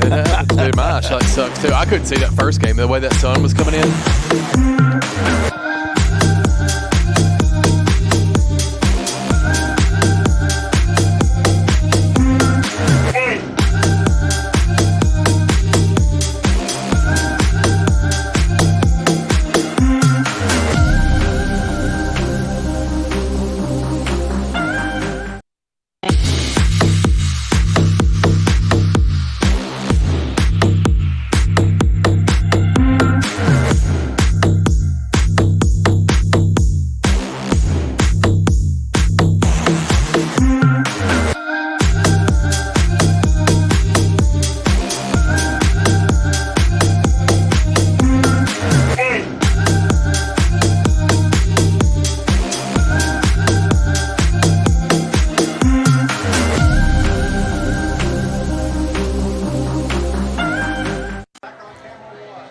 Dude, my eyesight sucks too. I couldn't see that first game, the way that sun was coming in.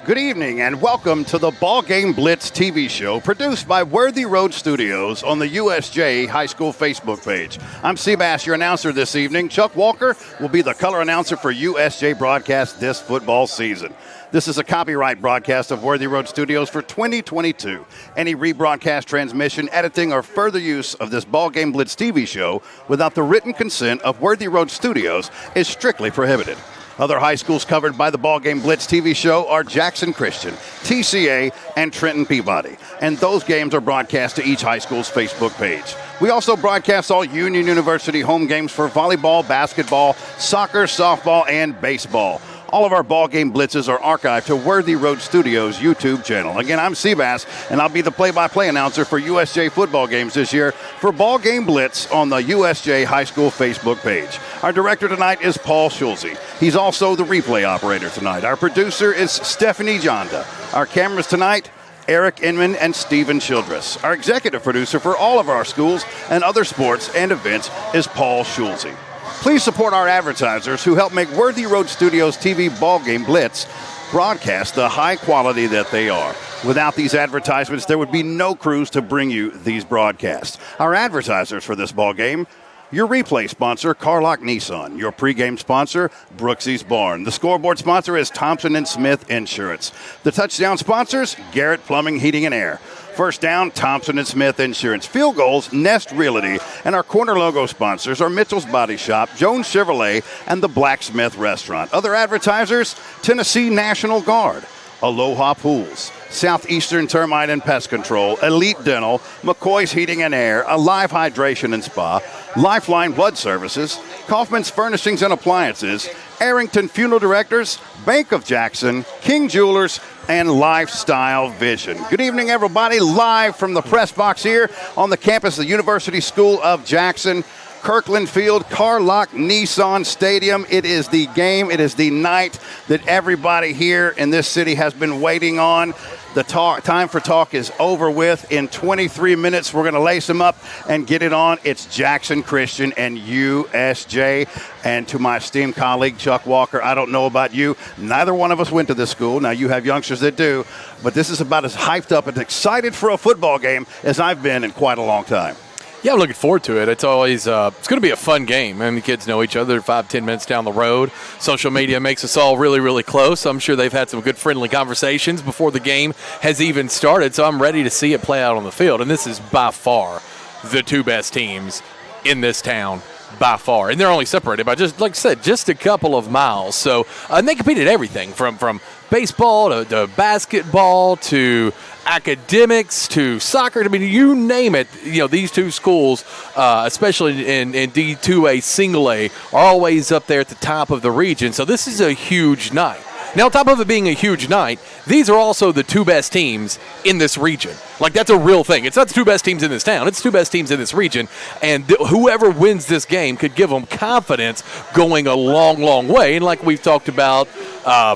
Good evening and welcome to the BallGame Blitz TV show produced by Worthy Road Studios on the USJ High School Facebook page. I'm Seabass, your announcer this evening. Chuck Walker will be the color announcer for USJ broadcast this football season. This is a copyright broadcast of Worthy Road Studios for 2022. Any rebroadcast, transmission, editing, or further use of this BallGame Blitz TV show without the written consent of Worthy Road Studios is strictly prohibited. Other high schools covered by the BallGame Blitz TV show are Jackson Christian, TCA, and Trenton Peabody. And those games are broadcast to each high school's Facebook page. We also broadcast all Union University home games for volleyball, basketball, soccer, softball, and baseball. All of our BallGame Blitzes are archived to Worthy Road Studios YouTube channel. Again, I'm Seabass, and I'll be the play-by-play announcer for USJ football games this year for BallGame Blitz on the USJ High School Facebook page. Our director tonight is Paul Schulze. He's also the replay operator tonight. Our producer is Stephanie Jonda. Our cameras tonight, Eric Inman and Stephen Childress. Our executive producer for all of our schools and other sports and events is Paul Schulze. Please support our advertisers who help make Worthy Road Studios TV BallGame Blitz broadcast the high quality that they are. Without these advertisements, there would be no crews to bring you these broadcasts. Our advertisers for this ball game: your replay sponsor, Carlock Nissan. Your pregame sponsor, Brooksy's Barn. The scoreboard sponsor is Thompson & Smith Insurance. The touchdown sponsors, Garrett Plumbing, Heating and Air. First down, Thompson & Smith Insurance. Field goals, Nest Realty. And our corner logo sponsors are Mitchell's Body Shop, Jones Chevrolet, and the Blacksmith Restaurant. Other advertisers, Tennessee National Guard, Aloha Pools, Southeastern Termite and Pest Control, Elite Dental, McCoy's Heating and Air, Alive Hydration and Spa, Lifeline Blood Services, Kaufman's Furnishings and Appliances, Arrington Funeral Directors, Bank of Jackson, King Jewelers, and Lifestyle Vision. Good evening, everybody. Live from the press box here on the campus of the University School of Jackson, Kirkland Field, Carlock Nissan Stadium. It is the game. It is the night that everybody here in this city has been waiting on. The time for talk is over with. In 23 minutes, we're going to lace them up and get it on. It's Jackson Christian and USJ. And to my esteemed colleague, Chuck Walker, I don't know about you. Neither one of us went to this school. Now, you have youngsters that do. But this is about as hyped up and excited for a football game as I've been in quite a long time. Yeah, I'm looking forward to it. It's always it's going to be a fun game. I mean, the kids know each other 5-10 minutes down the road. Social media makes us all really, really close. I'm sure they've had some good friendly conversations before the game has even started, so I'm ready to see it play out on the field. And this is by far the two best teams in this town, by far. And they're only separated by, just like I said, just a couple of miles. So and they competed at everything from baseball to basketball to academics to soccer. I mean, you name it. You know, these two schools, especially in D2A single A, are always up there at the top of the region. So this is a huge night. Now, on top of it being a huge night, these are also the two best teams in this region. Like, that's a real thing. It's not the two best teams in this town. It's the two best teams in this region. And whoever wins this game could give them confidence going a long, long way. And like we've talked about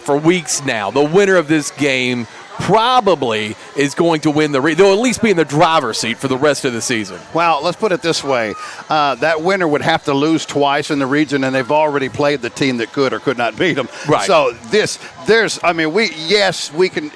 for weeks now, the winner of this game probably is going to win they'll at least be in the driver's seat for the rest of the season. Well, let's put it this way. That winner would have to lose twice in the region, and they've already played the team that could or could not beat them. Right. So we can,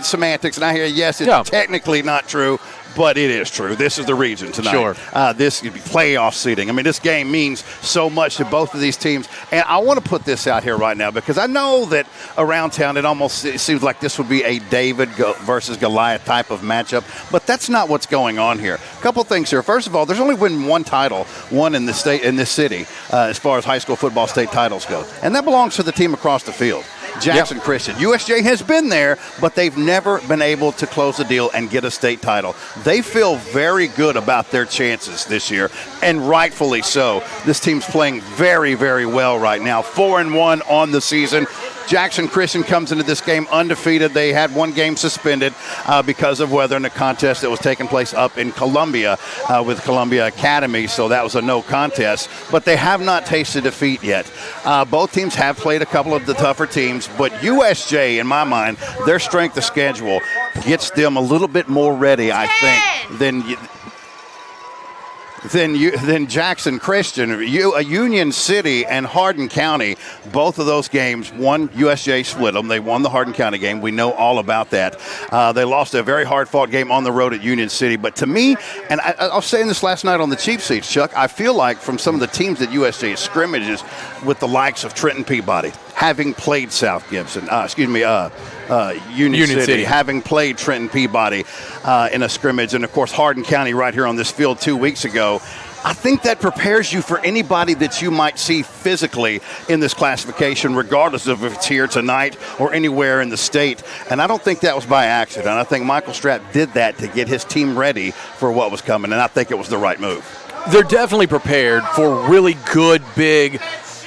semantics, and I hear, yes, it's technically not true, but it is true. This is the region tonight. Sure. This could be playoff seeding. I mean, this game means so much to both of these teams. And I want to put this out here right now because I know that around town it seems like this would be a David versus Goliath type of matchup, but that's not what's going on here. A couple things here. First of all, there's only been one title won in the state in this city as far as high school football state titles go, and that belongs to the team across the field. Jackson Christian. USJ has been there, but they've never been able to close the deal and get a state title. They feel very good about their chances this year, and rightfully so. This team's playing very, very well right now. 4-1 on the season. Jackson Christian comes into this game undefeated. They had one game suspended because of weather in a contest that was taking place up in Columbia with Columbia Academy, so that was a no contest. But they have not tasted defeat yet. Both teams have played a couple of the tougher teams, but USJ, in my mind, their strength of schedule gets them a little bit more ready, I think, than Jackson Christian. Union City and Hardin County, both of those games, USJ split them. They won the Hardin County game. We know all about that. They lost a very hard-fought game on the road at Union City. But to me, and I was saying this last night on the cheap seats, Chuck, I feel like from some of the teams that USJ scrimmages with the likes of Trenton Peabody, having played South Gibson, Union City, having played Trenton Peabody in a scrimmage, and of course Hardin County right here on this field 2 weeks ago. I think that prepares you for anybody that you might see physically in this classification, regardless of if it's here tonight or anywhere in the state. And I don't think that was by accident. I think Michael Strapp did that to get his team ready for what was coming, and I think it was the right move. They're definitely prepared for really good, big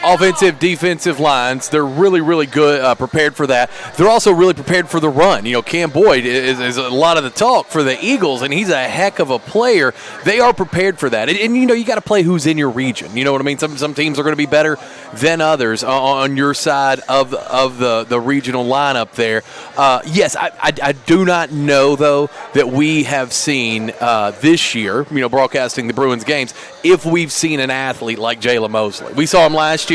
offensive, defensive lines. They're really, really good, prepared for that. They're also really prepared for the run. Cam Boyd is a lot of the talk for the Eagles, and he's a heck of a player. They are prepared for that. And you got to play who's in your region. You know what I mean? Some teams are going to be better than others on your side of the regional lineup there. Yes, I do not know, though, that we have seen this year, broadcasting the Bruins games, if we've seen an athlete like Jalen Mosley. We saw him last year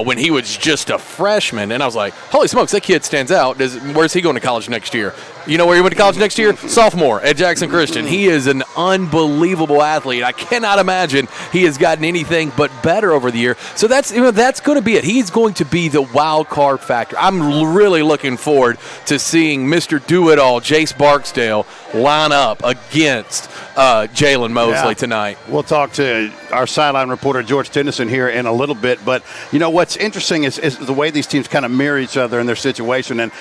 when he was just a freshman, and I was like, holy smokes, that kid stands out. Where's he going to college next year? You know where he went to college next year? Sophomore at Jackson Christian. He is an unbelievable athlete. I cannot imagine he has gotten anything but better over the year. So that's going to be it. He's going to be the wild card factor. I'm really looking forward to seeing Mr. Do-It-All, Jace Barksdale, line up against Jalen Mosley tonight. We'll talk to our sideline reporter, George Tennyson, here in a little bit. But, what's interesting is the way these teams kind of mirror each other in their situation.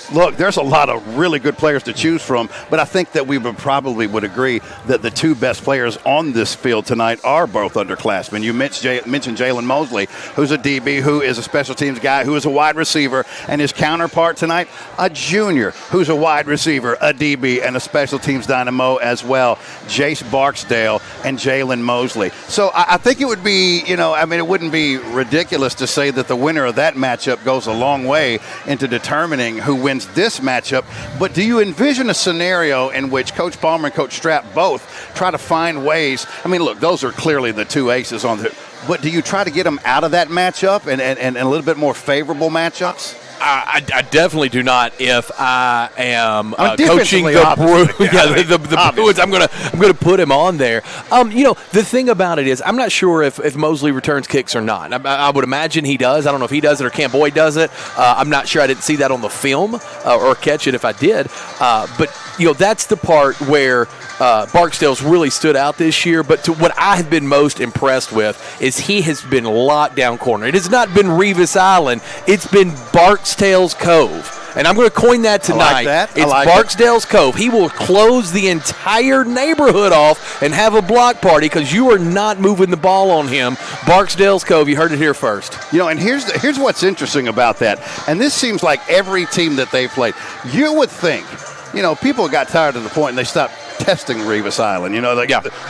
Look, there's a lot of really good players to choose from, but I think that we probably would agree that the two best players on this field tonight are both underclassmen. You mentioned Jalen Mosley, who's a DB, who is a special teams guy, who is a wide receiver, and his counterpart tonight, a junior, who's a wide receiver, a DB, and a special teams dynamo as well, Jace Barksdale and Jalen Mosley. So I think it would be, it wouldn't be ridiculous to say that the winner of that matchup goes a long way into determining who wins this matchup. But do you envision a scenario in which Coach Palmer and Coach Strapp both try to find ways? Look, those are clearly the two aces on the. But do you try to get them out of that matchup and a little bit more favorable matchups? I definitely do not. If I am coaching the Bruins, the Bruins, I'm gonna put him on there. The thing about it is, I'm not sure if Mosley returns kicks or not. I would imagine he does. I don't know if he does it or Cam Boyd does it. I'm not sure. I didn't see that on the film or catch it if I did. But that's the part where Barksdale's really stood out this year. But what I have been most impressed with is he has been locked down corner. It has not been Revis Island. It's been Barksdale's Cove. And I'm going to coin that tonight. I like that. It's Barksdale's Cove. He will close the entire neighborhood off and have a block party because you are not moving the ball on him. Barksdale's Cove. You heard it here first. And here's what's interesting about that. And this seems like every team that they played. You would think, people got tired to the point and they stopped testing Revis Island.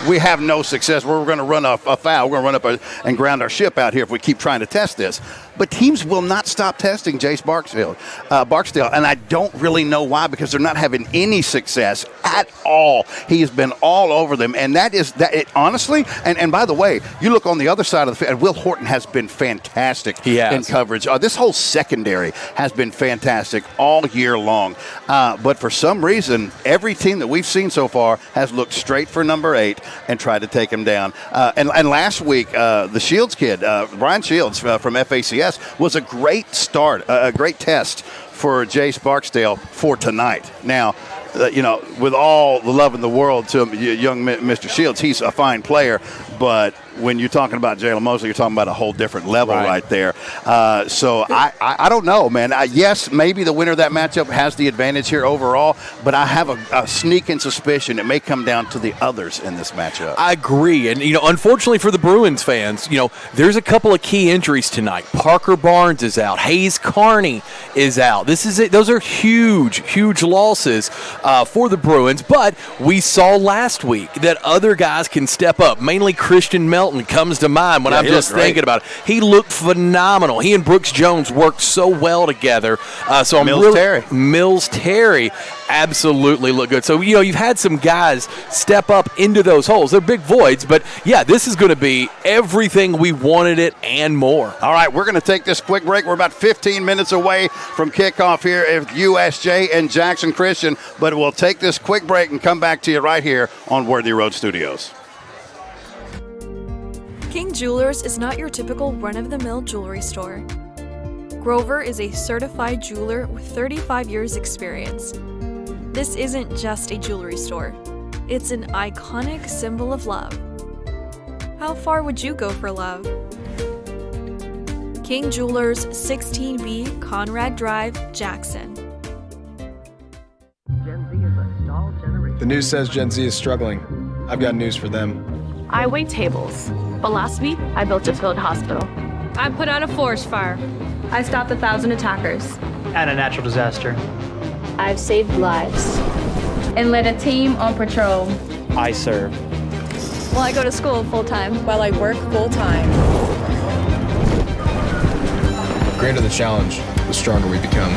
We have no success. We're going to run a foul. We're going to run up and ground our ship out here if we keep trying to test this. but teams will not stop testing Jace Barksdale, and I don't really know why, because they're not having any success at all. He has been all over them, and honestly, and by the way, you look on the other side of the field, Will Horton has been fantastic in coverage. This whole secondary has been fantastic all year long, but for some reason, every team that we've seen so far has looked straight for number 8 and tried to take him down. And last week, the Shields kid, Brian Shields from FACS, was a great start, a great test for Jace Barksdale for tonight. Now, with all the love in the world to young Mr. Shields, he's a fine player, but when you're talking about Jalen Mosley, you're talking about a whole different level right there. So I don't know, man. Yes, maybe the winner of that matchup has the advantage here overall, but I have a sneaking suspicion it may come down to the others in this matchup. I agree. And, unfortunately for the Bruins fans, there's a couple of key injuries tonight. Parker Barnes is out. Hayes Carney is out. Those are huge, huge losses for the Bruins, but we saw last week that other guys can step up, mainly Christian Melton comes to mind when I'm just thinking about it. He looked phenomenal. He and Brooks Jones worked so well together. So Mills Terry absolutely look good. So, you've had some guys step up into those holes. They're big voids, but, yeah, this is going to be everything we wanted it and more. All right, we're going to take this quick break. We're about 15 minutes away from kickoff here at USJ and Jackson Christian, but we'll take this quick break and come back to you right here on Worthy Road Studios. King Jewelers is not your typical run-of-the-mill jewelry store. Grover is a certified jeweler with 35 years experience. This isn't just a jewelry store. It's an iconic symbol of love. How far would you go for love? King Jewelers, 16B Conrad Drive, Jackson. Gen Z is a stall generation. The news says Gen Z is struggling. I've got news for them. I wait tables, but last week I built a field hospital. I put out a forest fire. I stopped 1,000 attackers. And a natural disaster. I've saved lives. And led a team on patrol. I serve. Well, I go to school full-time. While I work full-time. The greater the challenge, the stronger we become.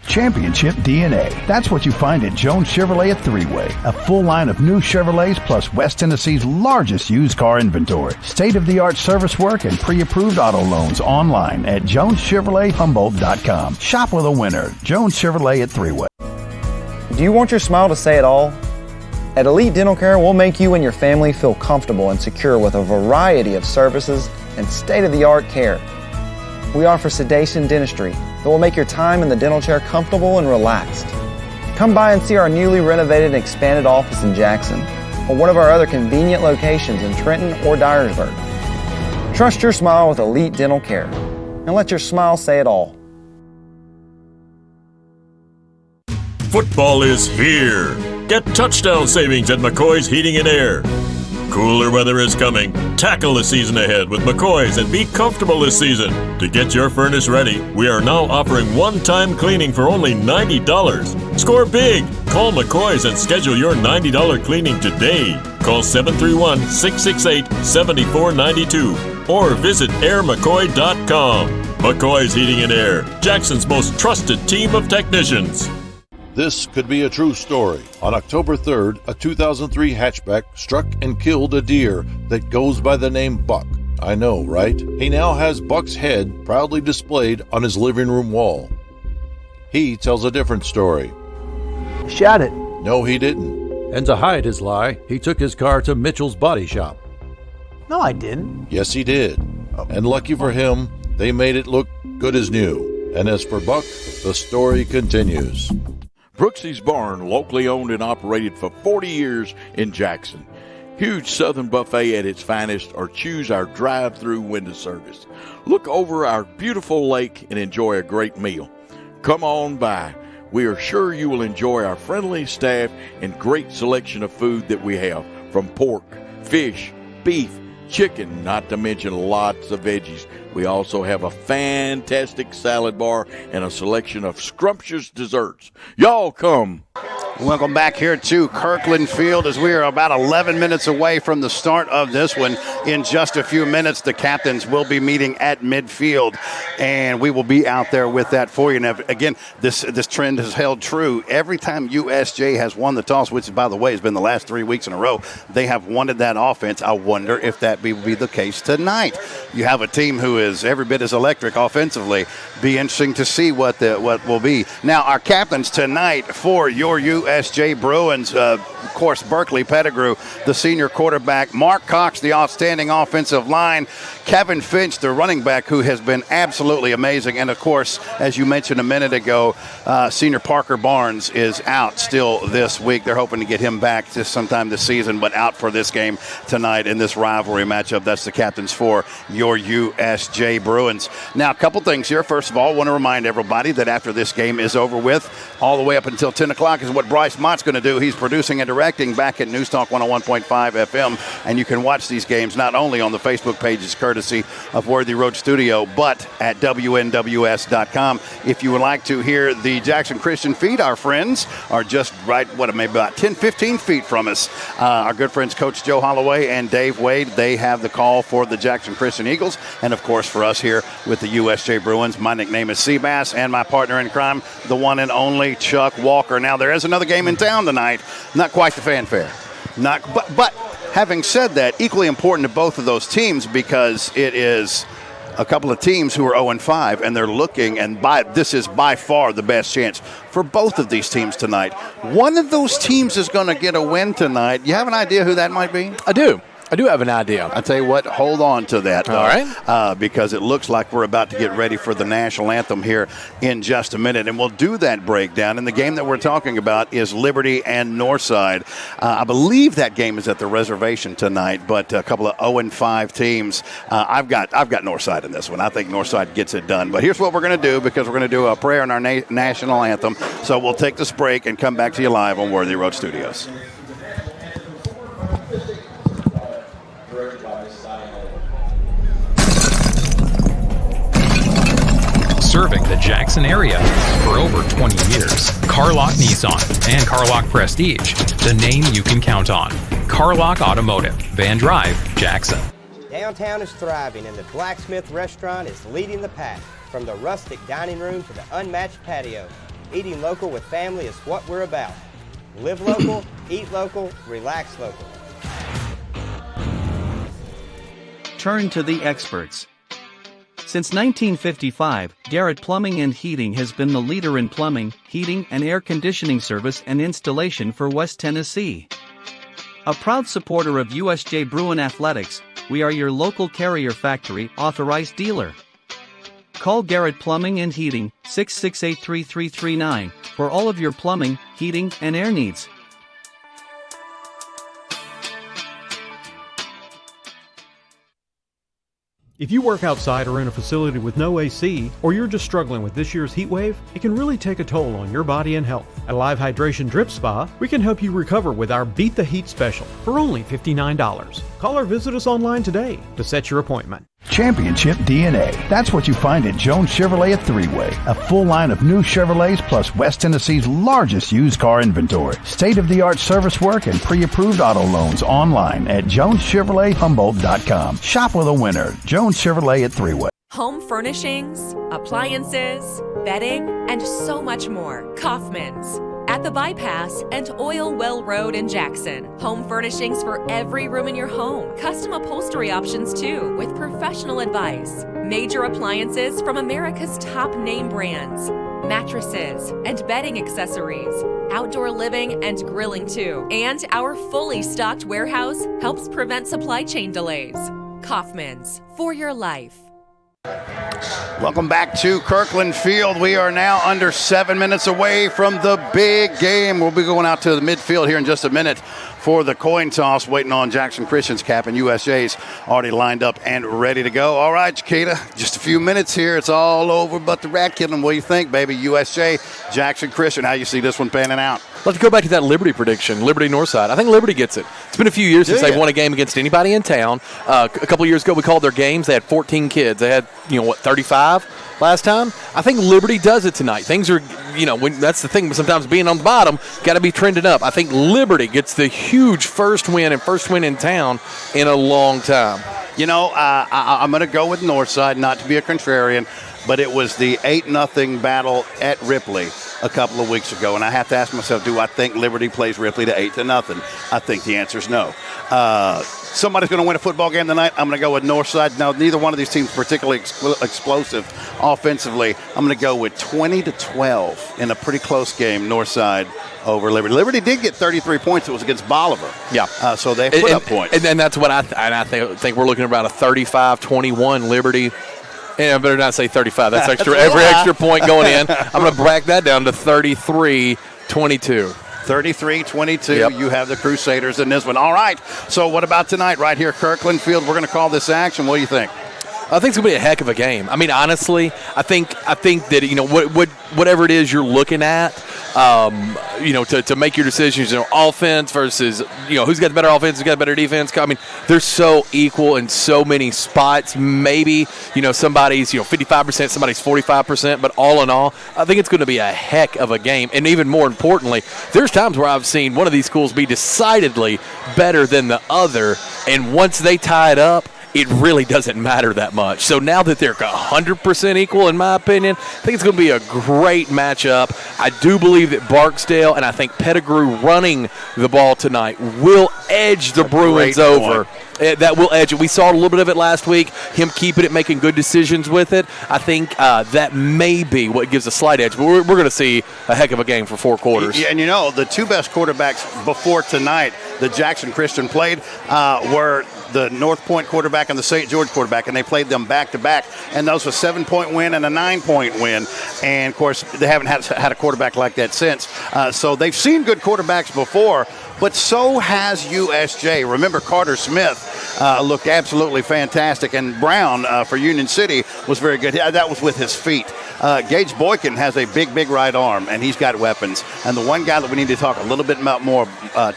Championship DNA. That's what you find at Jones Chevrolet at Three-Way. A full line of new Chevrolets plus West Tennessee's largest used car inventory. State-of-the-art service work and pre-approved auto loans online at JonesChevroletHumboldt.com. Shop with a winner. Jones Chevrolet at Three-Way. Do you want your smile to say it all? At Elite Dental Care, we'll make you and your family feel comfortable and secure with a variety of services and state-of-the-art care. We offer sedation dentistry that will make your time in the dental chair comfortable and relaxed. Come by and see our newly renovated and expanded office in Jackson or one of our other convenient locations in Trenton or Dyersburg. Trust your smile with Elite Dental Care and let your smile say it all. Football is here. Get touchdown savings at McCoy's Heating and Air. Cooler weather is coming. Tackle the season ahead with McCoy's and be comfortable this season. To get your furnace ready, we are now offering one-time cleaning for only $90. Score big. Call McCoy's and schedule your $90 cleaning today. Call 731-668-7492 or visit airmccoy.com. McCoy's Heating and Air, Jackson's most trusted team of technicians. This could be a true story. On October 3rd, a 2003 hatchback struck and killed a deer that goes by the name Buck. I know, right? He now has Buck's head proudly displayed on his living room wall. He tells a different story. Shot it. No, he didn't. And to hide his lie, he took his car to Mitchell's Body Shop. No, I didn't. Yes, he did. And lucky for him, they made it look good as new. And as for Buck, the story continues. Brooksy's Barn, locally owned and operated for 40 years in Jackson. Huge Southern buffet at its finest, or choose our drive-through window service. Look over our beautiful lake and enjoy a great meal. Come on by. We are sure you will enjoy our friendly staff and great selection of food that we have, from pork, fish, beef, chicken, not to mention lots of veggies. We also have a fantastic salad bar and a selection of scrumptious desserts. Y'all come. Welcome back here to Kirkland Field as we are about 11 minutes away from the start of this one. In just a few minutes, the captains will be meeting at midfield, and we will be out there with that for you. Now, again, this trend has held true. Every time USJ has won the toss, which, by the way, has been the last 3 weeks in a row, they have wanted that offense. I wonder if that will be the case tonight. You have a team who is every bit as electric offensively. Be interesting to see what will be. Now, our captains tonight for your USJ Bruins, of course, Berkeley Pettigrew, the senior quarterback, Mark Cox, the outstanding offensive line, Kevin Finch, the running back, who has been absolutely amazing, and of course, as you mentioned a minute ago, senior Parker Barnes is out still this week. They're hoping to get him back just sometime this season, but out for this game tonight in this rivalry matchup. That's the captains for your USJ Bruins. Now, a couple things here. First of all, I want to remind everybody that after this game is over with, all the way up until 10 o'clock is what Bryce Mott's going to do. He's producing and directing back at News Talk 101.5 FM, and you can watch these games not only on the Facebook pages courtesy of Worthy Road Studio, but at WNWS.com. If you would like to hear the Jackson Christian feed, our friends are just right, maybe about 10, 15 feet from us. Our good friends Coach Joe Holloway and Dave Wade, they have the call for the Jackson Christian Eagles, and of course for us here with the USJ Bruins. My nickname is Seabass, and my partner in crime, the one and only Chuck Walker. Now, there is another game in town tonight. Not quite the fanfare. But having said that, equally important to both of those teams because it is a couple of teams who are 0-5, and they're looking, and this is by far the best chance for both of these teams tonight. One of those teams is going to get a win tonight. You have an idea who that might be? I do have an idea. I'll tell you what, hold on to that, though. All right. Because it looks like we're about to get ready for the national anthem here in just a minute, and we'll do that breakdown. And the game that we're talking about is Liberty and Northside. I believe that game is at the reservation tonight, but a couple of 0-5 teams. I've got Northside in this one. I think Northside gets it done. But here's what we're going to do, because we're going to do a prayer in our national anthem. So we'll take this break and come back to you live on Worthy Road Studios. Serving the Jackson area for over 20 years. Carlock Nissan and Carlock Prestige, the name you can count on. Carlock Automotive, Van Drive, Jackson. Downtown is thriving and the Blacksmith Restaurant is leading the pack. From the rustic dining room to the unmatched patio, eating local with family is what we're about. Live local, eat local, relax local. Turn to the experts. Since 1955, Garrett Plumbing and Heating has been the leader in plumbing, heating, and air conditioning service and installation for West Tennessee. A proud supporter of USJ Bruin Athletics, we are your local Carrier Factory authorized dealer. Call Garrett Plumbing and Heating, 668-3339, for all of your plumbing, heating, and air needs. If you work outside or in a facility with no AC, or you're just struggling with this year's heat wave, it can really take a toll on your body and health. At Live Hydration Drip Spa, we can help you recover with our Beat the Heat special for only $59. Call or visit us online today to set your appointment. Championship DNA. That's what you find at Jones Chevrolet at Three-Way. A full line of new Chevrolets plus West Tennessee's largest used car inventory. State-of-the-art service work and pre-approved auto loans online at JonesChevroletHumboldt.com. Shop with a winner. Jones Chevrolet at Three-Way. Home furnishings, appliances, bedding, and so much more. Kaufman's. At the Bypass and Oil Well Road in Jackson. Home furnishings for every room in your home. Custom upholstery options too, with professional advice. Major appliances from America's top name brands. Mattresses and bedding accessories. Outdoor living and grilling too. And our fully stocked warehouse helps prevent supply chain delays. Kaufman's, for your life. Welcome back to Kirkland Field. We are now under 7 minutes away from the big game. We'll be going out to the midfield here in just a minute for the coin toss, waiting on Jackson Christian's cap, and USJ's already lined up and ready to go. All right, Chiquita, just a few minutes here. It's all over but the rat killing. What do you think, baby? USJ, Jackson Christian, how you see this one panning out? Let's go back to that Liberty prediction, Liberty Northside. I think Liberty gets it. It's been a few years since they've won a game against anybody in town. A couple of years ago, we called their games. They had 14 kids. They had, 35 last time. I think Liberty does it tonight. Things are, that's the thing. Sometimes being on the bottom, got to be trending up. I think Liberty gets the huge first win in town in a long time. I'm going to go with Northside, not to be a contrarian, but it was the 8-0 battle at Ripley a couple of weeks ago, and I have to ask myself, do I think Liberty plays Ripley to 8-0? I think the answer is no. Somebody's going to win a football game tonight. I'm going to go with Northside. No, neither one of these teams particularly explosive offensively. I'm going to go with 20-12 in a pretty close game, Northside over Liberty. Liberty did get 33 points. It was against Bolivar. Yeah. So they put up points. And that's what I think we're looking at about a 35-21 Liberty. And I better not say 35. That's extra. Every extra point going in. I'm going to back that down to 33-22. 33-22. Yep. You have the Crusaders in this one. All right. So what about tonight right here, Kirkland Field? We're going to call this action. What do you think? I think it's going to be a heck of a game. I mean, honestly, I think that, whatever it is you're looking at, to make your decisions, offense versus, who's got the better offense, who's got the better defense. I mean, they're so equal in so many spots. Maybe, somebody's, 55%, somebody's 45%, but all in all, I think it's going to be a heck of a game. And even more importantly, there's times where I've seen one of these schools be decidedly better than the other, and once they tie it up, it really doesn't matter that much. So now that they're 100% equal, in my opinion, I think it's going to be a great matchup. I do believe that Barksdale and I think Pettigrew running the ball tonight will edge the Bruins over. That will edge it. We saw a little bit of it last week, him keeping it, making good decisions with it. I think that may be what gives a slight edge. But we're going to see a heck of a game for 4 quarters. Yeah, and the two best quarterbacks before tonight that Jackson Christian played were the North Point quarterback and the St. George quarterback, and they played them back-to-back, and those were a 7-point win and a 9-point win. And, of course, they haven't had a quarterback like that since. So they've seen good quarterbacks before, but so has USJ. Remember, Carter Smith looked absolutely fantastic, and Brown for Union City was very good. That was with his feet. Gage Boykin has a big right arm, and he's got weapons. And the one guy that we need to talk a little bit about more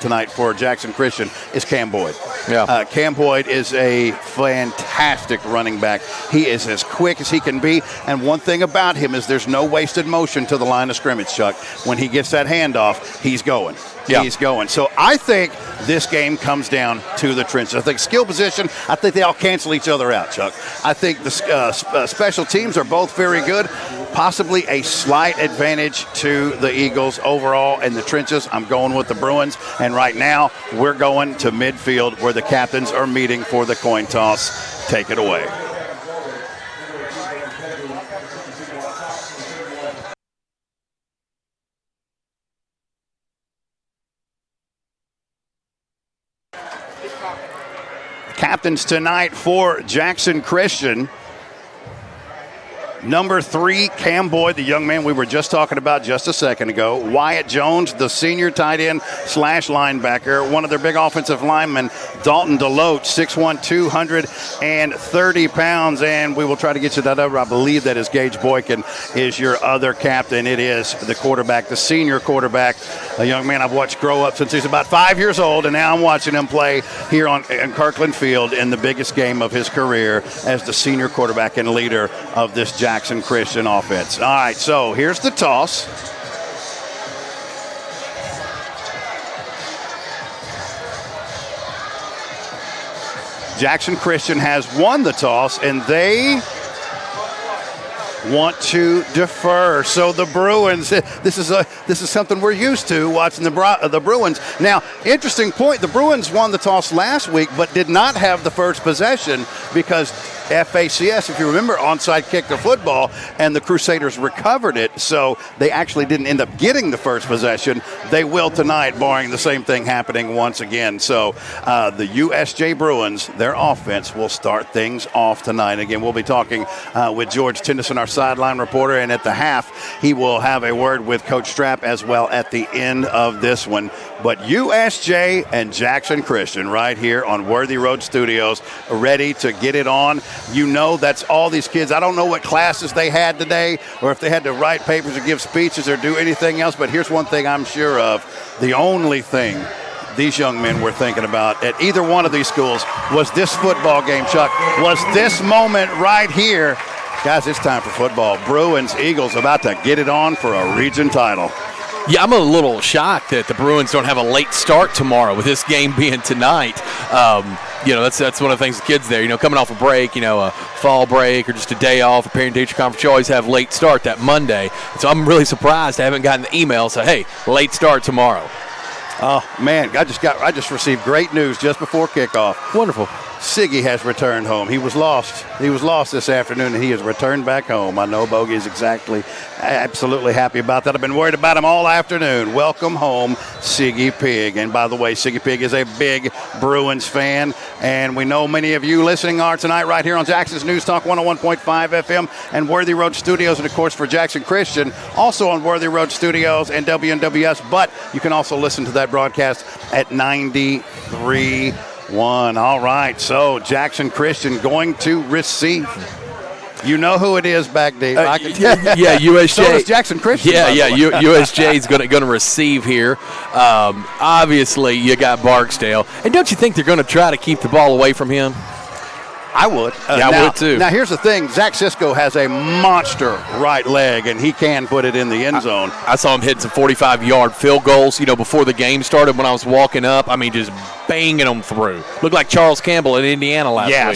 tonight for Jackson Christian is Cam Boyd. Yeah. Cam Boyd is a fantastic running back. He is as quick as he can be, and one thing about him is there's no wasted motion to the line of scrimmage, Chuck. When he gets that handoff, he's going. Yeah. He's going. So I think this game comes down to the trenches. I think skill position, I think they all cancel each other out, Chuck. I think the special teams are both very good. Possibly a slight advantage to the Eagles overall in the trenches. I'm going with the Bruins. And right now, we're going to midfield where the captains are meeting for the coin toss. Take it away. Captains tonight for Jackson Christian. Number 3, Cam Boyd, the young man we were just talking about just a second ago. Wyatt Jones, the senior tight end / linebacker. One of their big offensive linemen, Dalton Deloach, 6'1", 230 pounds. And we will try to get you that over. I believe that is Gage Boykin is your other captain. It is the quarterback, the senior quarterback, a young man I've watched grow up since he's about 5 years old. And now I'm watching him play here in Kirkland Field in the biggest game of his career as the senior quarterback and leader of this Jackson Christian offense. All right, so here's the toss. Jackson Christian has won the toss, and they want to defer. So the Bruins, this is something we're used to watching the Bruins. Now, interesting point, the Bruins won the toss last week but did not have the first possession because FACS, if you remember, onside kick to football, and the Crusaders recovered it, so they actually didn't end up getting the first possession. They will tonight, barring the same thing happening once again. So the USJ Bruins, their offense will start things off tonight. Again, we'll be talking with George Tennyson, our sideline reporter, and at the half, he will have a word with Coach Strapp as well at the end of this one. But USJ and Jackson Christian right here on Worthy Road Studios, ready to get it on. You know, that's all these kids. I don't know what classes they had today or if they had to write papers or give speeches or do anything else, but here's one thing I'm sure of. The only thing these young men were thinking about at either one of these schools was this football game, Chuck, was this moment right here. Guys, it's time for football. Bruins, Eagles about to get it on for a region title. Yeah, I'm a little shocked that the Bruins don't have a late start tomorrow with this game being tonight. That's one of the things the kids there, coming off a break, a fall break or just a day off, a parent-teacher conference, you always have late start that Monday. So I'm really surprised I haven't gotten the email say, hey, late start tomorrow. Oh, man, I just received great news just before kickoff. Wonderful. Siggy has returned home. He was lost. He was lost this afternoon, and he has returned back home. I know Bogey is absolutely happy about that. I've been worried about him all afternoon. Welcome home, Siggy Pig. And by the way, Siggy Pig is a big Bruins fan, and we know many of you listening are tonight right here on Jackson's News Talk 101.5 FM and Worthy Road Studios, and of course for Jackson Christian, also on Worthy Road Studios and WNWS, but you can also listen to that broadcast at 93.1. All right, so Jackson Christian going to receive. You know who it is back there. USJ. So does Jackson Christian. USJ is going to receive here. Obviously, you got Barksdale. And don't you think they're going to try to keep the ball away from him? I would. I would too. Now, here's the thing. Zach Cisco has a monster right leg, and he can put it in the end zone. I saw him hitting some 45-yard field goals, before the game started when I was walking up. I mean, just banging them through. Looked like Charles Campbell in Indiana last week. Yeah,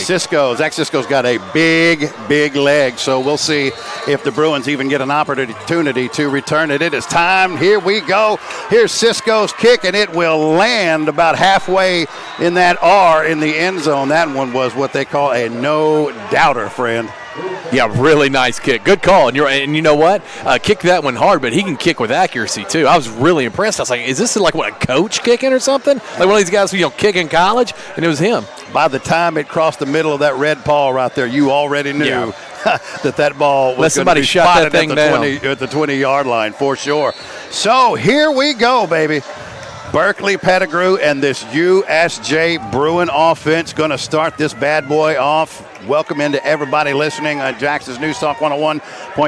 Zach Cisco's got a big leg, so we'll see if the Bruins even get an opportunity to return it. It is time. Here we go. Here's Cisco's kick, and it will land about halfway in that R in the end zone. That one was what they call a no-doubter, friend. Yeah, really nice kick. Good call. And you know what? Kicked that one hard, but he can kick with accuracy, too. I was really impressed. I was like, is this like a coach kicking or something? Like one of these guys who kick in college? And it was him. By the time it crossed the middle of that red ball right there, you already knew that ball was going to be spotted at the 20-yard line for sure. So here we go, baby. Berkeley, Pettigrew, and this USJ Bruin offense going to start this bad boy off. Welcome into everybody listening on Jackson's News Talk 101.5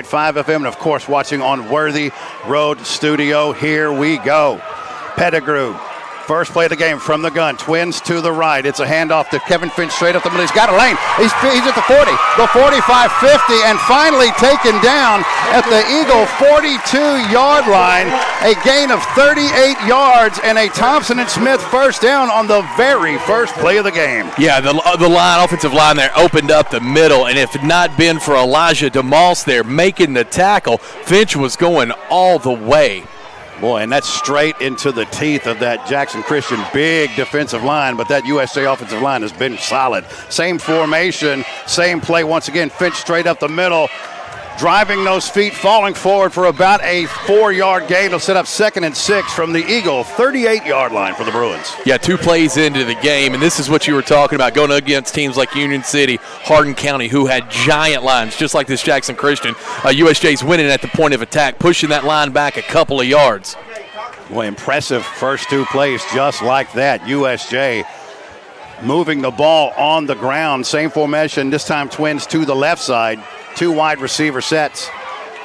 FM, and, of course, watching on Worthy Road Studio. Here we go. Pettigrew, first play of the game from the gun. Twins to the right. It's a handoff to Kevin Finch straight up the middle. He's got a lane. He's at the 40, the 45, 50, and finally taken down at the Eagle 42-yard line. A gain of 38 yards and a Thompson and Smith first down on the very first play of the game. Yeah, the offensive line there opened up the middle, and if it not been for Elijah DeMoss there making the tackle, Finch was going all the way. Boy, and that's straight into the teeth of that Jackson Christian big defensive line, but that USJ offensive line has been solid. Same formation, same play once again. Finch straight up the middle, driving those feet, falling forward for about a 4-yard gain. It'll set up 2nd and 6 from the Eagle 38-yard line for the Bruins. Yeah, 2 plays into the game, and this is what you were talking about, going against teams like Union City, Hardin County, who had giant lines, just like this Jackson Christian. USJ's winning at the point of attack, pushing that line back a couple of yards. Boy, impressive first 2 plays just like that. USJ moving the ball on the ground. Same formation, this time Twins to the left side. 2 wide receiver sets.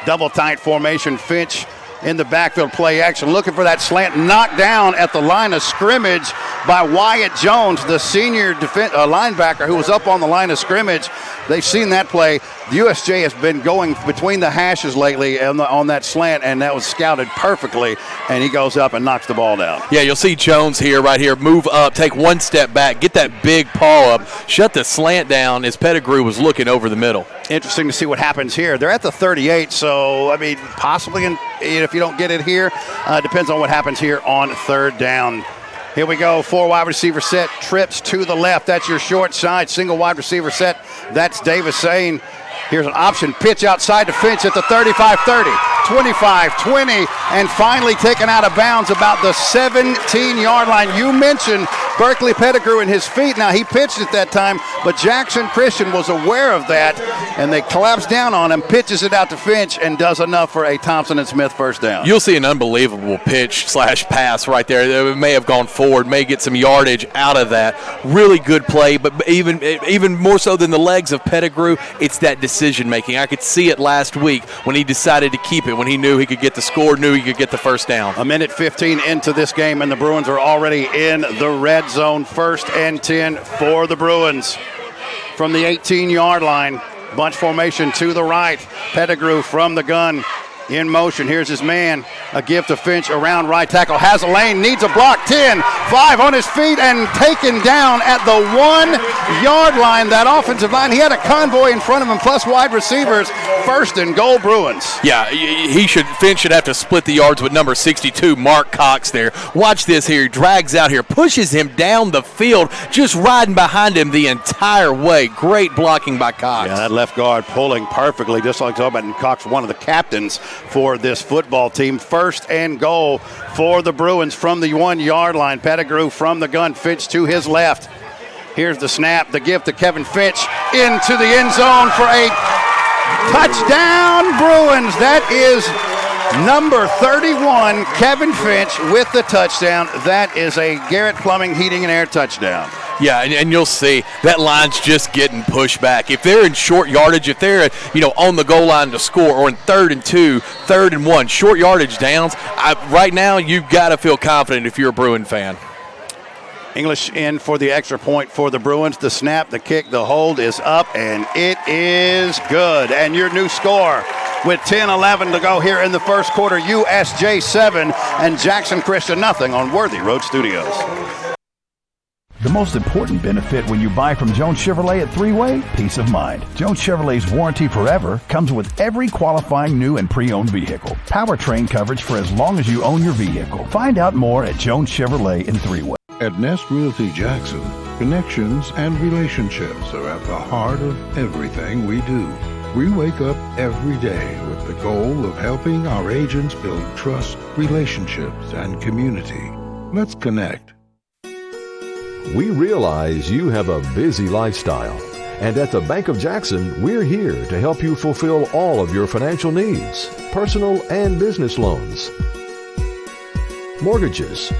Double tight formation. Finch in the backfield, play action, looking for that slant, knocked down at the line of scrimmage by Wyatt Jones, the senior linebacker who was up on the line of scrimmage. They've seen that play. The USJ has been going between the hashes lately on that slant, and that was scouted perfectly, and he goes up and knocks the ball down. Yeah, you'll see Jones right here, move up, take 1 step back, get that big paw up, shut the slant down as Pettigrew was looking over the middle. Interesting to see what happens here. They're at the 38, so, possibly if you don't get it here, depends on what happens here on 3rd down. Here we go. 4 wide receiver set. Trips to the left. That's your short side. Single wide receiver set. That's Davis Sane. Here's an option pitch outside to Finch at the 35-30, 25-20, and finally taken out of bounds about the 17-yard line. You mentioned Berkeley Pettigrew and his feet. Now, he pitched at that time, but Jackson Christian was aware of that, and they collapse down on him, pitches it out to Finch, and does enough for a Thompson and Smith first down. You'll see an unbelievable pitch/pass right there. It may have gone forward, may get some yardage out of that. Really good play, but even more so than the legs of Pettigrew, it's that decision-making. I could see it last week when he decided to keep it, when he knew he could get the score, knew he could get the first down. A minute 15 into this game, and the Bruins are already in the red zone. 1st and 10 for the Bruins. From the 18-yard line, bunch formation to the right. Pettigrew from the gun. In motion, here's his man. A give to Finch around right tackle. Has a lane, needs a block. 10, 5 on his feet, and taken down at the 1-yard line. That offensive line, he had a convoy in front of him, plus wide receivers. 1st and goal, Bruins. Yeah, Finch should have to split the yards with number 62, Mark Cox there. Watch this here. He drags out here, pushes him down the field, just riding behind him the entire way. Great blocking by Cox. Yeah, that left guard pulling perfectly, just like talking about. And Cox, one of the captains for this football team. 1st and goal for the Bruins from the 1-yard line. Pettigrew from the gun, Finch to his left. Here's the snap, the give to Kevin Finch into the end zone for a touchdown, Bruins. That is number 31, Kevin Finch with the touchdown. That is a Garrett Plumbing Heating and Air touchdown. Yeah, and you'll see that line's just getting pushed back. If they're in short yardage, if they're on the goal line to score, or in 3rd and 2, 3rd and 1, short yardage downs, right now you've got to feel confident if you're a Bruin fan. English in for the extra point for the Bruins. The snap, the kick, the hold is up, and it is good. And your new score with 10-11 to go here in the first quarter, USJ 7 and Jackson Christian nothing on Worthy Road Studios. The most important benefit when you buy from Jones Chevrolet at Three-Way? Peace of mind. Jones Chevrolet's Warranty Forever comes with every qualifying new and pre-owned vehicle. Powertrain coverage for as long as you own your vehicle. Find out more at Jones Chevrolet in Three-Way. At Nest Realty Jackson, connections and relationships are at the heart of everything we do. We wake up every day with the goal of helping our agents build trust, relationships, and community. Let's connect. We realize you have a busy lifestyle, and at the Bank of Jackson, we're here to help you fulfill all of your financial needs, personal and business loans, mortgages,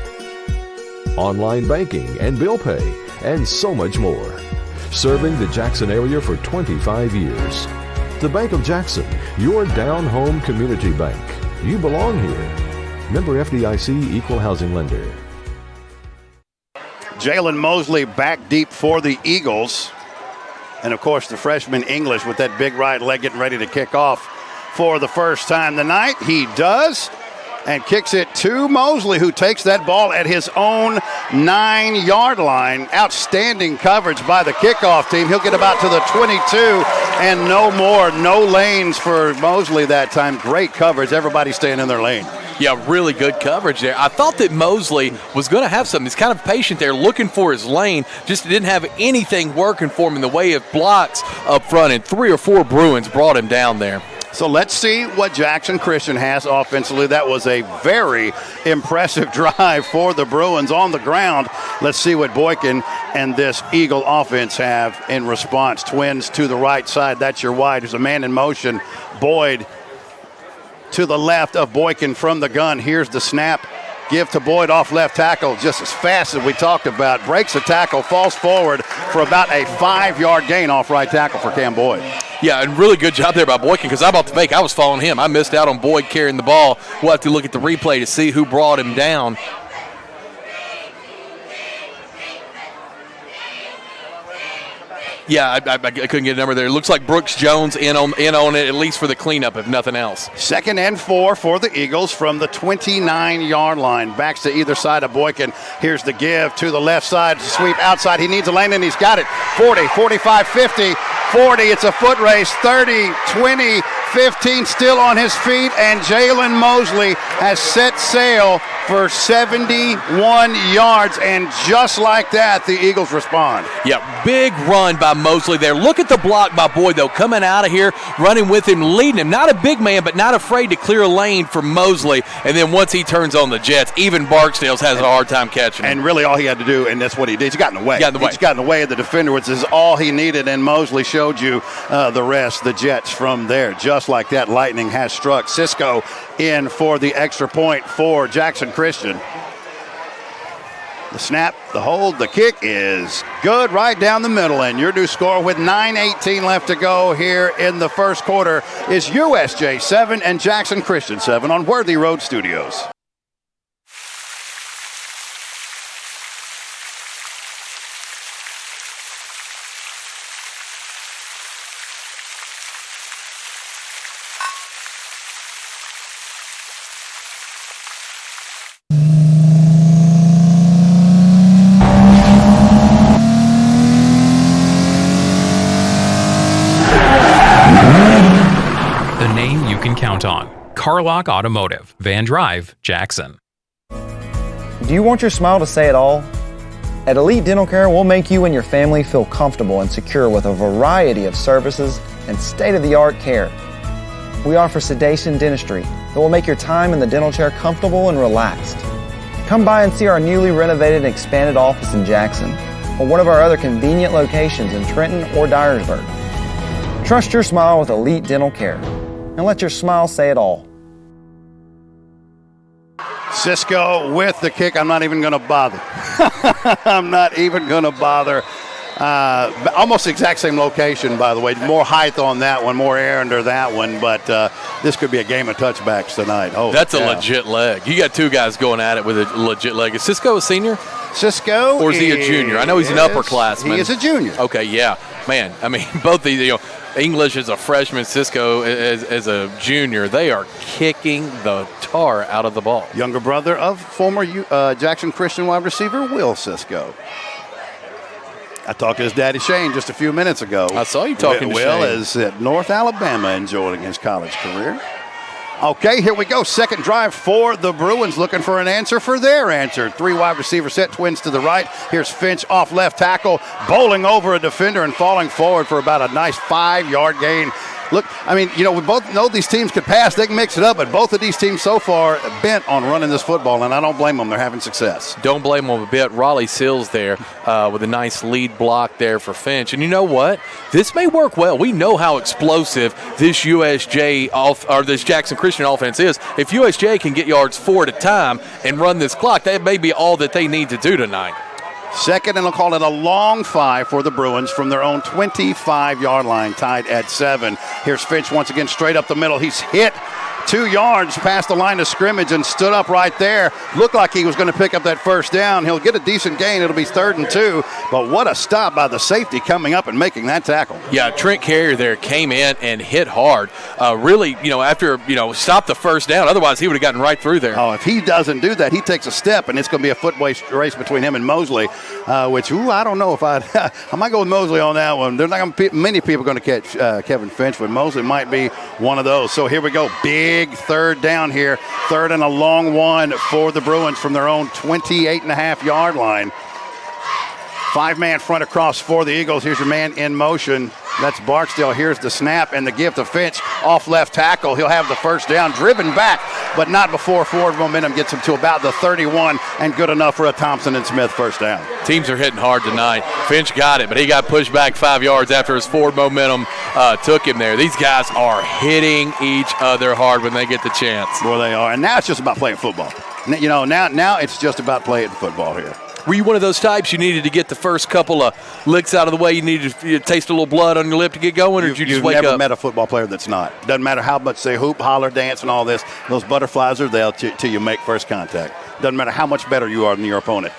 online banking and bill pay, and so much more. Serving the Jackson area for 25 years. The Bank of Jackson, your down-home community bank. You belong here. Member FDIC, Equal Housing Lender. Jalen Mosley back deep for the Eagles. And, of course, the freshman English with that big right leg getting ready to kick off for the first time tonight. He does, and kicks it to Mosley, who takes that ball at his own 9-yard line. Outstanding coverage by the kickoff team. He'll get about to the 22, and no more. No lanes for Mosley that time. Great coverage. Everybody staying in their lane. Yeah, really good coverage there. I thought that Mosley was going to have something. He's kind of patient there, looking for his lane. Just didn't have anything working for him in the way of blocks up front, and 3 or 4 Bruins brought him down there. So let's see what Jackson Christian has offensively. That was a very impressive drive for the Bruins on the ground. Let's see what Boykin and this Eagle offense have in response. Twins to the right side. That's your wide. There's a man in motion. Boyd to the left of Boykin from the gun. Here's the snap. Give to Boyd off left tackle, just as fast as we talked about. Breaks a tackle, falls forward for about a 5-yard gain off right tackle for Cam Boyd. Yeah, and really good job there by Boykin, because I'm about to fake. I was following him. I missed out on Boyd carrying the ball. We'll have to look at the replay to see who brought him down. Yeah, I couldn't get a number there. It looks like Brooks Jones in on it, at least for the cleanup, if nothing else. 2nd and 4 for the Eagles from the 29-yard line. Backs to either side of Boykin. Here's the give to the left side. Sweep outside. He needs a lane, and he's got it. 40, 45, 50, 40. It's a foot race. 30, 20, 15, still on his feet, and Jalen Mosley has set sail for 71 yards, and just like that, the Eagles respond. Yeah, big run by Mosley there. Look at the block by Boyd, though, coming out of here, running with him, leading him. Not a big man, but not afraid to clear a lane for Mosley. And then once he turns on the Jets, even Barksdale's has a hard time catching him. And really all he had to do, and that's what he did, he got in the way. He got in the way of the defender, which is all he needed, and Mosley showed you the rest, the Jets from there. Just like that, lightning has struck. Cisco in for the extra point for Jackson Christian. The snap, the hold, the kick is good right down the middle. And your new score with 9:18 left to go here in the first quarter is USJ 7 and Jackson Christian 7 on Worthy Road Studios. Count on. Carlock Automotive, Van Drive, Jackson. Do you want your smile to say it all? At Elite Dental Care, we'll make you and your family feel comfortable and secure with a variety of services and state-of-the-art care. We offer sedation dentistry that will make your time in the dental chair comfortable and relaxed. Come by and see our newly renovated and expanded office in Jackson or one of our other convenient locations in Trenton or Dyersburg. Trust your smile with Elite Dental Care. And let your smile say it all. Cisco with the kick. I'm not even going to bother. I'm not even going to bother. Almost the exact same location, by the way. More height on that one, more air under that one. But this could be a game of touchbacks tonight. Oh, that's a legit leg. You got two guys going at it with a legit leg. Is Cisco a senior? Cisco, or is he a junior? I know he's an upperclassman. He is a junior. Okay, yeah, man. I mean, both these, English as a freshman, Cisco as a junior, they are kicking the tar out of the ball. Younger brother of former Jackson Christian wide receiver Will Cisco. I talked to his daddy Shane just a few minutes ago. I saw you talking to Shane. Will is at North Alabama enjoying his college career. Okay, here we go. Second drive for the Bruins, looking for an answer for their answer. Three wide receiver set, twins to the right. Here's Finch off left tackle, bowling over a defender and falling forward for about a nice 5-yard gain. Look, I mean, we both know these teams could pass. They can mix it up, but both of these teams so far bent on running this football, and I don't blame them. They're having success. Don't blame them a bit. Raleigh Sills there with a nice lead block there for Finch. And you know what? This may work well. We know how explosive this this Jackson Christian offense is. If USJ can get yards 4 at a time and run this clock, that may be all that they need to do tonight. Second, and I'll call it a long 5 for the Bruins from their own 25-yard line, tied at 7. Here's Finch once again straight up the middle. He's hit 2 yards past the line of scrimmage and stood up right there. Looked like he was going to pick up that first down. He'll get a decent gain. It'll be 3rd and 2. But what a stop by the safety coming up and making that tackle. Yeah, Trent Carrier there came in and hit hard. Really, after, stopped the first down. Otherwise, he would have gotten right through there. Oh, if he doesn't do that, he takes a step, and it's going to be a foot race between him and Mosley, which, I don't know if I might go with Mosley on that one. There's not going to be many people going to catch Kevin Finch, but Mosley might be one of those. So here we go. Big 3rd down here. 3rd and a long one for the Bruins from their own 28.5-yard line. 5-man front across for the Eagles. Here's your man in motion. That's Barksdale. Here's the snap and the give to Finch off left tackle. He'll have the first down, driven back, but not before forward momentum gets him to about the 31, and good enough for a Thompson and Smith first down. Teams are hitting hard tonight. Finch got it, but he got pushed back 5 yards after his forward momentum took him there. These guys are hitting each other hard when they get the chance. Well, they are, and now it's just about playing football. Now it's just about playing football here. Were you one of those types you needed to get the first couple of licks out of the way? You needed to taste a little blood on your lip to get going, or did you just wake up? You've never met a football player that's not. Doesn't matter how much they hoop, holler, dance, and all this. Those butterflies are there till you make first contact. Doesn't matter how much better you are than your opponent.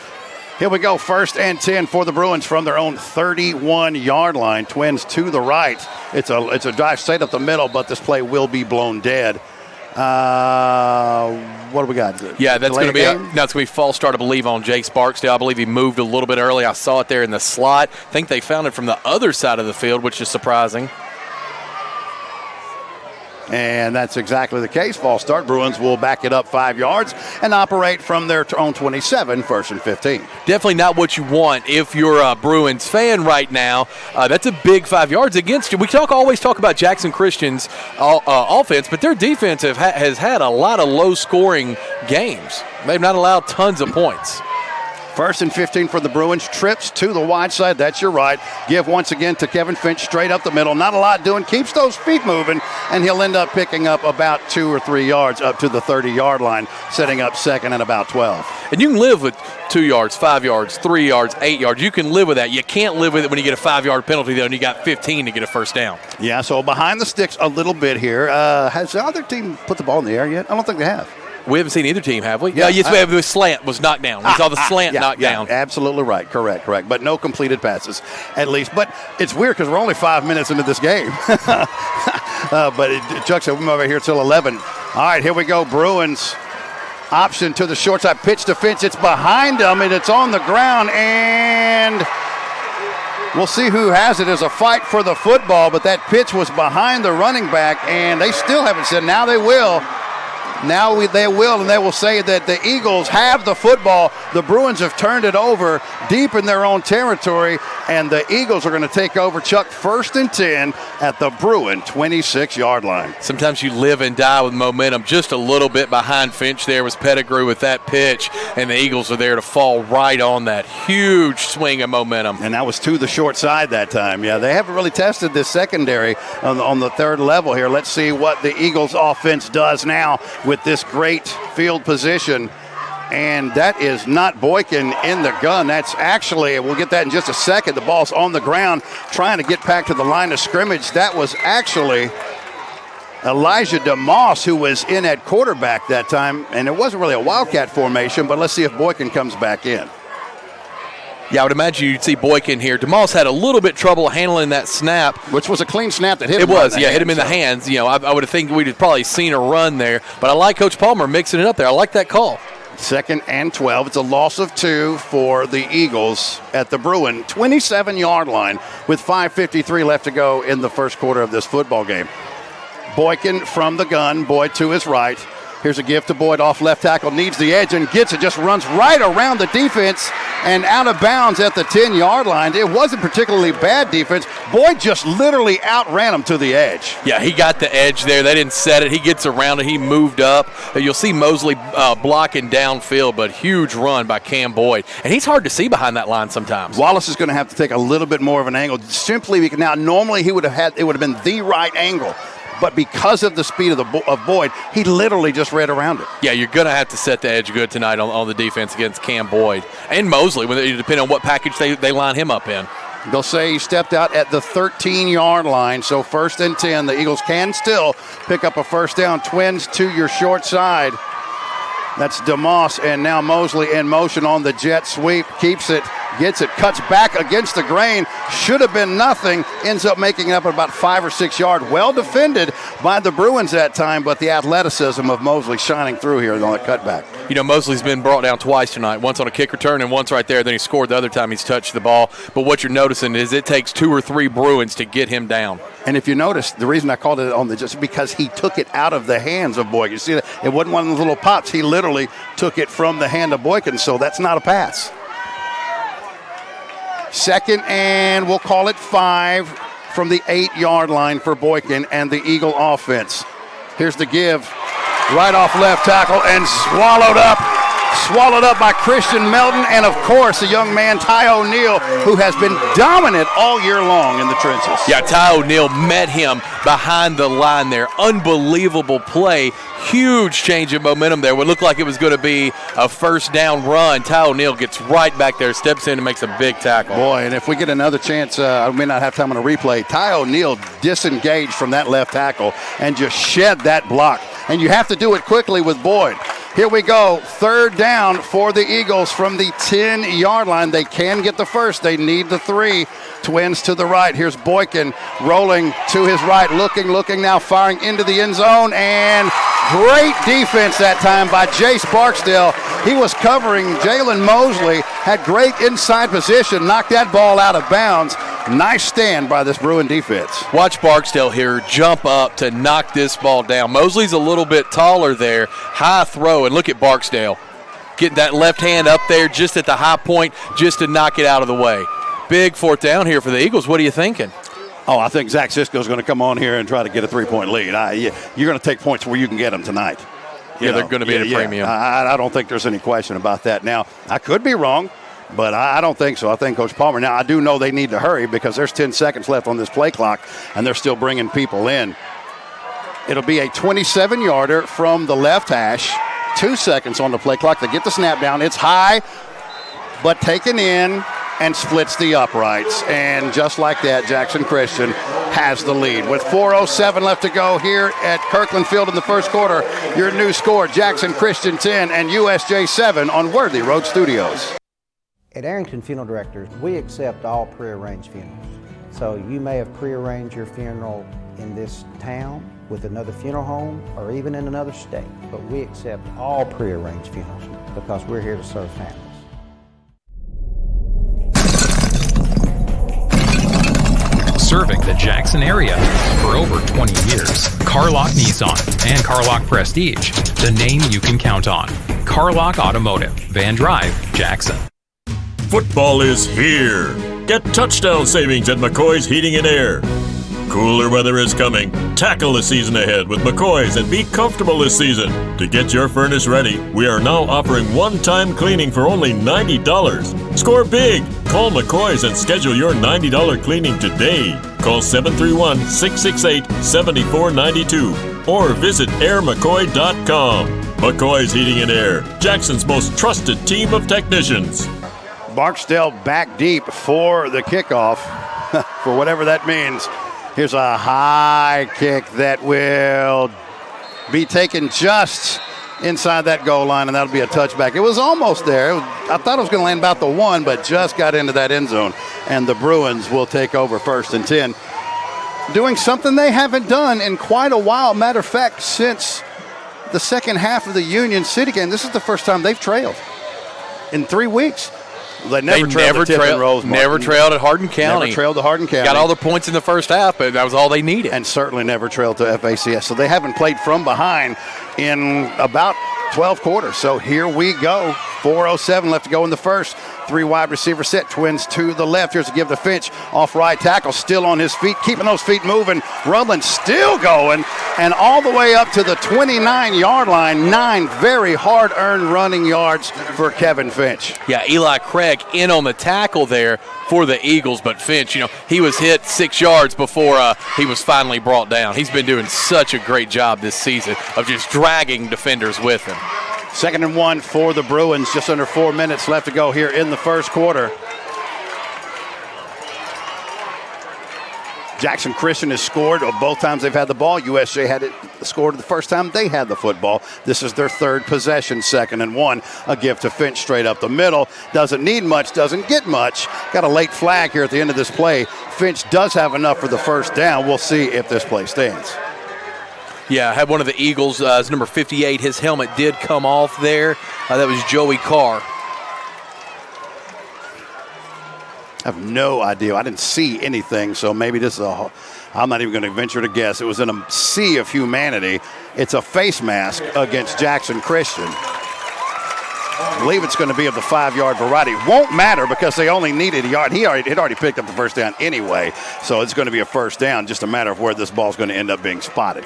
Here we go, 1st and 10 for the Bruins from their own 31-yard line. Twins to the right. It's a drive straight up the middle, but this play will be blown dead. What do we got? Yeah, that's going to be a false start, I believe, on Jake Barksdale. I believe he moved a little bit early. I saw it there in the slot. I think they found it from the other side of the field, which is surprising. And that's exactly the case. False start. Bruins will back it up 5 yards and operate from their own 27, 1st and 15. Definitely not what you want if you're a Bruins fan right now. That's a big 5 yards against you. We always talk about Jackson Christian's offense, but their defense has had a lot of low-scoring games. They've not allowed tons of points. 1st and 15 for the Bruins. Trips to the wide side. That's your right. Give once again to Kevin Finch straight up the middle. Not a lot doing. Keeps those feet moving, and he'll end up picking up about 2 or 3 yards up to the 30-yard line, setting up second and about 12. And you can live with 2 yards, 5 yards, 3 yards, 8 yards. You can live with that. You can't live with it when you get a 5-yard penalty, though, and you got 15 to get a first down. Yeah, so behind the sticks a little bit here. Has the other team put the ball in the air yet? I don't think they have. We haven't seen either team, have we? Yeah, yes, we have. The slant was knocked down. We saw the slant knocked down. Absolutely right. Correct. But no completed passes, at least. But it's weird because we're only 5 minutes into this game. But Chuck said we're over here till 11. All right, here we go. Bruins option to the short side. Pitch to Finch. It's behind them, and it's on the ground. And we'll see who has it. As a fight for the football, but that pitch was behind the running back, and they still haven't said. Now they will. They will, and they will say that the Eagles have the football. The Bruins have turned it over deep in their own territory, and the Eagles are going to take over. Chuck, 1st and 10 at the Bruin 26-yard line. Sometimes you live and die with momentum. Just a little bit behind Finch there was Pettigrew with that pitch, and the Eagles are there to fall right on that huge swing of momentum. And that was to the short side that time. Yeah, they haven't really tested this secondary on the third level here. Let's see what the Eagles offense does now with this great field position. And that is not Boykin in the gun. That's actually, we'll get that in just a second. The ball's on the ground trying to get back to the line of scrimmage. That was actually Elijah DeMoss who was in at quarterback that time. And it wasn't really a Wildcat formation, but let's see if Boykin comes back in. Yeah, I would imagine you'd see Boykin here. DeMoss had a little bit trouble handling that snap. Which was a clean snap that hit him. It was, hit him in the hands. You know, I would have think we'd have probably seen a run there. But I like Coach Palmer mixing it up there. I like that call. 2nd and 12. It's a loss of 2 for the Eagles at the Bruin 27-yard line with 5:53 left to go in the first quarter of this football game. Boykin from the gun. Boyd to his right. Here's a give to Boyd off left tackle, needs the edge and gets it, just runs right around the defense and out of bounds at the 10-yard line. It wasn't particularly bad defense. Boyd just literally outran him to the edge. Yeah, he got the edge there. They didn't set it. He gets around it. He moved up. You'll see Mosley blocking downfield, but huge run by Cam Boyd. And he's hard to see behind that line sometimes. Wallace is going to have to take a little bit more of an angle simply because now normally it would have been the right angle. But because of the speed of Boyd, he literally just read around it. Yeah, you're going to have to set the edge good tonight on the defense against Cam Boyd. And Mosley, depending on what package they line him up in. They'll say he stepped out at the 13-yard line, so 1st and 10. The Eagles can still pick up a first down. Twins to your short side. That's DeMoss, and now Mosley in motion on the jet sweep. Keeps it, gets it, cuts back against the grain. Should have been nothing. Ends up making it up at about 5 or 6 yards. Well defended by the Bruins that time, but the athleticism of Mosley shining through here on the cutback. You know, Mosley's been brought down twice tonight. Once on a kick return and once right there. Then he scored the other time he's touched the ball. But what you're noticing is it takes 2 or 3 Bruins to get him down. And if you notice, the reason I called it on the just because he took it out of the hands of Boykin. You see that? It wasn't one of those little pops. He literally took it from the hand of Boykin, so that's not a pass. 2nd and we'll call it 5 from the 8-yard line for Boykin and the Eagle offense. Here's the give. Right off left tackle and swallowed up by Christian Melton, and of course, a young man, Ty O'Neal, who has been dominant all year long in the trenches. Yeah, Ty O'Neal met him behind the line there. Unbelievable play. Huge change of momentum there. What looked like it was going to be a first down run. Ty O'Neal gets right back there, steps in and makes a big tackle. Boy, and if we get another chance, I may not have time on a replay. Ty O'Neal disengaged from that left tackle and just shed that block. And you have to do it quickly with Boyd. Here we go. 3rd down for the Eagles from the 10-yard line. They can get the first. They need the 3. Twins to the right. Here's Boykin rolling to his right, looking now, firing into the end zone, and great defense that time by Jace Barksdale. He was covering Jalen Mosley, had great inside position, knocked that ball out of bounds, Nice stand by this Bruin defense. Watch Barksdale here jump up to knock this ball down. Mosley's a little bit taller there. High throw, and look at Barksdale. Getting that left hand up there just at the high point just to knock it out of the way. Big fourth down here for the Eagles. What are you thinking? Oh, I think Zach Sisko's going to come on here and try to get a 3-point lead. You're going to take points where you can get them tonight. They're going to be at a premium. I don't think there's any question about that. Now, I could be wrong, but I don't think so. I think Coach Palmer. Now, I do know they need to hurry because there's 10 seconds left on this play clock, and they're still bringing people in. It'll be a 27-yarder from the left hash. 2 seconds on the play clock. They get the snap down. It's high, but taken in and splits the uprights. And just like that, Jackson Christian has the lead. With 4:07 left to go here at Kirkland Field in the first quarter, your new score, Jackson Christian 10 and USJ 7 on Worthy Road Studios. At Arrington Funeral Directors, we accept all prearranged funerals. So you may have prearranged your funeral in this town with another funeral home or even in another state, but we accept all prearranged funerals because we're here to serve families. Serving the Jackson area for over 20 years. Carlock Nissan and Carlock Prestige, the name you can count on. Carlock Automotive, Van Drive, Jackson. Football is here. Get touchdown savings at McCoy's Heating and Air. Cooler weather is coming. Tackle the season ahead with McCoy's and be comfortable this season. To get your furnace ready, we are now offering one-time cleaning for only $90. Score big. Call McCoy's and schedule your $90 cleaning today. Call 731-668-7492 or visit airmccoy.com. McCoy's Heating and Air, Jackson's most trusted team of technicians. Barksdale back deep for the kickoff, for whatever that means. Here's a high kick that will be taken just inside that goal line, and that'll be a touchback. It was almost there. I thought it was going to land about the 1, but just got into that end zone, and the Bruins will take over 1st and 10. Doing something they haven't done in quite a while. Matter of fact, since the second half of the Union City game, this is the first time they've trailed in 3 weeks. They never trailed at Hardin County. Never trailed to Hardin County. Got all their points in the first half, but that was all they needed. And certainly never trailed to FACS. So they haven't played from behind in about 12 quarters. So here we go. 4:07 left to go in the first. 3 wide receiver set. Twins to the left. Here's a give to Finch. Off right tackle. Still on his feet. Keeping those feet moving. Rumbling still going. And all the way up to the 29-yard line. 9 very hard-earned running yards for Kevin Finch. Yeah, Eli Craig in on the tackle there for the Eagles. But Finch, he was hit 6 yards before he was finally brought down. He's been doing such a great job this season of just dragging defenders with him. 2nd and 1 for the Bruins. Just under 4 minutes left to go here in the first quarter. Jackson Christian has scored both times they've had the ball. USJ had it scored the first time they had the football. This is their 3rd possession, 2nd and 1. A gift to Finch straight up the middle. Doesn't need much, doesn't get much. Got a late flag here at the end of this play. Finch does have enough for the first down. We'll see if this play stands. Yeah, I had one of the Eagles, his number 58. His helmet did come off there. That was Joey Carr. I have no idea. I didn't see anything, so maybe this is I'm not even going to venture to guess. It was in a sea of humanity. It's a face mask against Jackson Christian. I believe it's going to be of the 5-yard variety. Won't matter because they only needed a yard. He had already picked up the first down anyway, so it's going to be a first down, just a matter of where this ball's going to end up being spotted.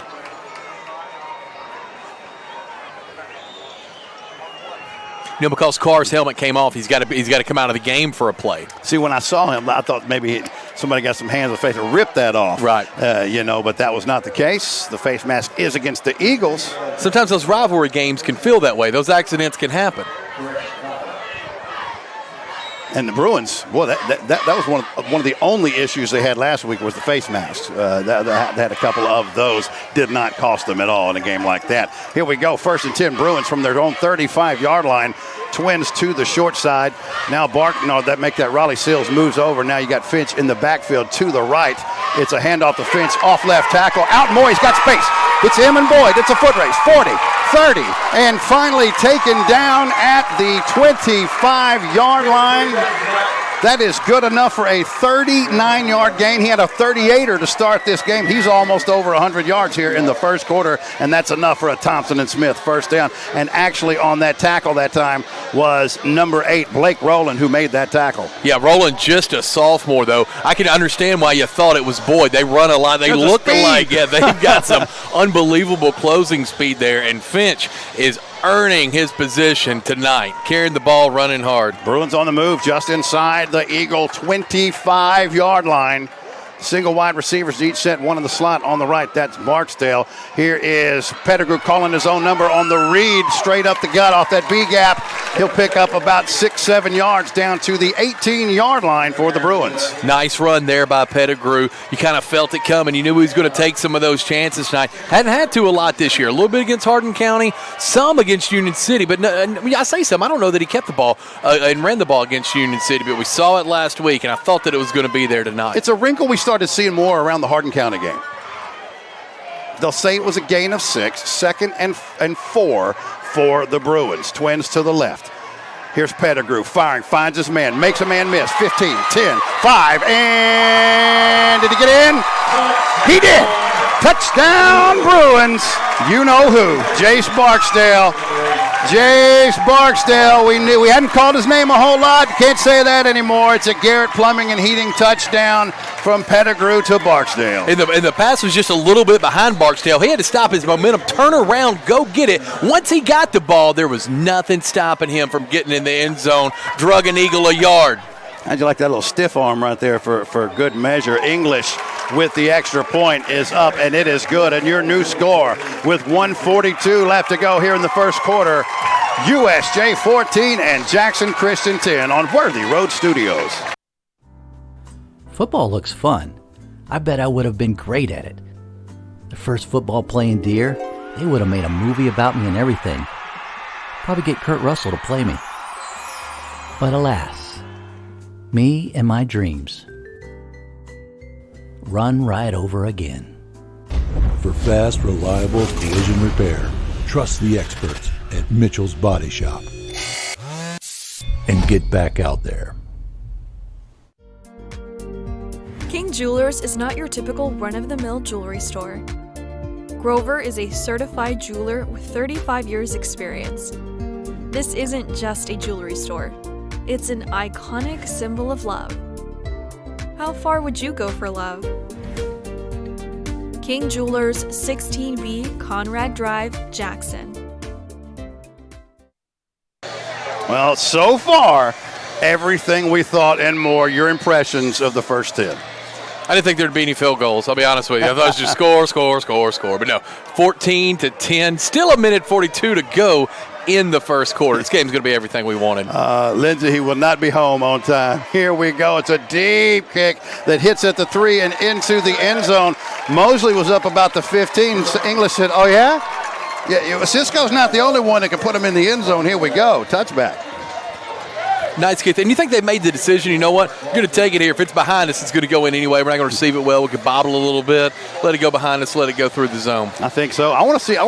Because Carr's helmet came off, he's got to come out of the game for a play. See, when I saw him, I thought maybe somebody got some hands on the face and ripped that off. Right. But that was not the case. The face mask is against the Eagles. Sometimes those rivalry games can feel that way. Those accidents can happen. And the Bruins, boy, that was one of the only issues they had last week was the face masks. They had a couple of those. Did not cost them at all in a game like that. Here we go. 1st and 10 Bruins from their own 35-yard line. Twins to the short side. Now that Raleigh Sills moves over. Now you got Finch in the backfield to the right. It's a handoff to Finch off left tackle. Out more. He's got space. It's him and Boyd. It's a foot race. 40, 30, and finally taken down at the 25-yard line. That is good enough for a 39-yard gain. He had a 38er to start this game. He's almost over 100 yards here in the first quarter, and that's enough for a Thompson and Smith first down. And actually on that tackle that time was number 8, Blake Rowland, who made that tackle. Yeah, Rowland just a sophomore, though. I can understand why you thought it was Boyd. They run a lot. They look alike. Yeah, they've got some unbelievable closing speed there, and Finch is earning his position tonight, carrying the ball, running hard. Bruins on the move just inside the Eagle 25-yard line. Single wide receivers each set, one in the slot on the right. That's Barksdale. Here is Pettigrew calling his own number on the read, straight up the gut off that B gap. He'll pick up about 6-7 yards down to the 18-yard line for the Bruins. Nice run there by Pettigrew. You kind of felt it coming. You knew he was going to take some of those chances tonight. Hadn't had to a lot this year. A little bit against Hardin County, some against Union City. But no, I say some. I don't know that he kept the ball and ran the ball against Union City, but we saw it last week, and I thought that it was going to be there tonight. It's a wrinkle we started seeing more around the Hardin County game. They'll say it was a gain of 6, 2nd and 4 for the Bruins. Twins to the left. Here's Pettigrew firing, finds his man, makes a man miss. 15, 10, 5, and did he get in? He did. Touchdown Bruins. You know who? Jace Barksdale. Jace Barksdale. We hadn't called his name a whole lot. Can't say that anymore. It's a Garrett Plumbing and Heating touchdown from Pettigrew to Barksdale. And the pass was just a little bit behind Barksdale. He had to stop his momentum, turn around, go get it. Once he got the ball, there was nothing stopping him from getting in the end zone, drug an Eagle a yard. How'd you like that little stiff arm right there for good measure? English with the extra point is up, and it is good. And your new score with 1:42 left to go here in the first quarter, USJ 14 and Jackson Christian 10 on Worthy Road Studios. Football looks fun. I bet I would have been great at it. The first football playing Deer, they would have made a movie about me and everything. Probably get Kurt Russell to play me. But alas, me and my dreams run right over again. For fast, reliable collision repair, trust the experts at Mitchell's Body Shop. And get back out there. King Jewelers is not your typical run-of-the-mill jewelry store. Grover is a certified jeweler with 35 years experience. This isn't just a jewelry store. It's an iconic symbol of love. How far would you go for love? King Jewelers, 16B Conrad Drive, Jackson. Well, so far, everything we thought and more. Your impressions of the first 10. I didn't think there'd be any field goals. I'll be honest with you. I thought it was just score. But no, 14-10. Still a minute 42 to go in the first quarter. This game's going to be everything we wanted. Lindsay, he will not be home on time. Here we go. It's a deep kick that hits at the 3 and into the end zone. Mosley was up about the 15. English said, oh, yeah? Yeah, Cisco's not the only one that can put him in the end zone. Here we go. Touchback. Nice kick. And you think they made the decision, you know what? We're going to take it here. If it's behind us, it's going to go in anyway. We're not going to receive it well. We could bobble a little bit. Let it go behind us. Let it go through the zone. I think so. I want to see a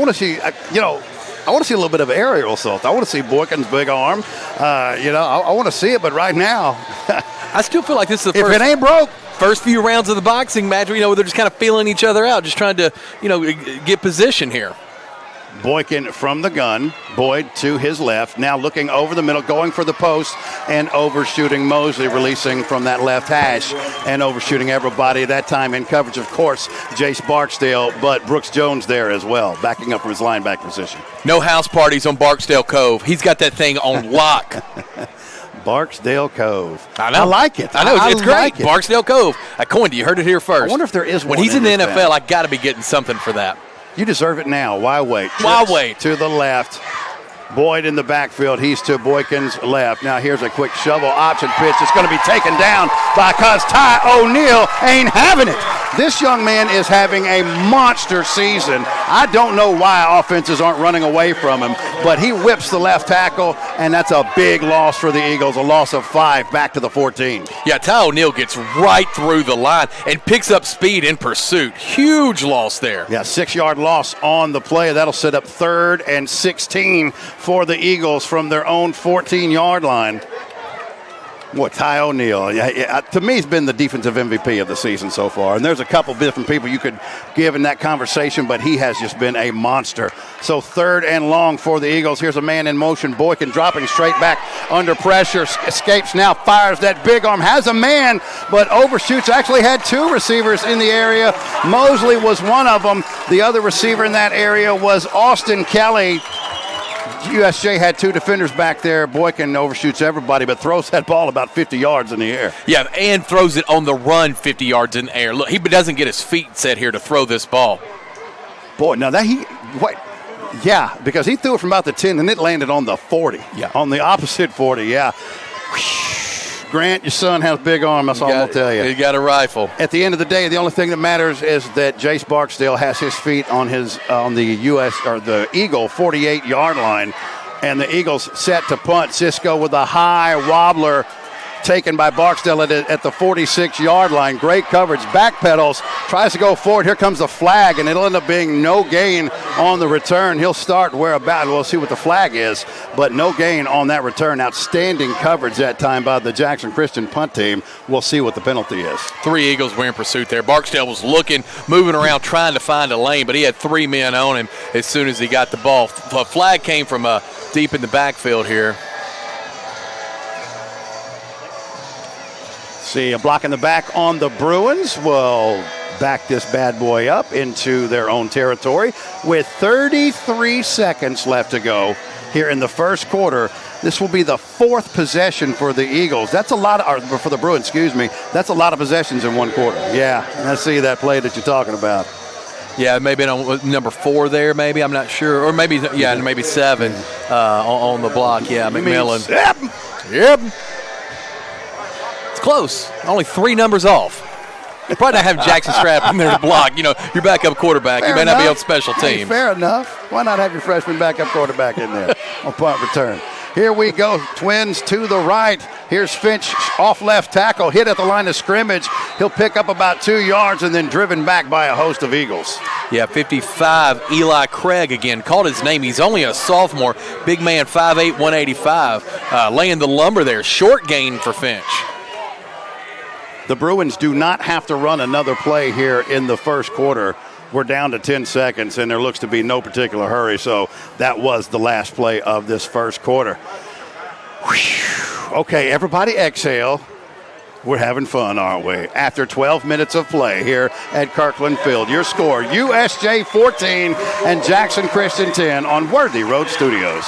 little bit of aerial assault. I want to see Boykin's big arm. I want to see it, but right now. I still feel like this is the first. If it ain't broke. First few rounds of the boxing match, they're just kind of feeling each other out, just trying to, get position here. Boykin from the gun. Boyd to his left. Now looking over the middle, going for the post and overshooting Mosley, releasing from that left hash and overshooting everybody. That time in coverage, of course, Jace Barksdale, but Brooks Jones there as well, backing up from his linebacker position. No house parties on Barksdale Cove. He's got that thing on lock. Barksdale Cove. I know. I like it. I know. It's great. Like it. Barksdale Cove. I coined it. You heard it here first. I wonder if there is one. When he's in the NFL, town. I got to be getting something for that. You deserve it now. Why wait? Why wait? To the left. Boyd in the backfield. He's to Boykin's left. Now here's a quick shovel option pitch. It's going to be taken down because Ty O'Neal ain't having it. This young man is having a monster season. I don't know why offenses aren't running away from him, but he whips the left tackle, and that's a big loss for the Eagles, a loss of 5 back to the 14. Yeah, Ty O'Neal gets right through the line and picks up speed in pursuit. Huge loss there. Yeah, 6-yard loss on the play. That'll set up 3rd and 16 for the Eagles from their own 14-yard line. Boy, Ty O'Neal, to me, he's been the defensive MVP of the season so far. And there's a couple different people you could give in that conversation, but he has just been a monster. So 3rd and long for the Eagles. Here's a man in motion. Boykin dropping straight back under pressure. Escapes now, fires that big arm. Has a man, but overshoots. Actually had 2 receivers in the area. Mosley was one of them. The other receiver in that area was Austin Kelly. USJ had 2 defenders back there. Boykin overshoots everybody, but throws that ball about 50 yards in the air. Yeah, and throws it on the run 50 yards in the air. Look, he doesn't get his feet set here to throw this ball. Boy, now yeah, because he threw it from about the 10, and it landed on the 40. Yeah. On the opposite 40, yeah. Grant, your son has a big arm, that's all I'm going to tell you. He got a rifle. At the end of the day, the only thing that matters is that Jace Barksdale has his feet on the Eagle 48-yard line, and the Eagles set to punt. Cisco with a high wobbler taken by Barksdale at the 46-yard line. Great coverage, backpedals, tries to go forward. Here comes the flag, and it'll end up being no gain on the return. He'll start whereabouts. We'll see what the flag is, but no gain on that return. Outstanding coverage that time by the Jackson Christian punt team. We'll see what the penalty is. 3 Eagles were in pursuit there. Barksdale was looking, moving around, trying to find a lane, but he had 3 men on him as soon as he got the ball. A flag came from deep in the backfield here. See a block in the back on the Bruins. Will back this bad boy up into their own territory with 33 seconds left to go here in the first quarter. This will be the 4th possession for the Eagles. That's a lot for the Bruins, excuse me. That's a lot of possessions in one quarter. Yeah, I see that play that you're talking about. Yeah, maybe on number 4 there, maybe. I'm not sure. Or maybe 7 on the block. Yeah, McMillan. Yep. It's close. Only 3 numbers off. You probably not have Jackson Strap in there to block. Your backup quarterback. Fair you may enough. not be on special teams. Hey, fair enough. Why not have your freshman backup quarterback in there on punt return? Here we go. Twins to the right. Here's Finch off left tackle. Hit at the line of scrimmage. He'll pick up about 2 yards and then driven back by a host of Eagles. Yeah, 55, Eli Craig again. Called his name. He's only a sophomore. Big man, 5'8", 185. Laying the lumber there. Short gain for Finch. The Bruins do not have to run another play here in the first quarter. We're down to 10 seconds, and there looks to be no particular hurry. So that was the last play of this first quarter. Whew. Okay, everybody exhale. We're having fun, aren't we? After 12 minutes of play here at Kirkland Field. Your score, USJ 14 and Jackson Christian 10 on Worthy Road Studios.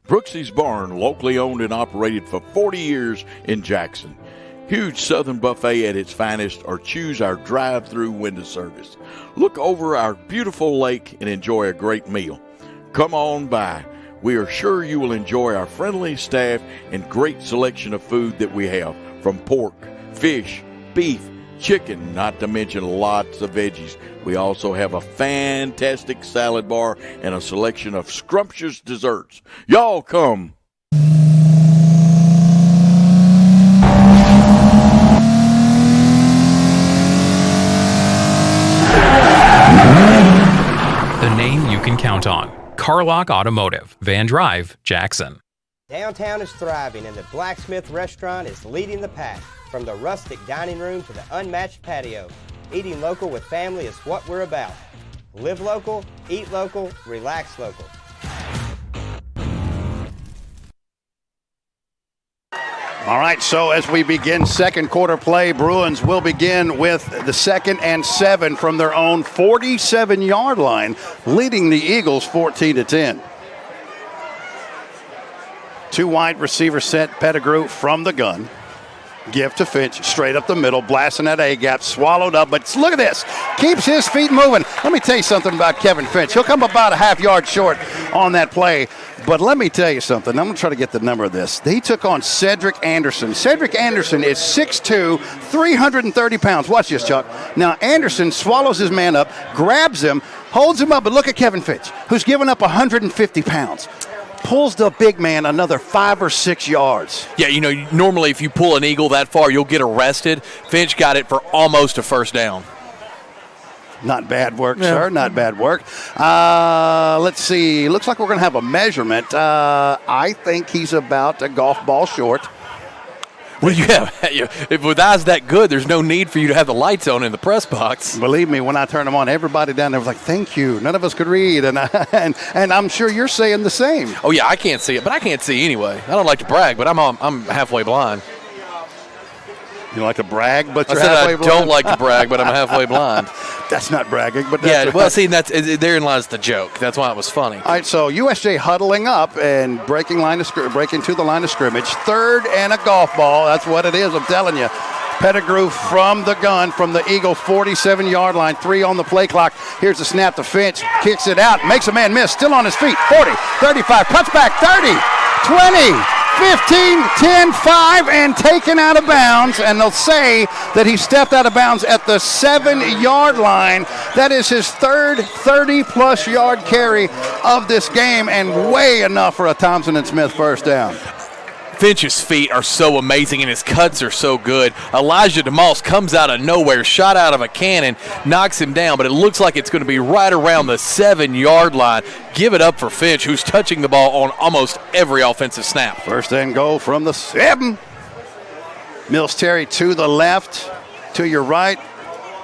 Brooksy's Barn, locally owned and operated for 40 years in Jackson. Huge Southern buffet at its finest, or choose our drive-through window service. Look over our beautiful lake and enjoy a great meal. Come on by. We are sure you will enjoy our friendly staff and great selection of food that we have, from pork, fish, beef, chicken, not to mention lots of veggies. We also have a fantastic salad bar and a selection of scrumptious desserts. Y'all come. The name you can count on. Carlock Automotive, Van Drive, Jackson. Downtown is thriving, and the Blacksmith Restaurant is leading the pack. From the rustic dining room to the unmatched patio, eating local with family is what we're about. Live local, eat local, relax local. All right, so as we begin second quarter play, Bruins will begin with the 2nd and 7 from their own 47-yard line, leading the Eagles 14-10. 2 wide receiver set, Pettigrew from the gun. Give to Finch, straight up the middle, blasting that A-gap, swallowed up, but look at this. Keeps his feet moving. Let me tell you something about Kevin Finch. He'll come about a half yard short on that play, but let me tell you something. I'm going to try to get the number of this. He took on Cedric Anderson. Cedric Anderson is 6'2", 330 pounds. Watch this, Chuck. Now, Anderson swallows his man up, grabs him, holds him up, but look at Kevin Finch, who's given up 150 pounds. Pulls the big man another 5 or 6 yards. Yeah, normally if you pull an eagle that far, you'll get arrested. Finch got it for almost a first down. Not bad work, sir. Not bad work. Let's see. Looks like we're going to have a measurement. I think he's about a golf ball short. Well, if with eyes that good, there's no need for you to have the lights on in the press box. Believe me, when I turned them on, everybody down there was like, "Thank you." None of us could read, and I'm sure you're saying the same. Oh yeah, I can't see it, but I can't see anyway. I don't like to brag, but I'm halfway blind. You don't like to brag, but you're I said halfway blind? don't like to brag, but I'm halfway blind. That's not bragging, but that's yeah. Well, see, therein lies the joke. That's why it was funny. All right, so USJ huddling up and breaking to the line of scrimmage. 3rd and a golf ball. That's what it is. I'm telling you. Pettigrew from the gun, from the Eagle 47-yard line, 3 on the play clock. Here's the snap to Finch, kicks it out, makes a man miss, still on his feet. 40, 35, cuts back, 30, 20, 15, 10, 5, and taken out of bounds. And they'll say that he stepped out of bounds at the 7-yard line. That is his 3rd 30-plus yard carry of this game, and way enough for a Thompson and Smith first down. Finch's feet are so amazing, and his cuts are so good. Elijah DeMoss comes out of nowhere, shot out of a cannon, knocks him down, but it looks like it's going to be right around the 7-yard line. Give it up for Finch, who's touching the ball on almost every offensive snap. 1st and goal from the 7. Mills Terry to the left, to your right.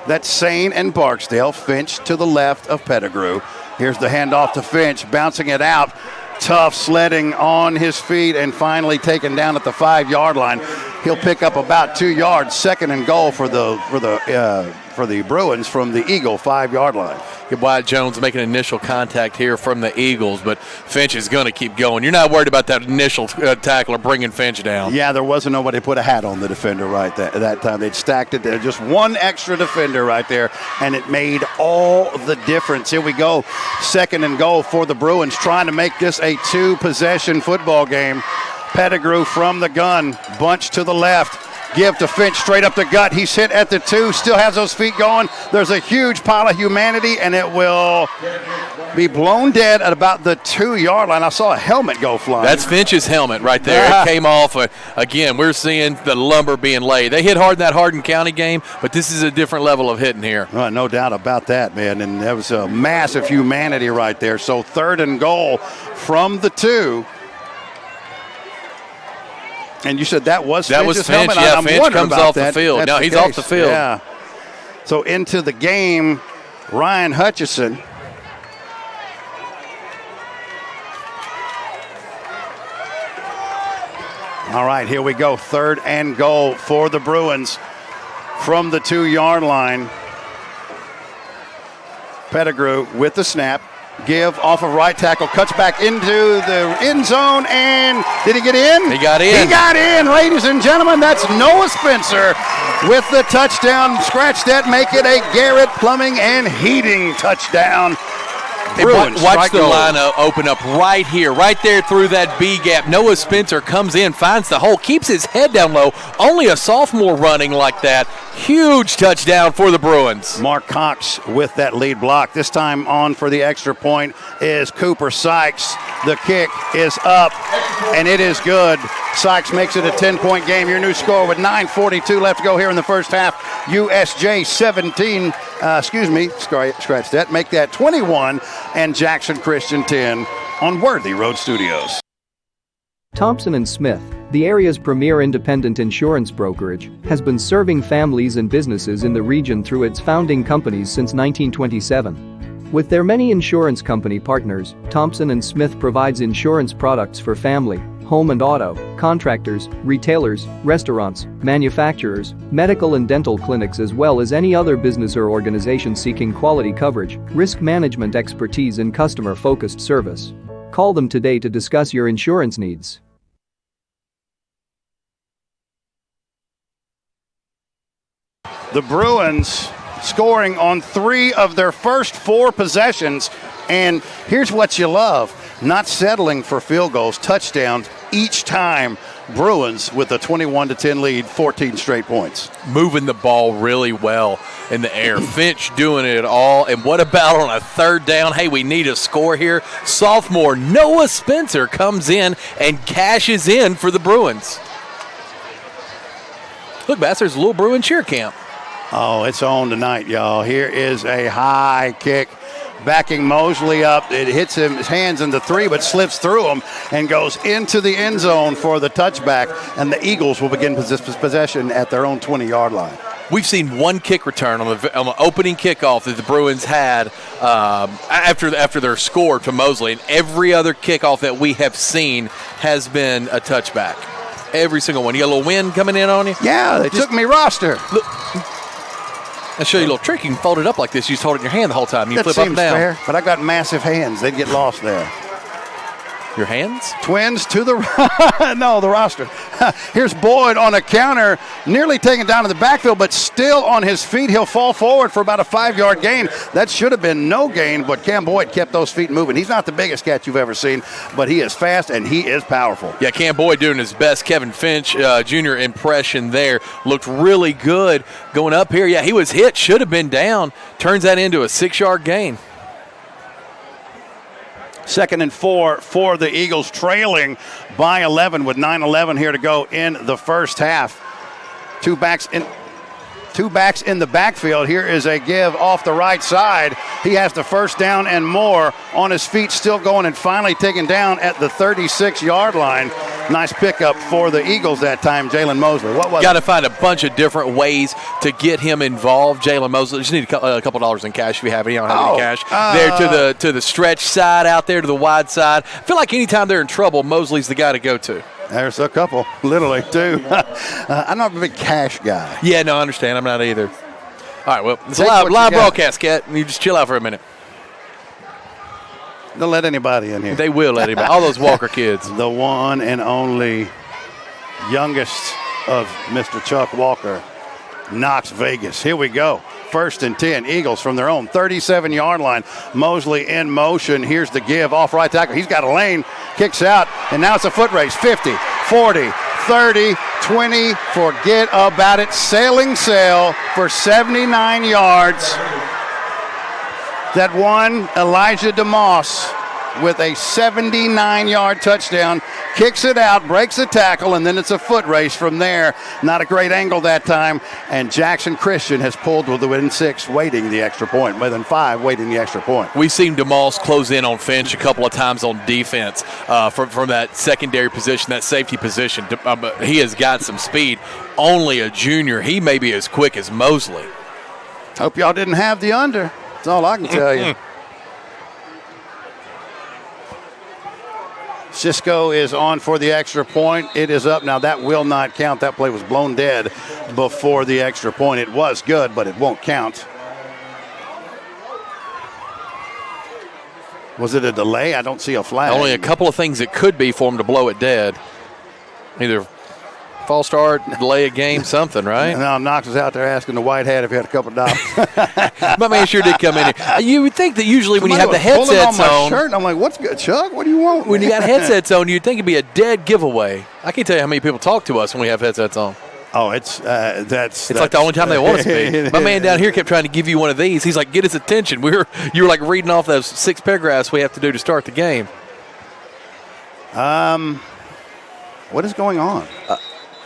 That's Sane and Barksdale. Finch to the left of Pettigrew. Here's the handoff to Finch, bouncing it out. Tough sledding on his feet and finally taken down at the 5-yard line. He'll pick up about 2 yards. 2nd and goal for the Bruins from the Eagle 5-yard line. Wyatt Jones making initial contact here from the Eagles, but Finch is going to keep going. You're not worried about that initial tackler bringing Finch down. Yeah, there wasn't nobody put a hat on the defender right that time. They'd stacked it there. Just one extra defender right there, and it made all the difference. Here we go. 2nd and goal for the Bruins, trying to make this a 2-possession football game. Pettigrew from the gun, bunch to the left. Give to Finch straight up the gut. He's hit at the 2, still has those feet going. There's a huge pile of humanity, and it will be blown dead at about the 2-yard line. I saw a helmet go flying. That's Finch's helmet right there. It came off. Again, we're seeing the lumber being laid. They hit hard in that Hardin County game, but this is a different level of hitting here. No doubt about that, man. And that was a massive humanity right there. So 3rd and goal from the 2. And you said that was Finch's helmet? Yeah, I'm Finch comes off the field. That's no, he's off the field. Yeah. So into the game, Ryan Hutchison. All right, here we go. 3rd and goal for the Bruins from the 2-yard line. Pettigrew with the snap. Give off of right tackle, cuts back into the end zone, and did he get in? He got in. He got in, ladies and gentlemen. That's Noah Spencer with the touchdown. Scratch that, make it a Garrett Plumbing and Heating touchdown. Watch the line open up right here, right there through that B gap. Noah Spencer comes in, finds the hole, keeps his head down low. Only a sophomore running like that. Huge touchdown for the Bruins. Mark Cox with that lead block. This time on for the extra point is Cooper Sykes. The kick is up, and it is good. Sykes makes it a 10-point game. Your new score with 9:42 left to go here in the first half. USJ 17, scratch that. Make that 21, and Jackson Christian 10 on Worthy Road Studios. Thompson & Smith, the area's premier independent insurance brokerage, has been serving families and businesses in the region through its founding companies since 1927. With their many insurance company partners, Thompson & Smith provides insurance products for family, home and auto, contractors, retailers, restaurants, manufacturers, medical and dental clinics, as well as any other business or organization seeking quality coverage, risk management expertise and customer-focused service. Call them today to discuss your insurance needs. The Bruins scoring on 3 of their first 4 possessions, and here's what you love. Not settling for field goals, touchdowns each time. Bruins with a 21-10 lead, 14 straight points. Moving the ball really well in the air. Finch doing it all. And what about on a 3rd down? Hey, we need a score here. Sophomore Noah Spencer comes in and cashes in for the Bruins. Look, Bass, there's a little Bruin cheer camp. Oh, it's on tonight, y'all. Here is a high kick backing Mosley up. It hits his hands in the 3, but slips through him and goes into the end zone for the touchback, and the Eagles will begin possession at their own 20-yard line. We've seen one kick return on the opening kickoff that the Bruins had after their score to Mosley, and every other kickoff that we have seen has been a touchback. Every single one. You got a little wind coming in on you? Yeah, they took me roster. Look, I'll show you a little trick. You can fold it up like this. You just hold it in your hand the whole time. You That flip up and seems down. fair, but I got massive hands. They'd get lost there. Your hands? Twins to the no, the roster. Here's Boyd on a counter, nearly taken down to the backfield, but still on his feet. He'll fall forward for about a 5-yard gain. That should have been no gain, but Cam Boyd kept those feet moving. He's not the biggest catch you've ever seen, but he is fast and he is powerful. Yeah, Cam Boyd doing his best Kevin Finch Jr. impression there. Looked really good going up here. Yeah, he was hit, should have been down. Turns that into a 6-yard gain. 2nd and 4 for the Eagles, trailing by 11 with 9:11 here to go in the first half. Two backs in the backfield. Here is a give off the right side. He has the first down and more, on his feet, still going, and finally taken down at the 36-yard line. Nice pickup for the Eagles that time, Jalen Mosley. What was Got to find a bunch of different ways to get him involved. Jalen Mosley, just need a couple dollars in cash if you have any. I don't have any cash. There to the stretch side out there, to the wide side. I feel like anytime they're in trouble, Mosley's the guy to go to. There's a couple, literally, too. I'm not a big cash guy. Yeah, no, I understand. I'm not either. All right, well, it's a live broadcast, Cat. You just chill out for a minute. Don't let anybody in here. They will let anybody. All those Walker kids. The one and only youngest of Mr. Chuck Walker, Knox Vegas. Here we go. 1st and 10. Eagles from their own 37-yard line. Mosley in motion. Here's the give off right tackle. He's got a lane. Kicks out. And now it's a foot race. 50, 40, 30, 20. Forget about it. Sailing sail for 79 yards. That one, Elijah DeMoss with a 79-yard touchdown. Kicks it out, breaks the tackle, and then it's a foot race from there. Not a great angle that time. And Jackson Christian has pulled with the within 6, waiting the extra point. Within 5, waiting the extra point. We've seen DeMoss close in on Finch a couple of times on defense from that secondary position, that safety position. He has got some speed. Only a junior. He may be as quick as Mosley. Hope y'all didn't have the under. That's all I can tell you. Cisco is on for the extra point. It is up. Now, that will not count. That play was blown dead before the extra point. It was good, but it won't count. Was it a delay? I don't see a flag. Only a couple of things it could be for him to blow it dead. Either false start, delay a game, something, right? Now Knox is out there asking the white hat if he had a couple of dollars. My man sure did come in here. You would think that usually when you have the headsets on, on, my shirt, I'm like, "What's good, Chuck? What do you want?" When you got headsets on, you'd think it'd be a dead giveaway. I can't tell you how many people talk to us when we have headsets on. Oh, it's like the only time they want us to be. My man down here kept trying to give you one of these. He's like, get his attention. You were like reading off those 6 paragraphs we have to do to start the game. What is going on?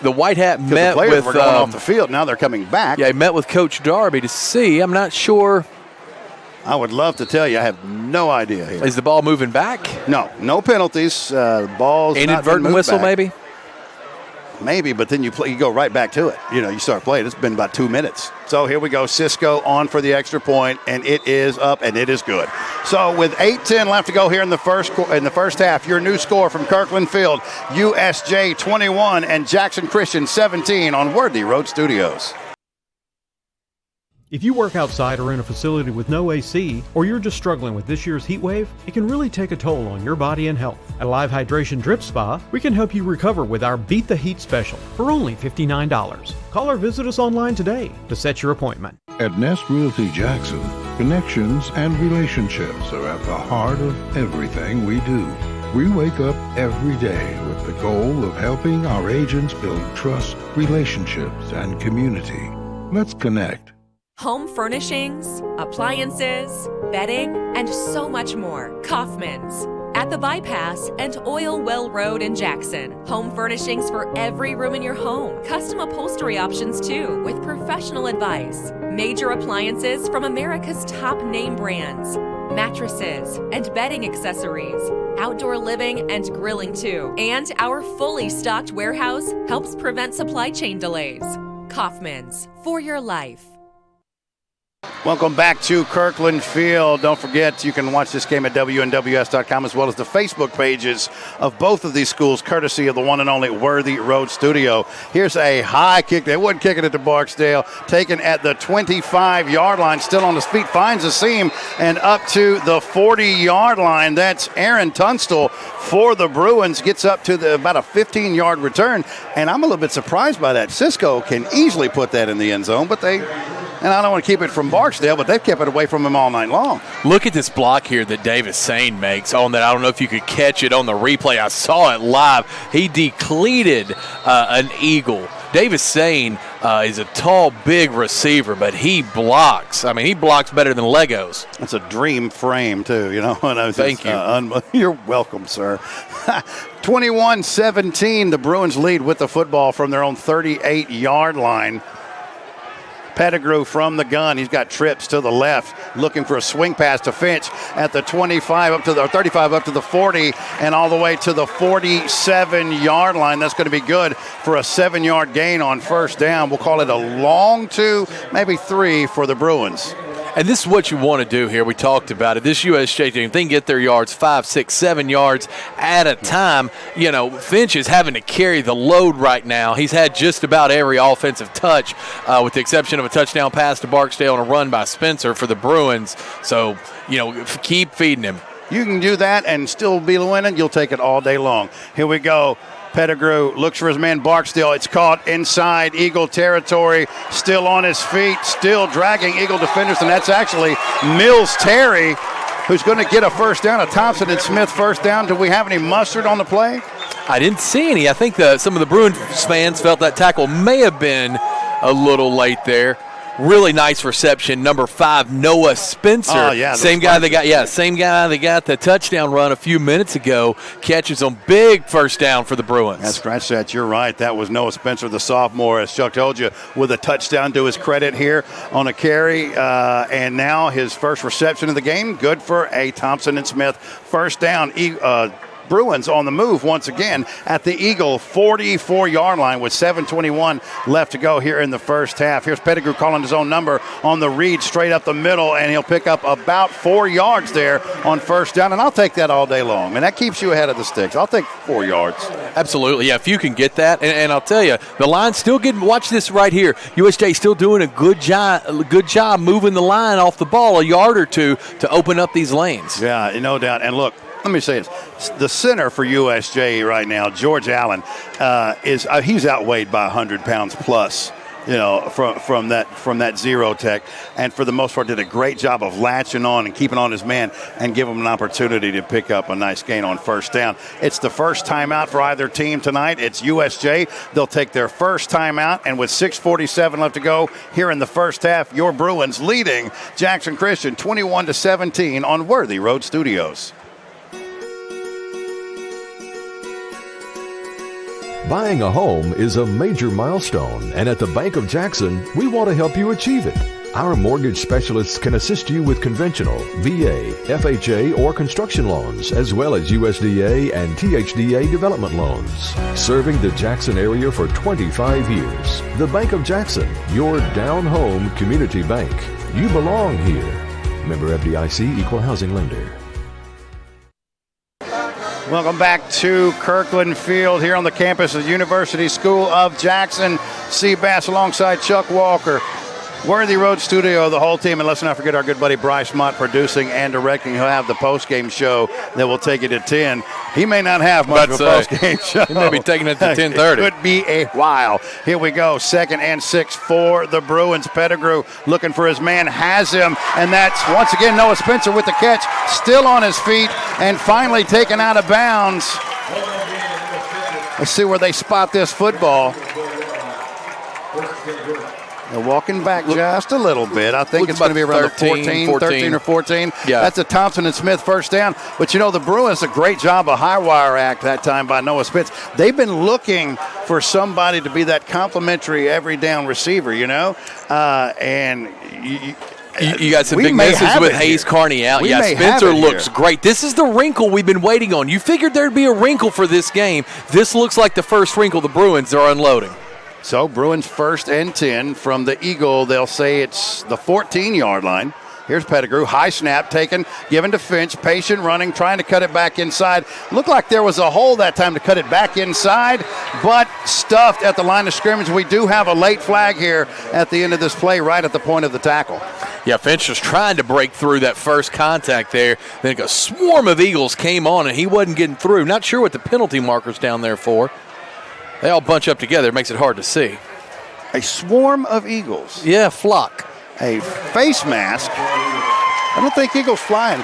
The white hat met the players with were going off the field. Now they're coming back. Yeah, he met with Coach Darby to see. I'm not sure. I would love to tell you. I have no idea here. Is the ball moving back? No penalties. The ball's inadvertent whistle, back. maybe, but then you go right back to it. You start playing. It's been about 2 minutes. So here we go. Cisco on for the extra point, and it is up, and it is good. So with 8:10 left to go here in the first half, your new score from Kirkland Field: USJ 21 and Jackson Christian 17 on Worthy Road Studios. If you work outside or in a facility with no AC, or you're just struggling with this year's heat wave, it can really take a toll on your body and health. At Live Hydration Drip Spa, we can help you recover with our Beat the Heat special for only $59. Call or visit us online today to set your appointment. At Nest Realty Jackson, connections and relationships are at the heart of everything we do. We wake up every day with the goal of helping our agents build trust, relationships, and community. Let's connect. Home furnishings, appliances, bedding, and so much more. Kaufman's. At the Bypass and Oil Well Road in Jackson. Home furnishings for every room in your home. Custom upholstery options too, with professional advice. Major appliances from America's top name brands. mattresses, and bedding accessories, outdoor living and grilling too. And our fully stocked warehouse helps prevent supply chain delays. Kaufman's, for your life. Welcome back to Kirkland Field. Don't forget, you can watch this game at WNWS.com as well as the Facebook pages of both of these schools, courtesy of the one and only Worthy Road Studio. Here's a high kick. They wouldn't kick it at the Barksdale. Taken at the 25-yard line, still on his feet, finds a seam, and up to the 40-yard line. That's Aaron Tunstall for the Bruins. Gets up to about a 15-yard return, and I'm a little bit surprised by that. Cisco can easily put that in the end zone, but and I don't want to keep it from Barksdale, but they've kept it away from him all night long. Look at this block here that Davis Sane makes on that. I don't know if you could catch it on the replay. I saw it live. He decleated an Eagle. Davis Sane is a tall, big receiver, but he blocks. I mean, he blocks better than Legos. It's a dream frame, too, you know. Thank you. You're welcome, sir. 21-17, the Bruins lead with the football from their own 38-yard line. Pettigrew from the gun. He's got trips to the left, looking for a swing pass to Finch at the 25 up to the 35 up to the 40 and all the way to the 47-yard line. That's going to be good for a 7-yard gain on first down. We'll call it a long 2, maybe 3 for the Bruins. And this is what you want to do here. We talked about it. This USJ team, they can get their yards 5, 6, 7 yards at a time. You know, Finch is having to carry the load right now. He's had just about every offensive touch, with the exception of a touchdown pass to Barksdale and a run by Spencer for the Bruins. So, you know, keep feeding him. You can do that and still be winning. You'll take it all day long. Here we go. Pettigrew looks for his man Barksdale. It's caught inside Eagle territory. Still on his feet, still dragging Eagle defenders, and that's actually Mills Terry, who's going to get a first down, a Thompson and Smith first down. Do we have any mustard on the play? I didn't see any. I think some of the Bruins fans felt that tackle may have been a little late there. Really nice reception. Number 5, Noah Spencer. Oh, yeah, same guy that got the touchdown run a few minutes ago. Catches them big first down for the Bruins. That's scratch that. You're right. That was Noah Spencer, the sophomore, as Chuck told you, with a touchdown to his credit here on a carry. And now his first reception of the game. Good for a Thompson and Smith first down. Bruins on the move once again at the Eagle 44-yard line with 7:21 left to go here in the first half. Here's Pettigrew calling his own number on the read straight up the middle, and he'll pick up about 4 yards there on first down, and I'll take that all day long. And that keeps you ahead of the sticks. I'll take 4 yards. Absolutely, yeah, if you can get that. And I'll tell you, the line's still getting – watch this right here. USJ still doing a good job moving the line off the ball a yard or two to open up these lanes. Yeah, no doubt. And look, let me say this. The center for USJ right now, George Allen, he's outweighed by 100 pounds plus, you know, from that zero tech, and for the most part did a great job of latching on and keeping on his man and give him an opportunity to pick up a nice gain on first down. It's the first timeout for either team tonight. It's USJ. They'll take their first timeout, and with 6:47 left to go here in the first half, your Bruins leading Jackson Christian 21-17 on Worthy Road Studios. Buying a home is a major milestone, and at the Bank of Jackson, we want to help you achieve it. Our mortgage specialists can assist you with conventional, VA, FHA, or construction loans, as well as USDA and THDA development loans. Serving the Jackson area for 25 years. The Bank of Jackson, your down-home community bank. You belong here. Member FDIC, Equal Housing Lender. Welcome back to Kirkland Field here on the campus of the University School of Jackson. Seabass alongside Chuck Walker. Worthy Road Studio, the whole team. And let's not forget our good buddy Bryce Mott producing and directing. He'll have the post-game show that will take it to 10. He may not have much of a post-game show. He may be taking it to 10:30. It could be a while. Here we go. 2nd and 6 for the Bruins. Pettigrew looking for his man, has him. And that's, once again, Noah Spencer with the catch. Still on his feet and finally taken out of bounds. Let's see where they spot this football. They're walking back just a little bit. I think it's going to be around 13 or 14. Yeah. That's a Thompson and Smith first down. But, you know, the Bruins, a great job, a high wire act that time by Noah Spitz. They've been looking for somebody to be that complimentary every down receiver, you know. You got some big misses with Hayes Carney out. Yeah, Spencer looks great. This is the wrinkle we've been waiting on. You figured there'd be a wrinkle for this game. This looks like the first wrinkle the Bruins are unloading. So Bruins 1st and 10 from the Eagle. They'll say it's the 14-yard line. Here's Pettigrew, high snap taken, given to Finch, patient running, trying to cut it back inside. Looked like there was a hole that time to cut it back inside, but stuffed at the line of scrimmage. We do have a late flag here at the end of this play, right at the point of the tackle. Yeah, Finch was trying to break through that first contact there. Then a swarm of Eagles came on, and he wasn't getting through. Not sure what the penalty marker's down there for. They all bunch up together. It makes it hard to see. A swarm of Eagles. Yeah, flock. A face mask. I don't think eagles fly in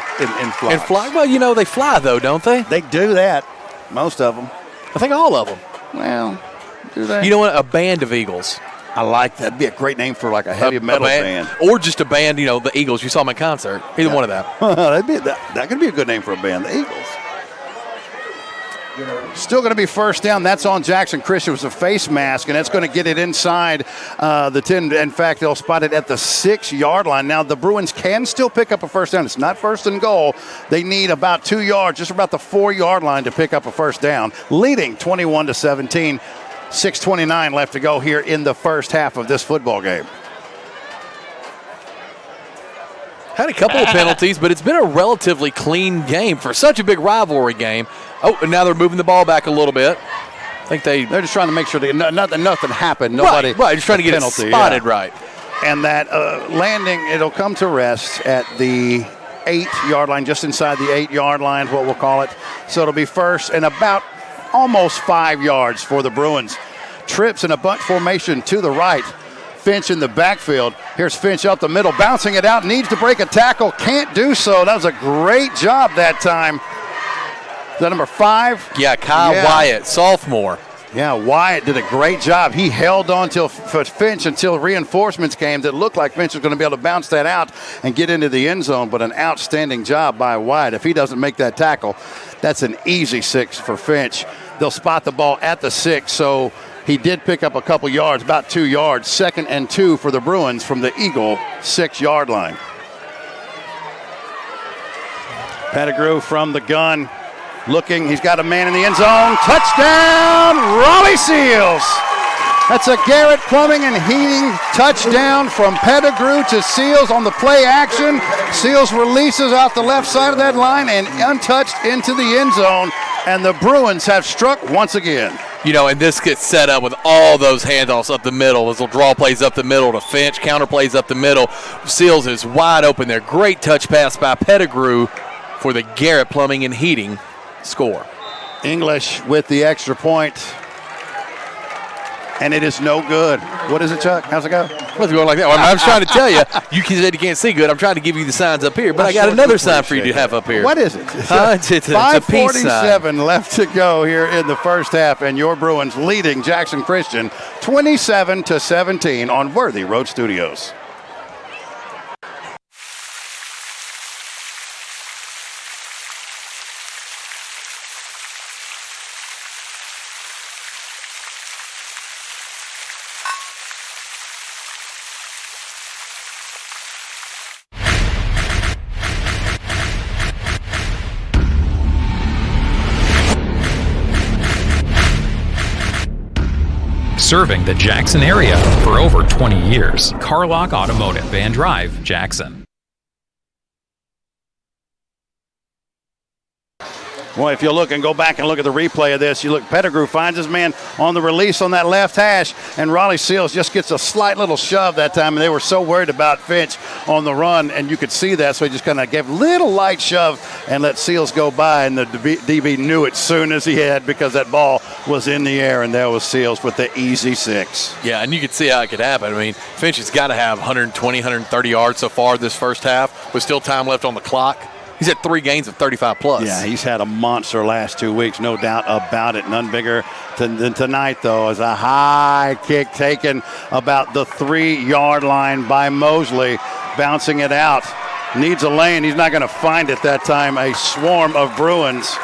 flocks. In flock? Well, they fly, though, don't they? They do that. Most of them. I think all of them. Well, do they? You know what? A band of Eagles. I like that. That'd be a great name for like a heavy metal band. Or just a band, the Eagles. You saw them in concert. Either one of that. that could be a good name for a band, the Eagles. Still going to be first down. That's on Jackson Christian. It was a face mask, and that's going to get it inside the 10. In fact, they'll spot it at the 6-yard line. Now, the Bruins can still pick up a first down. It's not first and goal. They need about 2 yards, just about the 4-yard line to pick up a first down, leading 21-17. 6:29 left to go here in the first half of this football game. Had a couple of penalties, but it's been a relatively clean game for such a big rivalry game. Oh, and now they're moving the ball back a little bit. I think they're just trying to make sure nothing happened. Nobody right, just trying to get penalty, it spotted right. And that landing, it'll come to rest at the 8-yard line, just inside the 8-yard line, what we'll call it. So it'll be first and about almost 5 yards for the Bruins. Trips in a bunch formation to the right. Finch in the backfield. Here's Finch up the middle, bouncing it out, needs to break a tackle, can't do so. That was a great job that time. Is that number 5? Yeah, Kyle Wyatt, sophomore. Yeah, Wyatt did a great job. He held on for Finch until reinforcements came that looked like Finch was going to be able to bounce that out and get into the end zone, but an outstanding job by Wyatt. If he doesn't make that tackle, that's an easy 6 for Finch. They'll spot the ball at the 6, so he did pick up a couple yards, about 2 yards. 2nd and 2 for the Bruins from the Eagle 6-yard line. Pettigrew from the gun. Looking, he's got a man in the end zone. Touchdown, Raleigh Seals. That's a Garrett Plumbing and Heating touchdown from Pettigrew to Seals on the play action. Seals releases off the left side of that line and untouched into the end zone. And the Bruins have struck once again. And this gets set up with all those handoffs up the middle. This will draw plays up the middle to Finch, counter plays up the middle. Seals is wide open there. Great touch pass by Pettigrew for the Garrett Plumbing and Heating score. English with the extra point. And it is no good. What is it, Chuck? How's it go? What's going like that? Well, I was trying to tell you. You said you can't see good. I'm trying to give you the signs up here, but I got another sign for you to have up here. What is it? It's a peace sign. 5:47 left to go here in the first half, and your Bruins leading Jackson Christian 27-17 on Worthy Road Studios. Serving the Jackson area for over 20 years. Carlock Automotive and Drive, Jackson. Boy, if you look and go back and look at the replay of this, you look, Pettigrew finds his man on the release on that left hash, and Raleigh Seals just gets a slight little shove that time, and they were so worried about Finch on the run, and you could see that, so he just kind of gave a little light shove and let Seals go by, and the DB knew it soon as he had because that ball was in the air, and there was Seals with the easy 6. Yeah, and you could see how it could happen. I mean, Finch has got to have 120, 130 yards so far this first half with still time left on the clock. He's had 3 games of 35-plus. Yeah, he's had a monster last 2 weeks, no doubt about it. None bigger than tonight, though, as a high kick taken about the 3-yard line by Mosley, bouncing it out. Needs a lane. He's not going to find it that time. A swarm of Bruins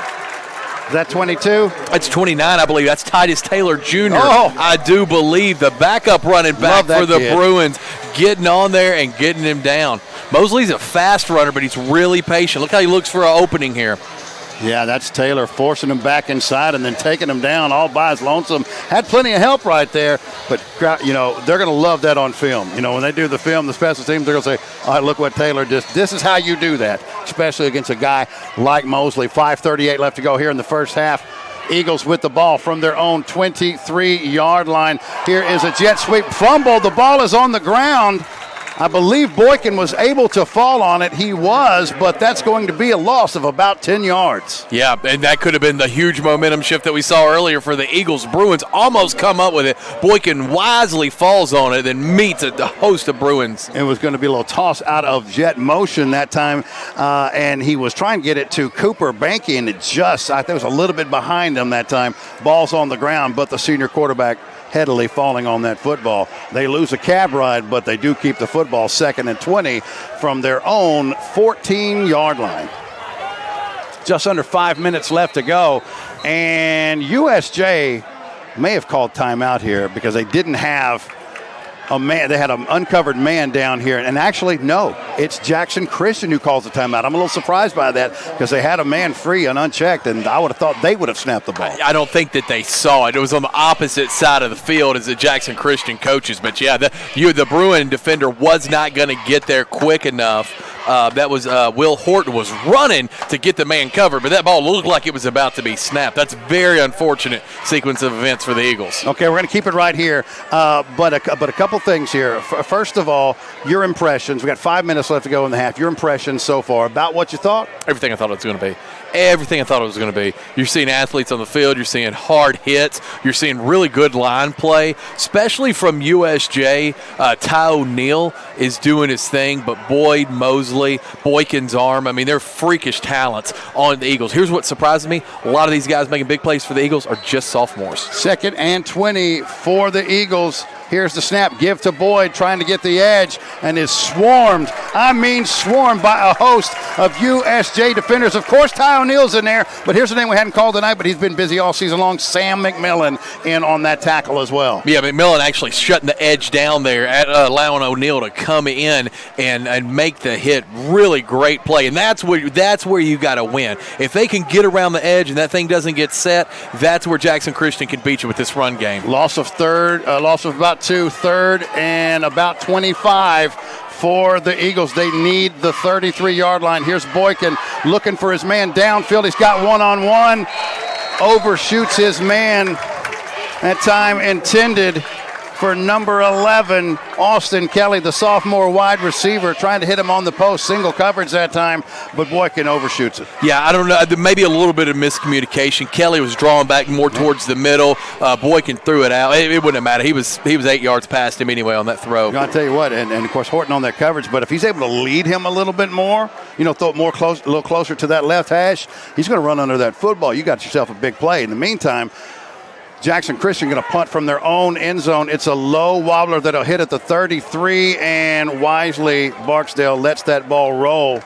Is that 22? It's 29, I believe. That's Titus Taylor Jr. Oh. I do believe the backup running back for the Bruins getting on there and getting him down. Mosley's a fast runner, but he's really patient. Look how he looks for an opening here. Yeah, that's Taylor forcing him back inside and then taking him down all by his lonesome. Had plenty of help right there, but, you know, they're going to love that on film. You know, when they do the film, the special teams, they're going to say, all right, look what Taylor did. This is how you do that, especially against a guy like Mosley. 5:38 left to go here in the first half. Eagles with the ball from their own 23-yard line. Here is a jet sweep fumble. The ball is on the ground. I believe Boykin was able to fall on it. He was, but that's going to be a loss of about 10 yards. Yeah, and that could have been the huge momentum shift that we saw earlier for the Eagles. Bruins almost come up with it. Boykin wisely falls on it and meets a host of Bruins. It was going to be a little toss out of jet motion that time, and he was trying to get it to Cooper Banky, and I think it was a little bit behind him that time. Ball's on the ground, but the senior quarterback heavily falling on that football. They lose a cab ride, but they do keep the football 2nd and 20 from their own 14-yard line. Just under 5 minutes left to go, and USJ may have called timeout here because they didn't have a man. They had an uncovered man down here, and actually, no, it's Jackson Christian who calls the timeout. I'm a little surprised by that because they had a man free and unchecked, and I would have thought they would have snapped the ball. I don't think that they saw it. It was on the opposite side of the field as the Jackson Christian coaches, but yeah, the Bruin defender was not going to get there quick enough. That was Will Horton was running to get the man covered, but that ball looked like it was about to be snapped. That's a very unfortunate sequence of events for the Eagles. Okay, we're going to keep it right here, but a couple things here. First of all, your impressions. We got 5 minutes left to go in the half. Your impressions so far about what you thought? Everything I thought it was going to be. Everything I thought it was going to be. You're seeing athletes on the field. You're seeing hard hits. You're seeing really good line play, especially from USJ. Ty O'Neal is doing his thing, but Boyd, Mosley, Boykin's arm, I mean, they're freakish talents on the Eagles. Here's what surprises me. A lot of these guys making big plays for the Eagles are just sophomores. 2nd and 20 for the Eagles. Here's the snap, give to Boyd, trying to get the edge, and is swarmed by a host of USJ defenders. Of course, Ty O'Neal's in there, but here's the name we hadn't called tonight, but he's been busy all season long. Sam McMillan in on that tackle as well. Yeah, McMillan actually shutting the edge down there, allowing O'Neal to come in and make the hit. Really great play, and that's where you got to win. If they can get around the edge and that thing doesn't get set, that's where Jackson Christian can beat you with this run game. Loss of about 2, 3rd and about 25 for the Eagles. They need the 33-yard line. Here's Boykin looking for his man downfield. He's got one-on-one. Overshoots his man. That time intended for number 11, Austin Kelly, the sophomore wide receiver, trying to hit him on the post. Single coverage that time, but Boykin overshoots it. Yeah, I don't know. Maybe a little bit of miscommunication. Kelly was drawing back more towards the middle. Boykin threw it out. It wouldn't have mattered. He was 8 yards past him anyway on that throw. I'll tell you what, and of course Horton on that coverage, but if he's able to lead him a little bit more, throw it a little closer to that left hash, he's going to run under that football. You got yourself a big play. In the meantime, Jackson Christian going to punt from their own end zone. It's a low wobbler that'll hit at the 33, and wisely Barksdale lets that ball roll.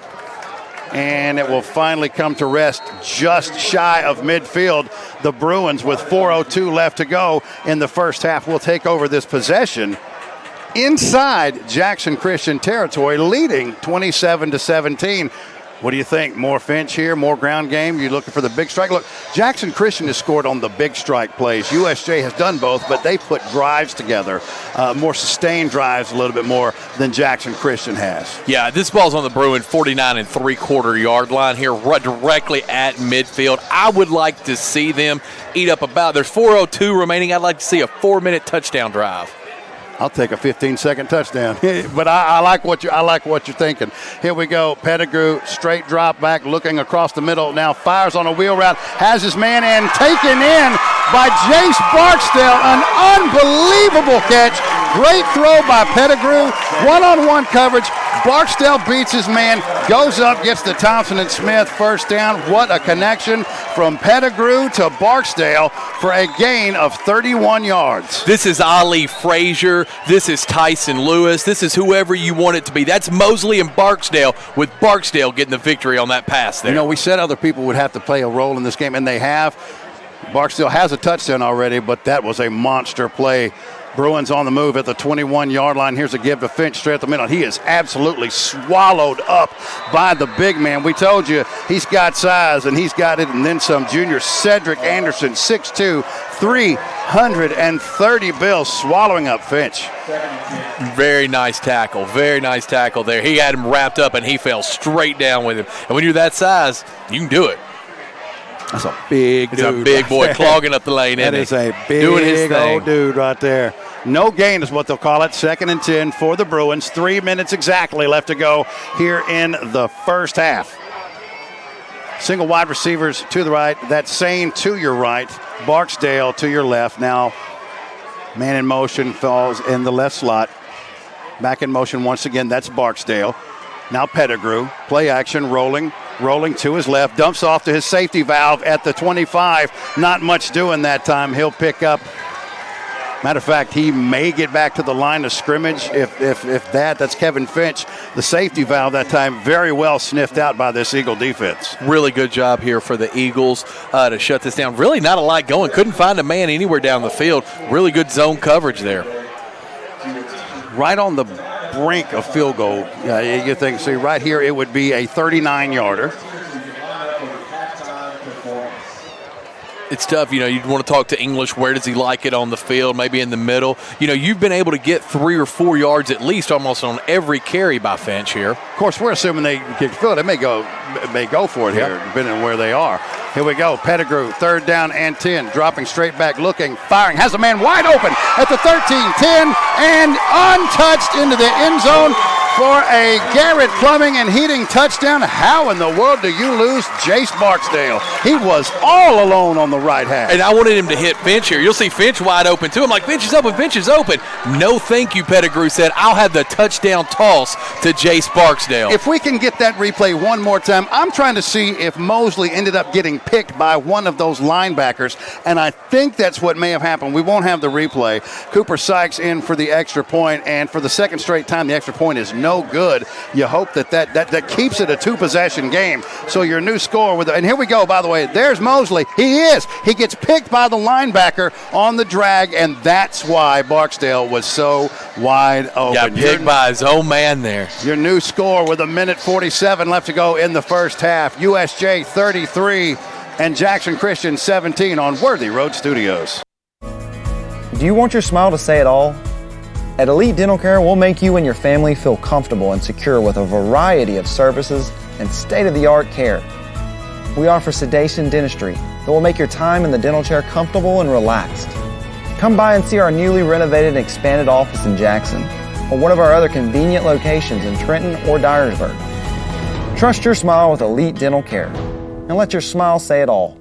And it will finally come to rest just shy of midfield. The Bruins, with 4:02 left to go in the first half, will take over this possession inside Jackson Christian territory, leading 27-17. What do you think? More Finch here, more ground game? You looking for the big strike? Look, Jackson Christian has scored on the big strike plays. USJ has done both, but they put drives together, more sustained drives a little bit more than Jackson Christian has. Yeah, this ball's on the Bruin 49 3/4 yard line here, right directly at midfield. I would like to see them eat up there's 4:02 remaining. I'd like to see a 4-minute touchdown drive. I'll take a 15-second touchdown, but I like what you're thinking. Here we go. Pettigrew, straight drop back, looking across the middle. Now fires on a wheel route, has his man in, taken in by Jace Barksdale. An unbelievable catch. Great throw by Pettigrew. One-on-one coverage. Barksdale beats his man, goes up, gets the Thompson and Smith first down. What a connection from Pettigrew to Barksdale for a gain of 31 yards. This is Ali Frazier. This is Tyson Lewis. This is whoever you want it to be. That's Mosley and Barksdale, with Barksdale getting the victory on that pass there. You know, we said other people would have to play a role in this game, and they have. Barksdale has a touchdown already, but that was a monster play. Bruins on the move at the 21-yard line. Here's a give to Finch straight at the middle. He is absolutely swallowed up by the big man. We told you he's got size, and he's got it, and then some. Junior Cedric Anderson, 6'2", 330 Bills, swallowing up Finch. Very nice tackle. Very nice tackle there. He had him wrapped up, and he fell straight down with him. And when you're that size, you can do it. That's a big dude. It's a big boy clogging up the lane, That is a big doing his thing. old dude right there. No gain is what they'll call it. 2nd and 10 for the Bruins. 3 minutes exactly left to go here in the first half. Single wide receivers to the right. That same to your right. Barksdale to your left. Now man in motion falls in the left slot. Back in motion once again. That's Barksdale. Now Pettigrew. Play action, rolling to his left. Dumps off to his safety valve at the 25. Not much doing that time. He'll pick up. Matter of fact, he may get back to the line of scrimmage if that's Kevin Finch. The safety valve that time very well sniffed out by this Eagle defense. Really good job here for the Eagles to shut this down. Really not a lot going. Couldn't find a man anywhere down the field. Really good zone coverage there. Right on the brink of field goal. You think, see, right here it would be a 39-yarder. It's tough, you know, you'd want to talk to English. Where does he like it on the field? Maybe in the middle. You know, you've been able to get 3 or 4 yards at least almost on every carry by Finch here. Of course, we're assuming they can field. They may go for it here, depending on where they are. Here we go. Pettigrew, 3rd down and 10. Dropping straight back, looking, firing. Has a man wide open at the 13-10 and untouched into the end zone for a Garrett Plumbing and Heating touchdown. How in the world do you lose Jace Barksdale? He was all alone on the right half. And I wanted him to hit Finch here. You'll see Finch wide open too. I'm like, Finch is open, Finch is open. No thank you, Pettigrew said. I'll have the touchdown toss to Jace Barksdale. If we can get that replay one more time, I'm trying to see if Mosley ended up getting picked by one of those linebackers, and I think that's what may have happened. We won't have the replay. Cooper Sykes in for the extra point, and for the second straight time, the extra point is no good. You hope that keeps it a 2-possession game. So your new score and here we go, by the way, there's Mosley. He gets picked by the linebacker on the drag, and that's why Barksdale was so wide open. Got picked by his own man there. Your new score with 1:47 left to go in the first half. USJ 33 and Jackson Christian 17 on Worthy Road Studios. Do you want your smile to say it all? At Elite Dental Care, we'll make you and your family feel comfortable and secure with a variety of services and state-of-the-art care. We offer sedation dentistry that will make your time in the dental chair comfortable and relaxed. Come by and see our newly renovated and expanded office in Jackson or one of our other convenient locations in Trenton or Dyersburg. Trust your smile with Elite Dental Care and let your smile say it all.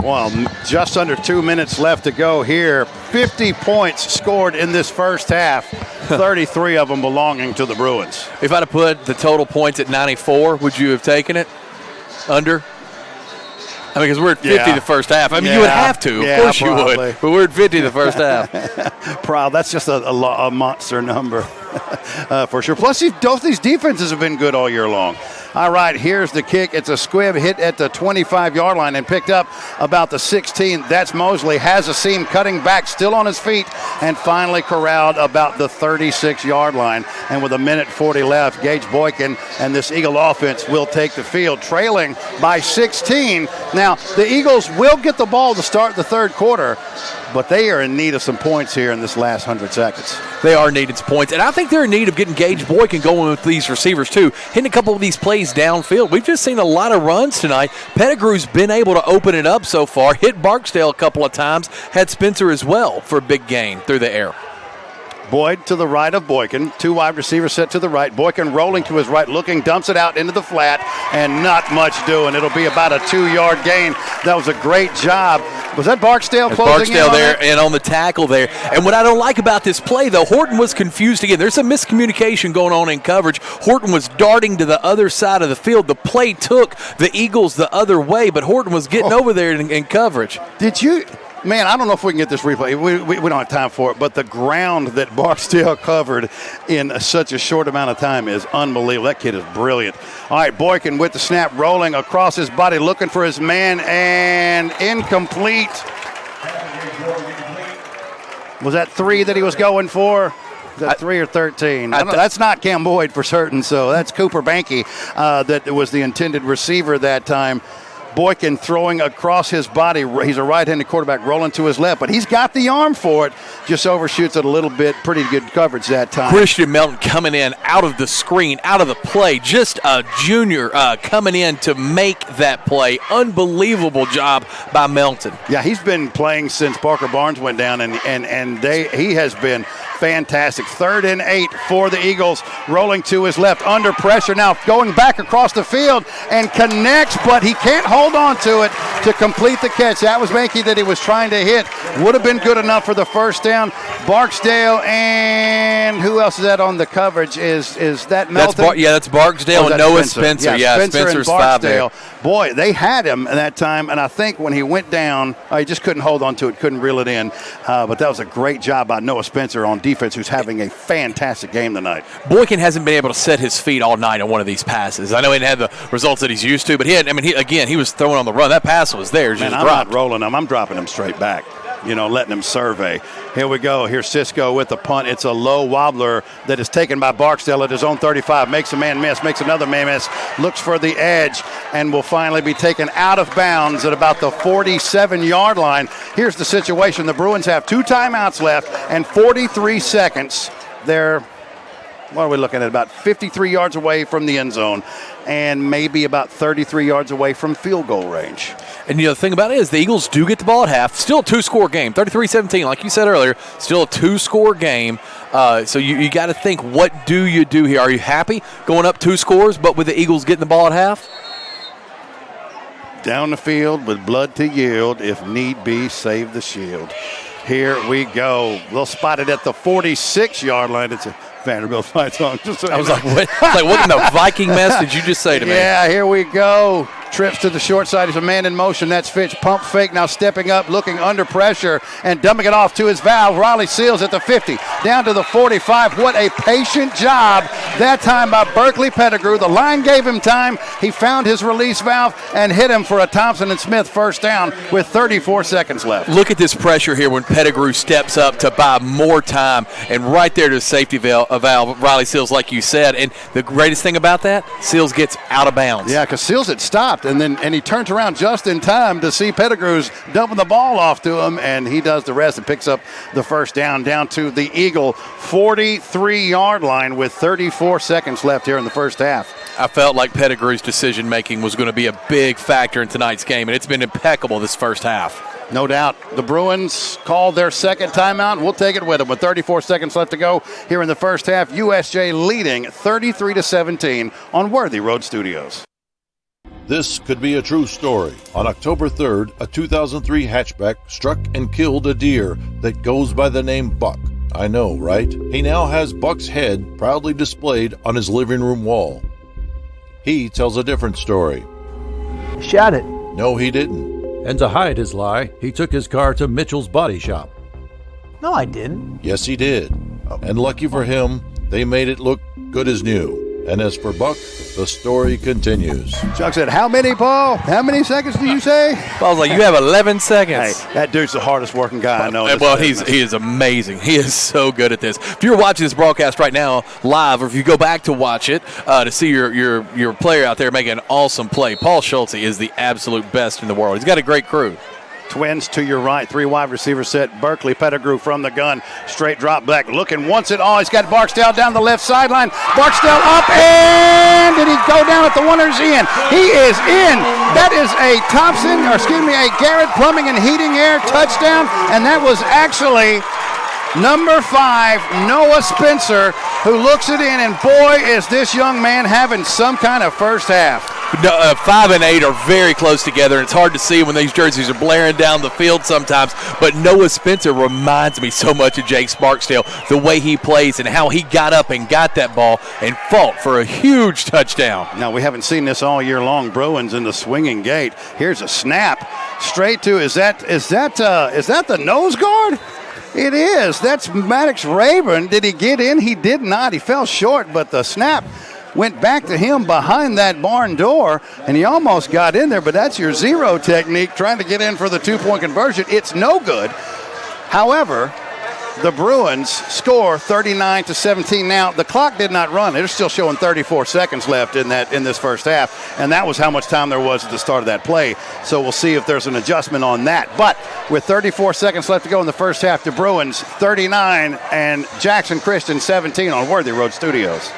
Well, just under 2 minutes left to go here. 50 points scored in this first half, 33 of them belonging to the Bruins. If I'd have put the total points at 94, would you have taken it under? I mean, because we're at 50 the first half. I mean, you would have to. Of course you would. But we're at 50 the first half. Proud. That's just a monster number for sure. Plus, both these defenses have been good all year long. All right, here's the kick. It's a squib hit at the 25-yard line and picked up about the 16. That's Mosley. Has a seam cutting back, still on his feet, and finally corralled about the 36-yard line. And with 1:40 left, Gage Boykin and this Eagle offense will take the field, trailing by 16. Now, the Eagles will get the ball to start the third quarter, but they are in need of some points here in this last 100 seconds. They are needing some points, and I think they're in need of getting Gage Boykin going with these receivers too, hitting a couple of these plays downfield. We've just seen a lot of runs tonight. Pettigrew's been able to open it up so far, hit Barksdale a couple of times, had Spencer as well for a big gain through the air. Boyd to the right of Boykin. 2 wide receivers set to the right. Boykin rolling to his right, looking, dumps it out into the flat, and not much doing. It'll be about a 2-yard gain. That was a great job. Was that Barksdale closing Barksdale in on there it? and on the tackle there. And what I don't like about this play, though, Horton was confused again. There's some miscommunication going on in coverage. Horton was darting to the other side of the field. The play took the Eagles the other way, but Horton was getting over there in coverage. Did you? Man, I don't know if we can get this replay. We don't have time for it, but the ground that Barksdale covered in such a short amount of time is unbelievable. That kid is brilliant. All right, Boykin with the snap, rolling across his body, looking for his man, and incomplete. Was that 3 that he was going for? Is that 3 or 13? I don't know. That's not Cam Boyd for certain, so that's Cooper Banky that was the intended receiver that time. Boykin throwing across his body. He's a right-handed quarterback rolling to his left, but he's got the arm for it. Just overshoots it a little bit. Pretty good coverage that time. Christian Melton coming in out of the screen, out of the play. Just a junior coming in to make that play. Unbelievable job by Melton. Yeah, he's been playing since Parker Barnes went down, and he has been fantastic. 3rd and 8 for the Eagles. Rolling to his left, under pressure now, going back across the field and connects, but he can't hold on to it to complete the catch. That was Mankey that he was trying to hit. Would have been good enough for the first down. Barksdale and who else is that on the coverage? Is that Melton? That's Barksdale and Noah Spencer. Yeah, Spencer's and 5 there. Boy, they had him at that time, and I think when he went down, he just couldn't hold on to it, couldn't reel it in. But that was a great job by Noah Spencer on defense, who's having a fantastic game tonight. Boykin hasn't been able to set his feet all night on one of these passes. I know he didn't have the results that he's used to, but he was throwing on the run. That pass was there. Man, I'm not rolling him. I'm dropping him straight back. Letting him survey. Here we go. Here's Cisco with the punt. It's a low wobbler that is taken by Barksdale at his own 35. Makes a man miss, makes another man miss, looks for the edge, and will finally be taken out of bounds at about the 47-yard line. Here's the situation. The Bruins have 2 timeouts left and 43 seconds. They're, what are we looking at, about 53 yards away from the end zone and maybe about 33 yards away from field goal range. And the thing about it is the Eagles do get the ball at half. Still a 2-score game, 33-17, like you said earlier. Still a 2-score game. So you got to think, what do you do here? Are you happy going up 2 scores, but with the Eagles getting the ball at half? Down the field with blood to yield, if need be, save the shield. Here we go. They'll spot it at the 46-yard line. It's a Vanderbilt fight song. I was like, what in the Viking mess did you just say to me? Yeah, here we go. Trips to the short side. He's a man in motion. That's Fitch. Pump fake. Now stepping up, looking under pressure, and dumping it off to his valve. Riley Seals at the 50. Down to the 45. What a patient job that time by Berkeley Pettigrew. The line gave him time. He found his release valve and hit him for a Thompson and Smith first down with 34 seconds left. Look at this pressure here when Pettigrew steps up to buy more time, and right there to the safety valve, Riley Seals, like you said. And the greatest thing about that, Seals gets out of bounds. Yeah, because Seals had stopped, and he turns around just in time to see Pettigrew's dumping the ball off to him, and he does the rest and picks up the first down to the Eagle 43-yard line with 34 seconds left here in the first half. I felt like Pettigrew's decision-making was going to be a big factor in tonight's game, and it's been impeccable this first half. No doubt. The Bruins called their second timeout, and we'll take it with them. With 34 seconds left to go here in the first half, USJ leading 33-17 on Worthy Road Studios. This could be a true story. On October 3rd, a 2003 hatchback struck and killed a deer that goes by the name Buck. I know, right? He now has Buck's head proudly displayed on his living room wall. He tells a different story. Shot it. No, he didn't. And to hide his lie, he took his car to Mitchell's Body Shop. No, I didn't. Yes, he did. And lucky for him, they made it look good as new. And as for Buck, the story continues. Chuck said, how many, Paul? How many seconds do you say? Paul's like, you have 11 seconds. Hey, that dude's the hardest working guy I know. Well, he is amazing. He is so good at this. If you're watching this broadcast right now live, or if you go back to watch it to see your player out there making an awesome play, Paul Schulte is the absolute best in the world. He's got a great crew. Twins to your right, 3 wide receiver set. Berkeley Pettigrew from the gun. Straight drop back, looking, wants it all. He's got Barksdale down the left sideline. Barksdale up, and did he go down at the one or is he in? He is in. That is a a Garrett Plumbing and Heating Air touchdown, and that was actually Number 5, Noah Spencer, who looks it in, and boy, is this young man having some kind of first half. 5 and 8 are very close together, and it's hard to see when these jerseys are blaring down the field sometimes, but Noah Spencer reminds me so much of Jake Sparksdale, the way he plays and how he got up and got that ball and fought for a huge touchdown. Now, we haven't seen this all year long. Bruins in the swinging gate. Here's a snap straight to, is that the nose guard? It is. That's Maddox Rayburn. Did he get in? He did not. He fell short, but the snap went back to him behind that barn door, and he almost got in there, but that's your zero technique, trying to get in for the 2-point conversion. It's no good. However, the Bruins score 39-17. Now, the clock did not run. They're still showing 34 seconds left in this first half, and that was how much time there was at the start of that play. So we'll see if there's an adjustment on that. But with 34 seconds left to go in the first half, the Bruins 39 and Jackson Christian 17 on Worthy Road Studios.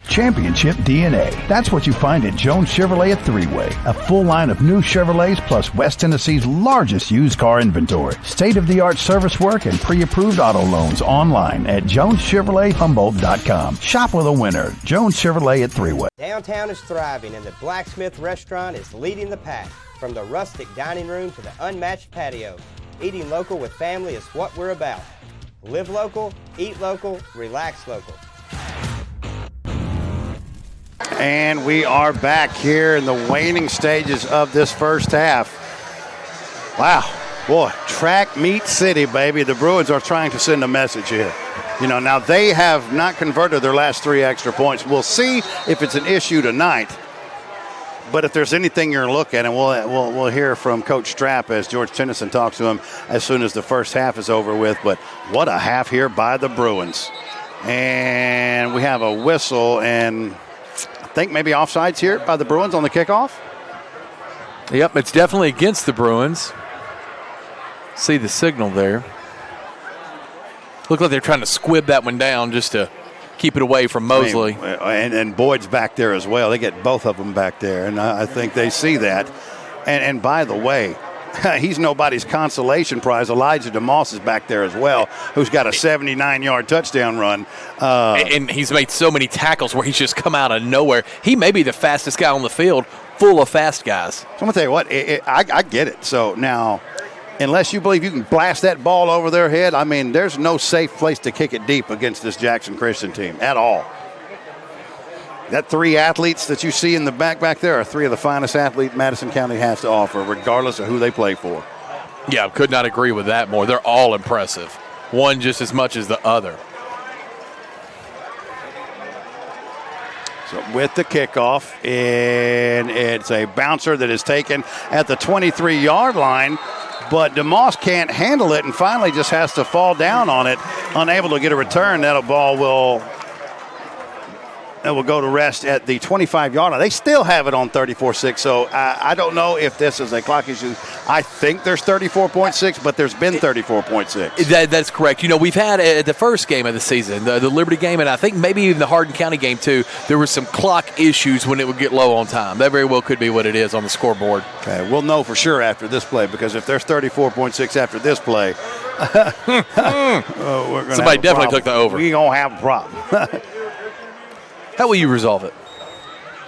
Championship DNA. That's what you find at Jones Chevrolet at Three-Way. A full line of new Chevrolets plus West Tennessee's largest used car inventory. State-of-the-art service work and pre-approved auto loans online at JonesChevroletHumboldt.com. Shop with a winner. Jones Chevrolet at Three-Way. Downtown is thriving and the Blacksmith Restaurant is leading the pack. From the rustic dining room to the unmatched patio, eating local with family is what we're about. Live local, eat local, relax local. And we are back here in the waning stages of this first half. Wow, boy, track meet city, baby. The Bruins are trying to send a message here. You know, now they have not converted their last 3 extra points. We'll see if it's an issue tonight. But if there's anything you're looking at, and we'll hear from Coach Strapp as George Tennyson talks to him as soon as the first half is over with. But what a half here by the Bruins. And we have a whistle, and I think maybe offsides here by the Bruins on the kickoff. Yep, it's definitely against the Bruins. See the signal there. Look like they're trying to squib that one down just to keep it away from Mosley. And Boyd's back there as well. They get both of them back there, and I think they see that. And by the way, he's nobody's consolation prize. Elijah DeMoss is back there as well, who's got a 79-yard touchdown run. And he's made so many tackles where he's just come out of nowhere. He may be the fastest guy on the field, full of fast guys. So I'm going to tell you what, I get it. So now, unless you believe you can blast that ball over their head, I mean, there's no safe place to kick it deep against this Jackson Christian team at all. That 3 athletes that you see in the back there are 3 of the finest athletes Madison County has to offer, regardless of who they play for. Yeah, I could not agree with that more. They're all impressive. One just as much as the other. So with the kickoff, and it's a bouncer that is taken at the 23-yard line, but DeMoss can't handle it and finally just has to fall down on it, unable to get a return. That ball will go to rest at the 25-yard line. They still have it on 34-6, so I don't know if this is a clock issue. I think there's 34.6, but there's been 34.6. That's correct. You know, we've had at the first game of the season, the Liberty game, and I think maybe even the Hardin County game too, there were some clock issues when it would get low on time. That very well could be what it is on the scoreboard. Okay, we'll know for sure after this play, because if there's 34.6 after this play, somebody definitely took the over. We're going to have a problem. How will you resolve it?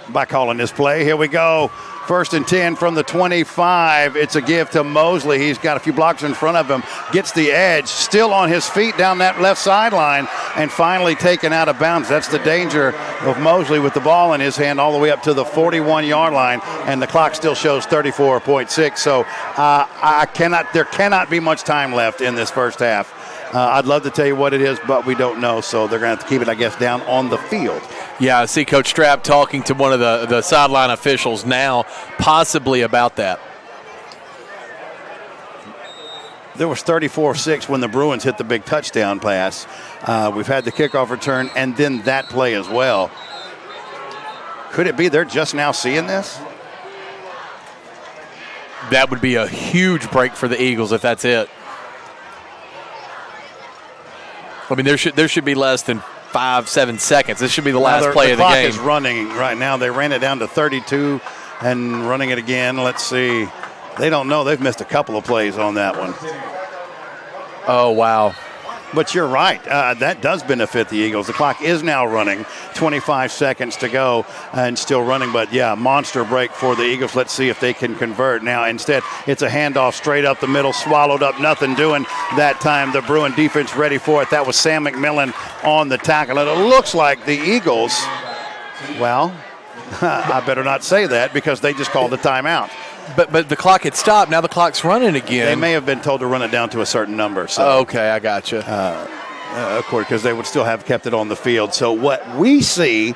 By calling this play. Here we go. 1st and 10 from the 25. It's a give to Mosley. He's got a few blocks in front of him. Gets the edge. Still on his feet down that left sideline. And finally taken out of bounds. That's the danger of Mosley with the ball in his hand all the way up to the 41-yard line. And the clock still shows 34.6. So there cannot be much time left in this first half. I'd love to tell you what it is, but we don't know. So they're going to have to keep it, I guess, down on the field. Yeah, I see Coach Strapp talking to one of the sideline officials now, possibly about that. There was 34-6 when the Bruins hit the big touchdown pass. We've had the kickoff return and then that play as well. Could it be they're just now seeing this? That would be a huge break for the Eagles if that's it. I mean, there should be less than 5-7 seconds. This should be the last play of the game. The clock is running right now. They ran it down to 32 and running it again. Let's see. They don't know. They've missed a couple of plays on that one. Oh, wow. But you're right. That does benefit the Eagles. The clock is now running. 25 seconds to go and still running. But, yeah, monster break for the Eagles. Let's see if they can convert. Now, instead, it's a handoff straight up the middle, swallowed up, nothing doing that time. The Bruin defense ready for it. That was Sam McMillan on the tackle. And it looks like the Eagles, well, I better not say that because they just called the timeout. But the clock had stopped. Now the clock's running again. They may have been told to run it down to a certain number. So, okay, I got you. Of course, because they would still have kept it on the field. So what we see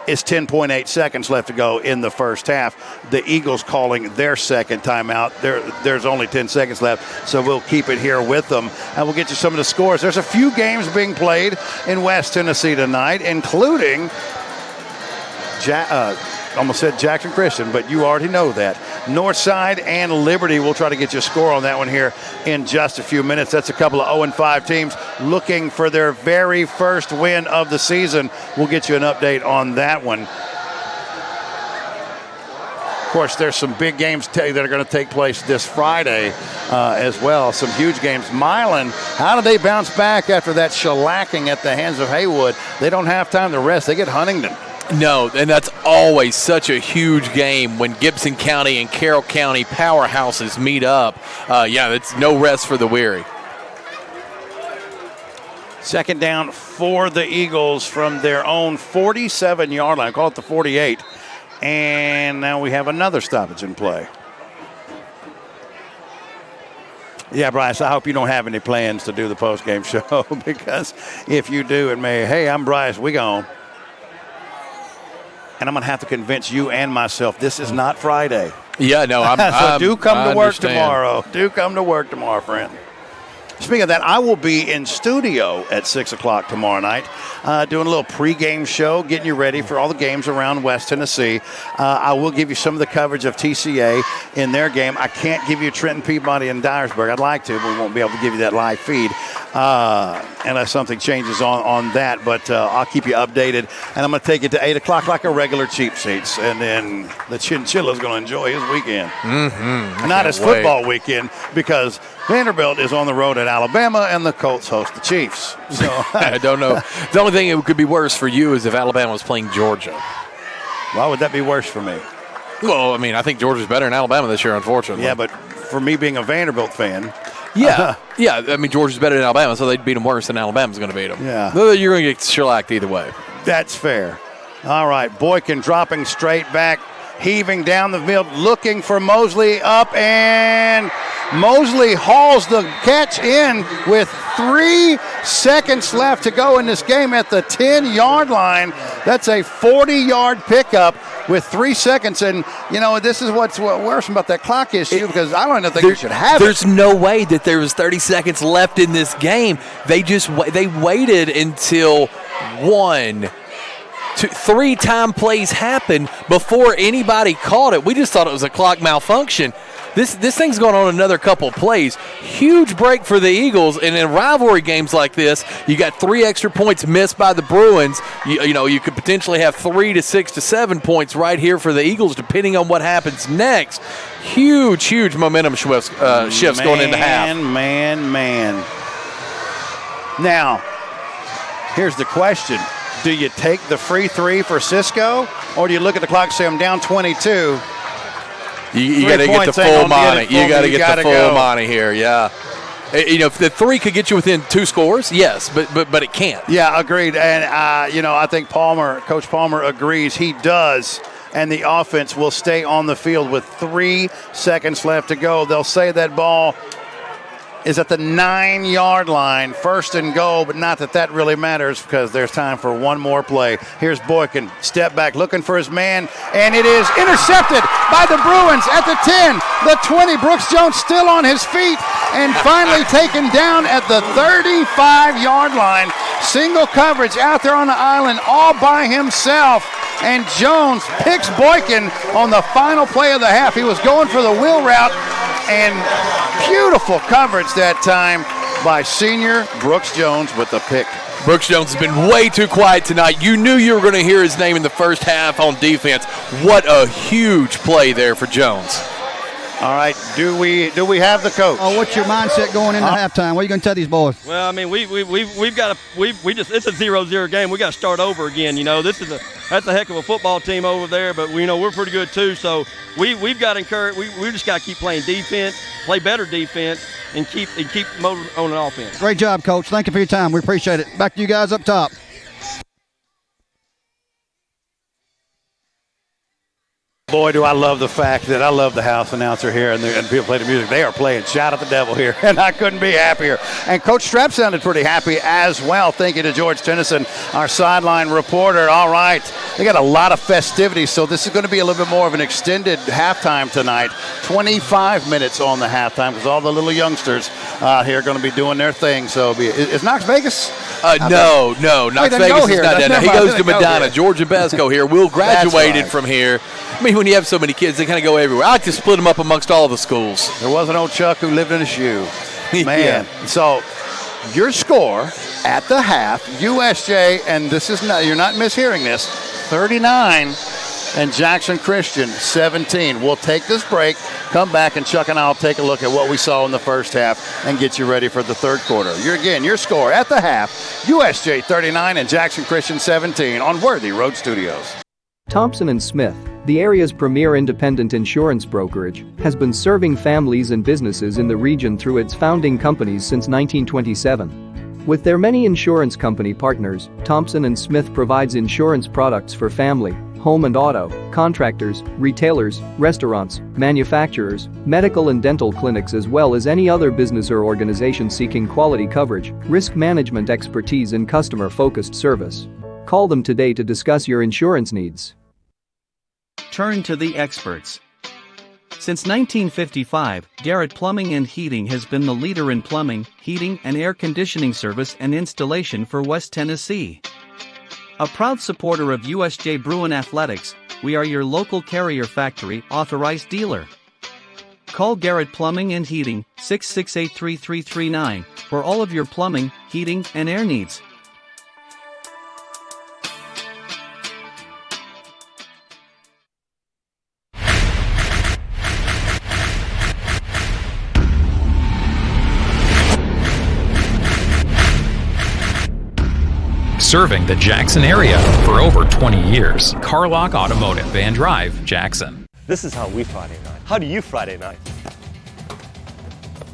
is 10.8 seconds left to go in the first half. The Eagles calling their second timeout. There's only 10 seconds left, so we'll keep it here with them. And we'll get you some of the scores. There's a few games being played in West Tennessee tonight, including almost said Jackson Christian, but you already know that. Northside and Liberty. We'll try to get you a score on that one here in just a few minutes. That's a couple of 0-5 teams looking for their very first win of the season. We'll get you an update on that one. Of course, there's some big games that are going to take place this Friday as well. Some huge games. Milan, how do they bounce back after that shellacking at the hands of Haywood? They don't have time to rest. They get Huntington. No, and that's always such a huge game when Gibson County and Carroll County powerhouses meet up. It's no rest for the weary. Second down for the Eagles from their own 47-yard line. Call it the 48. And now we have another stoppage in play. Yeah, Bryce, I hope you don't have any plans to do the post-game show because if you do, it may, hey, I'm Bryce, we gone. And I'm going to have to convince you and myself this is not Friday. Yeah, no, so do come to work tomorrow. Do come to work tomorrow, friend. Speaking of that, I will be in studio at 6 o'clock tomorrow night doing a little pregame show, getting you ready for all the games around West Tennessee. I will give you some of the coverage of TCA in their game. I can't give you Trenton, Peabody, and Dyersburg. I'd like to, but we won't be able to give you that live feed unless something changes on that. But I'll keep you updated. And I'm going to take it to 8 o'clock like a regular cheap seats. And then the Chinchilla's going to enjoy his weekend. Mm-hmm. Not his football weekend because Vanderbilt is on the road at Alabama, and the Colts host the Chiefs. So I don't know. The only thing that could be worse for you is if Alabama was playing Georgia. Why would that be worse for me? Well, I mean, I think Georgia's better than Alabama this year, unfortunately. Yeah, but for me being a Vanderbilt fan. Yeah, I mean, Georgia's better than Alabama, so they'd beat them worse than Alabama's going to beat them. Yeah. You're going to get shellacked either way. That's fair. All right, Boykin dropping straight back, heaving down the field, looking for Mosley up, and Mosley hauls the catch in with 3 seconds left to go in this game at the 10-yard line. That's a 40-yard pickup with 3 seconds. And, you know, this is what's worse about that clock issue because I don't even think you should have it. There's no way that there was 30 seconds left in this game. They waited until 1, 2, 3 time plays happened before anybody called it. We just thought it was a clock malfunction. This thing's going on another couple of plays. Huge break for the Eagles, and in rivalry games like this, you got 3 extra points missed by the Bruins. You could potentially have 3 to 6 to 7 points right here for the Eagles, depending on what happens next. Huge momentum shifts going into half. Man. Now, here's the question. Do you take the free 3 for Cisco, or do you look at the clock and say, I'm down 22? You got to get the full money. You got to get the full money here, yeah. If the 3 could get you within 2 scores, yes, but it can't. Yeah, agreed. And, I think Coach Palmer agrees. He does. And the offense will stay on the field with 3 seconds left to go. They'll say that ball is at the 9-yard line, first and goal, but not that really matters because there's time for one more play. Here's Boykin, step back, looking for his man, and it is intercepted by the Bruins at the 10, the 20. Brooks Jones still on his feet and finally taken down at the 35-yard line. Single coverage out there on the island all by himself, and Jones picks Boykin on the final play of the half. He was going for the wheel route, and beautiful coverage that time by senior Brooks Jones with the pick. Brooks Jones has been way too quiet tonight. You knew you were going to hear his name in the first half on defense. What a huge play there for Jones. All right, do we have the coach? Oh, what's your mindset going into halftime? What are you going to tell these boys? Well, I mean, we've got it's a 0-0 game. We got to start over again. That's a heck of a football team over there, but we're pretty good too. So we've got to encourage. We just got to keep playing defense, play better defense, and keep moving on an offense. Great job, Coach. Thank you for your time. We appreciate it. Back to you guys up top. Boy, do I love the fact that I love the house announcer here and people play the music. They are playing Shout at the Devil here, and I couldn't be happier. And Coach Strapp sounded pretty happy as well. Thank you to George Tennyson, our sideline reporter. All right, they got a lot of festivities, so this is going to be a little bit more of an extended halftime tonight. 25 minutes on the halftime because all the little youngsters here are going to be doing their thing. So is Knox Vegas? No, Knox Vegas is not down. He goes to Medina. George and Besco here. Will graduated from here. I mean, when you have so many kids, they kind of go everywhere. I like to split them up amongst all the schools. There was an old Chuck who lived in a shoe. Man. Yeah. So your score at the half, USJ, and you're not mishearing this, 39, and Jackson Christian 17. We'll take this break, come back, and Chuck and I will take a look at what we saw in the first half and get you ready for the third quarter. Your score at the half, USJ 39 and Jackson Christian 17 on Worthy Road Studios. Thompson & Smith, the area's premier independent insurance brokerage, has been serving families and businesses in the region through its founding companies since 1927. With their many insurance company partners, Thompson & Smith provides insurance products for family, home and auto, contractors, retailers, restaurants, manufacturers, medical and dental clinics, as well as any other business or organization seeking quality coverage, risk management expertise, and customer-focused service. Call them today to discuss your insurance needs. Turn to the experts. Since 1955, Garrett Plumbing and Heating has been the leader in plumbing, heating, and air conditioning service and installation for West Tennessee. A proud supporter of USJ Bruin Athletics, we are your local Carrier Factory authorized dealer. Call Garrett Plumbing and Heating 668-3339 for all of your plumbing, heating, and air needs. Serving the Jackson area for over 20 years. Carlock Automotive and Drive, Jackson. This is how we Friday night. How do you Friday night?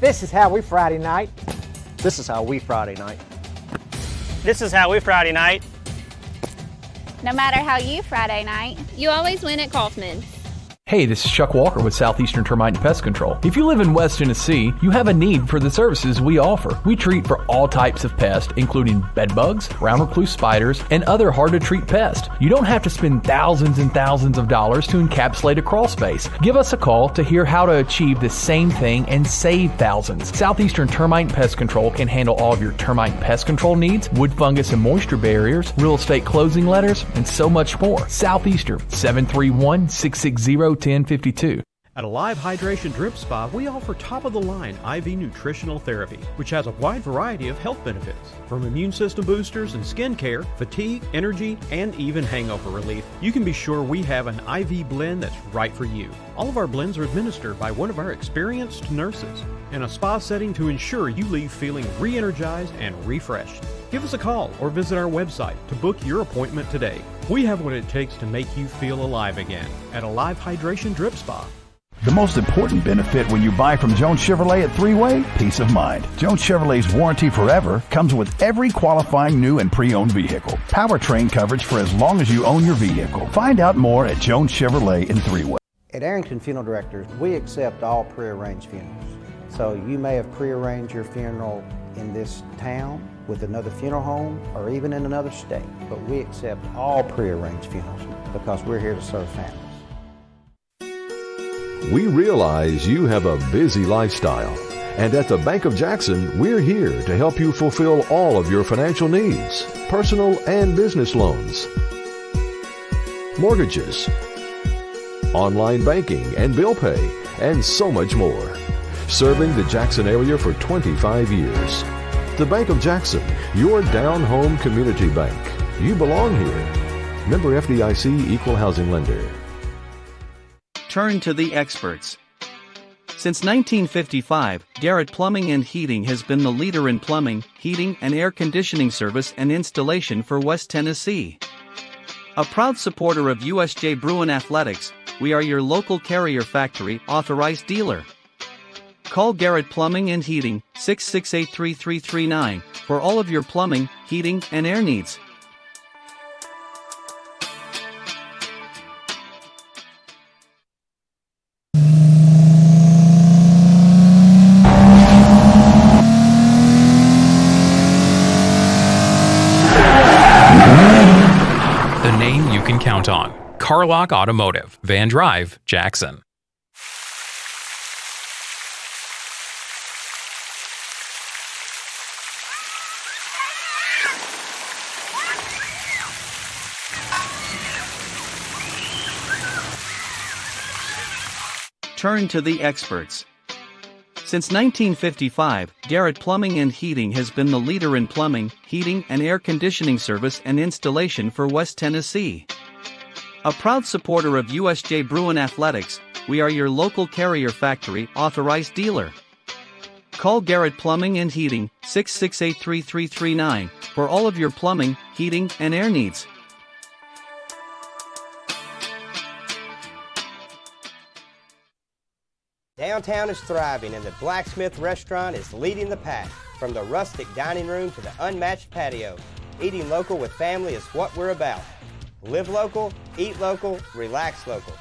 This is how we Friday night. This is how we Friday night. This is how we Friday night. No matter how you Friday night, you always win at Kaufman's. Hey, this is Chuck Walker with Southeastern Termite and Pest Control. If you live in West Tennessee, you have a need for the services we offer. We treat for all types of pests, including bed bugs, brown recluse spiders, and other hard-to-treat pests. You don't have to spend thousands and thousands of dollars to encapsulate a crawl space. Give us a call to hear how to achieve the same thing and save thousands. Southeastern Termite and Pest Control can handle all of your termite and pest control needs, wood fungus and moisture barriers, real estate closing letters, and so much more. Southeastern, 731-660-1052. At Alive Hydration Drip Spa, we offer top-of-the-line IV nutritional therapy, which has a wide variety of health benefits. From immune system boosters and skin care, fatigue, energy, and even hangover relief, you can be sure we have an IV blend that's right for you. All of our blends are administered by one of our experienced nurses in a spa setting to ensure you leave feeling re-energized and refreshed. Give us a call or visit our website to book your appointment today. We have what it takes to make you feel alive again at Alive Hydration Drip Spa. The most important benefit when you buy from Jones Chevrolet at Three-Way? Peace of mind. Jones Chevrolet's Warranty Forever comes with every qualifying new and pre-owned vehicle. Powertrain coverage for as long as you own your vehicle. Find out more at Jones Chevrolet in Three-Way. At Arrington Funeral Directors, we accept all pre-arranged funerals. So you may have pre-arranged your funeral in this town with another funeral home or even in another state, but we accept all pre-arranged funerals because we're here to serve families. We realize you have a busy lifestyle, and at the Bank of Jackson, we're here to help you fulfill all of your financial needs, personal and business loans, mortgages, online banking and bill pay, and so much more. Serving the Jackson area for 25 years. The Bank of Jackson, your down-home community bank. You belong here. Member FDIC, Equal Housing Lender. Turn to the experts. Since 1955, Garrett Plumbing and Heating has been the leader in plumbing, heating, and air conditioning service and installation for West Tennessee. A proud supporter of USJ Bruin Athletics, we are your local Carrier Factory authorized dealer. Call Garrett Plumbing and Heating 668-3339 for all of your plumbing, heating, and air needs. The name you can count on. Carlock Automotive, Van Drive, Jackson. Turn to the experts. Since 1955, Garrett Plumbing and Heating has been the leader in plumbing, heating, and air conditioning service and installation for West Tennessee. A proud supporter of USJ Bruin Athletics, we are your local Carrier Factory authorized dealer. Call Garrett Plumbing and Heating 668-3339 for all of your plumbing, heating, and air needs. Downtown is thriving and the Blacksmith Restaurant is leading the pack. From the rustic dining room to the unmatched patio, eating local with family is what we're about. Live local, eat local, relax local.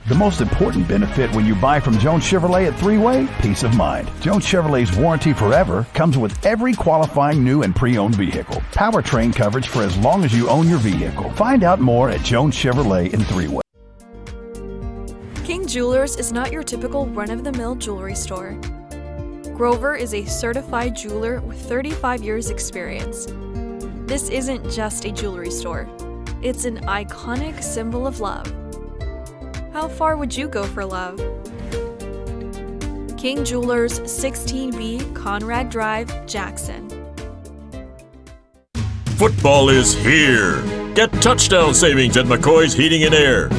The most important benefit when you buy from Jones Chevrolet at Three-Way? Peace of mind. Jones Chevrolet's warranty forever comes with every qualifying new and pre-owned vehicle. Powertrain coverage for as long as you own your vehicle. Find out more at Jones Chevrolet in Three-Way. King Jewelers is not your typical run-of-the-mill jewelry store. Grover is a certified jeweler with 35 years experience. This isn't just a jewelry store. It's an iconic symbol of love. How far would you go for love? King Jewelers, 16B Conrad Drive, Jackson. Football is here. Get touchdown savings at McCoy's Heating and Air.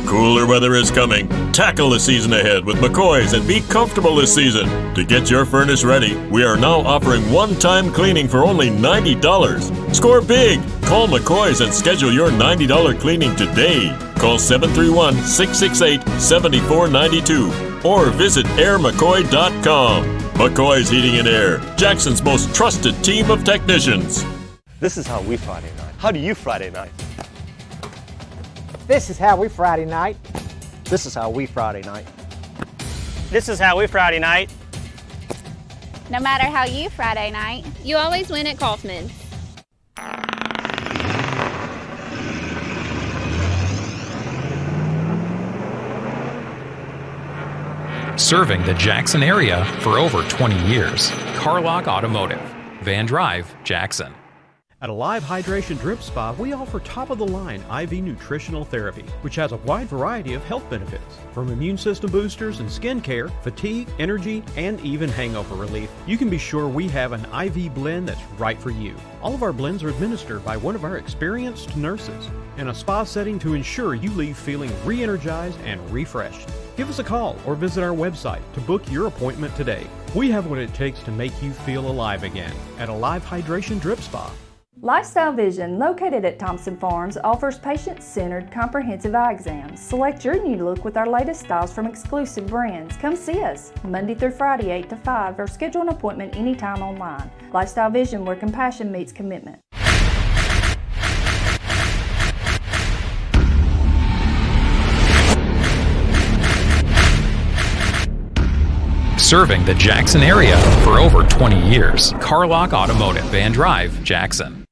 Cooler weather is coming. Tackle the season ahead with McCoy's and be comfortable this season. To get your furnace ready, we are now offering one-time cleaning for only $90. Score big! Call McCoy's and schedule your $90 cleaning today. Call 731-668-7492 or visit airmccoy.com. McCoy's Heating and Air, Jackson's most trusted team of technicians. This is how we Friday night. How do you Friday night? This is how we Friday night. This is how we Friday night. This is how we Friday night. No matter how you Friday night, you always win at Kaufman's. Serving the Jackson area for over 20 years. Carlock Automotive, Van Drive, Jackson. At Alive Hydration Drip Spa, we offer top-of-the-line IV nutritional therapy, which has a wide variety of health benefits. From immune system boosters and skin care, fatigue, energy, and even hangover relief, you can be sure we have an IV blend that's right for you. All of our blends are administered by one of our experienced nurses in a spa setting to ensure you leave feeling re-energized and refreshed. Give us a call or visit our website to book your appointment today. We have what it takes to make you feel alive again at Alive Hydration Drip Spa. Lifestyle Vision, located at Thompson Farms, offers patient-centered comprehensive eye exams. Select your new look with our latest styles from exclusive brands. Come see us Monday through Friday 8 to 5 or schedule an appointment anytime online. Lifestyle Vision, where compassion meets commitment. Serving the Jackson area for over 20 years. Carlock Automotive, Van Drive, Jackson.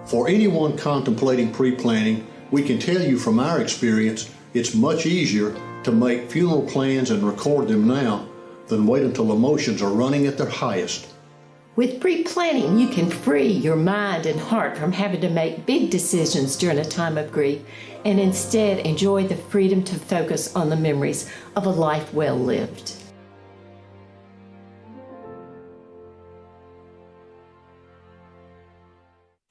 For anyone contemplating pre-planning, we can tell you from our experience, it's much easier to make funeral plans and record them now than wait until emotions are running at their highest. With pre-planning, you can free your mind and heart from having to make big decisions during a time of grief and instead enjoy the freedom to focus on the memories of a life well lived.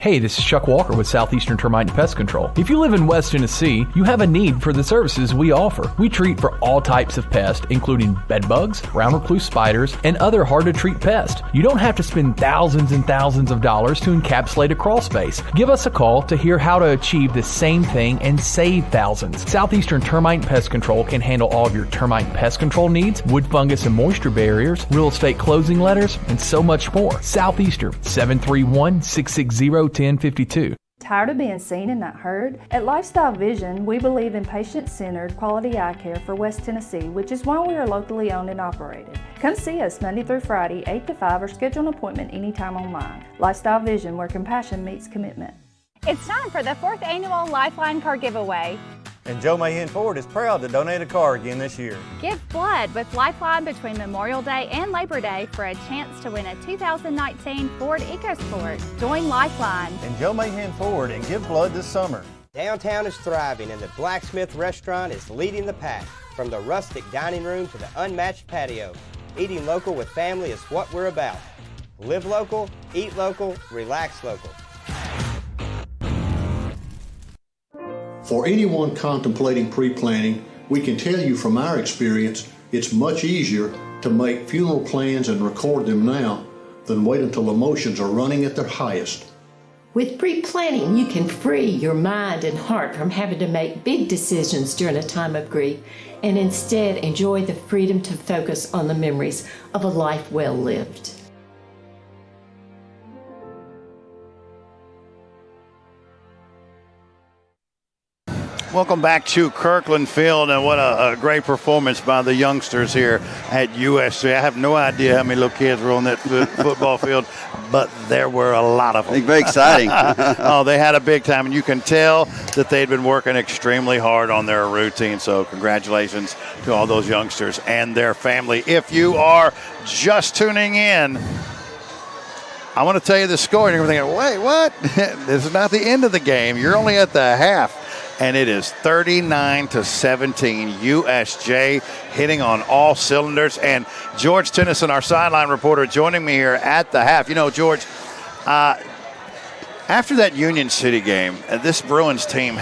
Hey, this is Chuck Walker with Southeastern Termite and Pest Control. If you live in West Tennessee, you have a need for the services we offer. We treat for all types of pests, including bed bugs, round recluse spiders, and other hard-to-treat pests. You don't have to spend thousands and thousands of dollars to encapsulate a crawl space. Give us a call to hear how to achieve the same thing and save thousands. Southeastern Termite and Pest Control can handle all of your termite and pest control needs, wood fungus and moisture barriers, real estate closing letters, and so much more. Southeastern, 731-660-1052. Tired of being seen and not heard? At Lifestyle Vision, we believe in patient-centered quality eye care for West Tennessee, which is why we are locally owned and operated. Come see us Monday through Friday, 8 to 5, or schedule an appointment anytime online. Lifestyle Vision, where compassion meets commitment. It's time for the 4th annual Lifeline car giveaway. And Joe Mahan Ford is proud to donate a car again this year. Give blood with Lifeline between Memorial Day and Labor Day for a chance to win a 2019 Ford EcoSport. Join Lifeline. And Joe Mahan Ford and give blood this summer. Downtown is thriving and the Blacksmith Restaurant is leading the pack. From the rustic dining room to the unmatched patio, eating local with family is what we're about. Live local, eat local, relax local. For anyone contemplating pre-planning, we can tell you from our experience, it's much easier to make funeral plans and record them now than wait until emotions are running at their highest. With pre-planning, you can free your mind and heart from having to make big decisions during a time of grief and instead enjoy the freedom to focus on the memories of a life well lived. Welcome back to Kirkland Field, and what a great performance by the youngsters here at USJ. I have no idea how many little kids were on that football field, but there were a lot of them. Very exciting. Oh, they had a big time, and you can tell that they'd been working extremely hard on their routine, so congratulations to all those youngsters and their family. If you are just tuning in, I want to tell you the score, and you're thinking, wait, what? This is not the end of the game. You're only at the half. And it is 39-17, USJ hitting on all cylinders. And George Tennyson, our sideline reporter, joining me here at the half. You know, George, after that Union City game, this Bruins team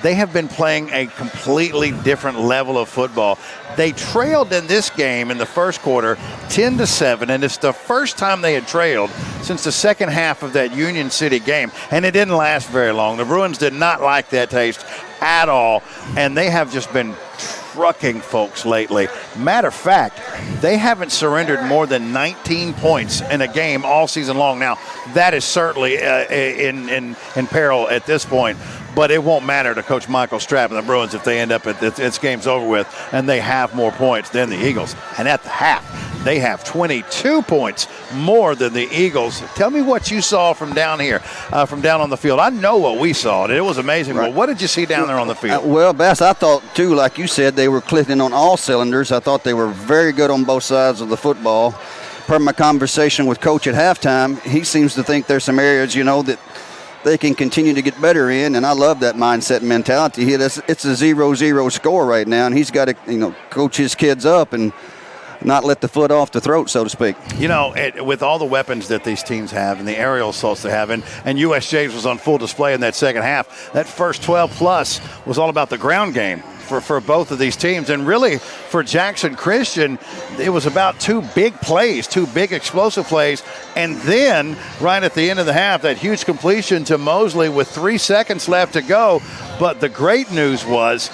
they have been playing a completely different level of football. They trailed in this game in the first quarter 10-7, and it's the first time they had trailed since the second half of that Union City game, and it didn't last very long. The Bruins did not like that taste at all, and they have just been trucking folks lately. Matter of fact, they haven't surrendered more than 19 points in a game all season long. Now, that is certainly in peril at this point, but it won't matter to Coach Michael Strapp and the Bruins if they end up at this game's over with and they have more points than the Eagles. And at the half, they have 22 points more than the Eagles. Tell me what you saw from down here, from down on the field. I know what we saw, and it was amazing. Right. But what did you see down there on the field? Well, Bass, I thought, too, like you said, they were clicking on all cylinders. I thought they were very good on both sides of the football. Per my conversation with Coach at halftime, he seems to think there's some areas, that they can continue to get better in, and I love that mindset and mentality. It's a 0-0 score right now, and he's got to, coach his kids up and not let the foot off the throat, so to speak. With all the weapons that these teams have and the aerial assaults they have, and USJ's was on full display in that second half, that first 12-plus was all about the ground game for both of these teams. And really, for Jackson Christian, it was about two big explosive plays. And then, right at the end of the half, that huge completion to Mosley with 3 seconds left to go. But the great news was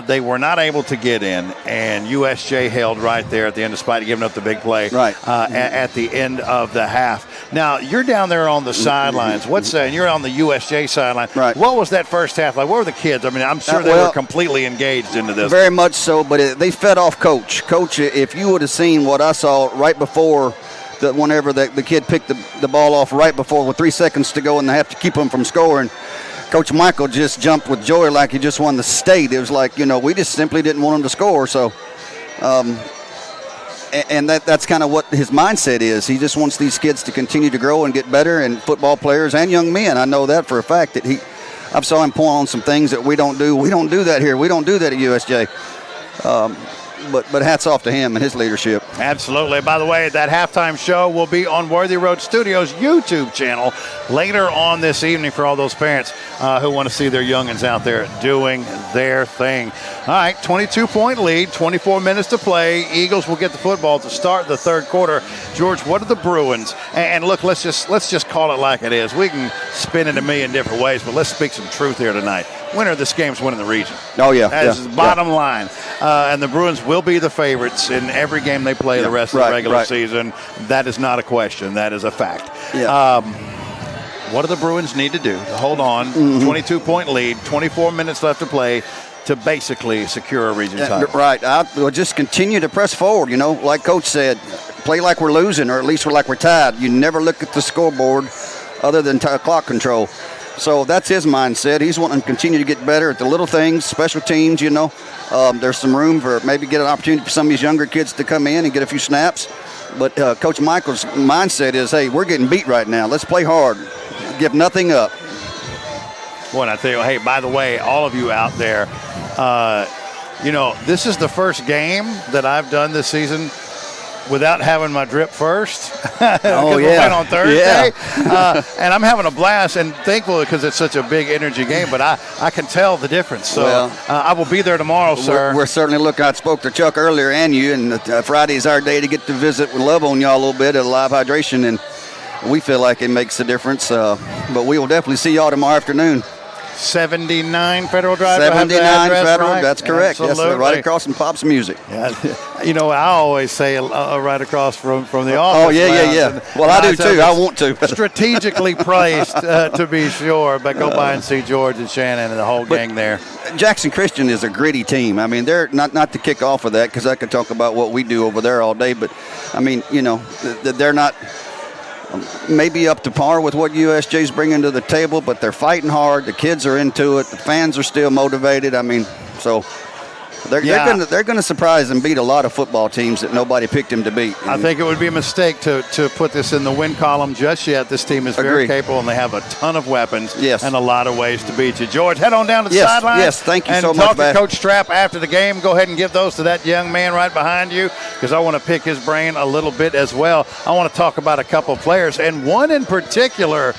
they were not able to get in, and USJ held right there at the end despite giving up the big play at the end of the half. Now, you're down there on the sidelines. You're on the USJ sideline. Right. What was that first half like? What were the kids? I mean, I'm sure they were completely engaged into this. Very much so, but they fed off Coach. Coach, if you would have seen what I saw right before whenever the kid picked the ball off right before with 3 seconds to go and they have to keep him from scoring, Coach Michael just jumped with joy like he just won the state. It was like, we just simply didn't want him to score. So, and that's kind of what his mindset is. He just wants these kids to continue to grow and get better, and football players and young men. I know that for a fact that I've saw him point on some things that we don't do. We don't do that here. We don't do that at USJ. But hats off to him and his leadership. Absolutely. By the way, that halftime show will be on Worthy Road Studios YouTube channel later on this evening for all those parents who want to see their youngins out there doing their thing. All right, 22-point lead, 24 minutes to play. Eagles will get the football to start the third quarter. George, what are the Bruins? And look, let's just call it like it is. We can spin it a million different ways, but let's speak some truth here tonight. Winner of this game is winning the region. Oh, yeah. That's the bottom line. And the Bruins will be the favorites in every game they play the rest of the regular season. That is not a question. That is a fact. Yeah. What do the Bruins need to do to hold on? 22-point lead, 24 minutes left to play to basically secure a region title. Right. We'll just continue to press forward. You know, like Coach said, play like we're losing, or at least we're like we're tied. You never look at the scoreboard other than clock control. So that's his mindset. He's wanting to continue to get better at the little things, special teams, you know. There's some room for maybe get an opportunity for some of these younger kids to come in and get a few snaps. But Coach Michael's mindset is, hey, we're getting beat right now. Let's play hard. Give nothing up. Boy, and I tell you, hey, by the way, all of you out there, you know, this is the first game that I've done this season without having my drip first. Oh, yeah. We went on Thursday. Yeah. And I'm having a blast and thankful because it's such a big energy game, but I can tell the difference. So I will be there tomorrow, sir. We're certainly looking. I spoke to Chuck earlier and you, and Friday is our day to get to visit and love on y'all a little bit at Live Hydration, and we feel like it makes a difference. But we will definitely see y'all tomorrow afternoon. 79 Federal Drive. 79 Federal, right? That's correct. Absolutely. Yes, right across from Pop's Music. Yeah, you know, I always say right across from the office. Oh, yeah. Well, I do too. I want to. Strategically placed, to be sure. But go by and see George and Shannon and the whole gang there. Jackson Christian is a gritty team. I mean, they're not to kick off of that because I could talk about what we do over there all day. But, I mean, you know, they're not maybe up to par with what USJ's bringing to the table, but they're fighting hard. The kids are into it. The fans are still motivated. I mean, so they're going to surprise and beat a lot of football teams that nobody picked them to beat. I think it would be a mistake to put this in the win column just yet. This team is very capable, and they have a ton of weapons and a lot of ways to beat you. George, head on down to the sideline. Yes, thank you so much. And talk to Coach Strapp after the game. Go ahead and give those to that young man right behind you because I want to pick his brain a little bit as well. I want to talk about a couple of players, and one in particular,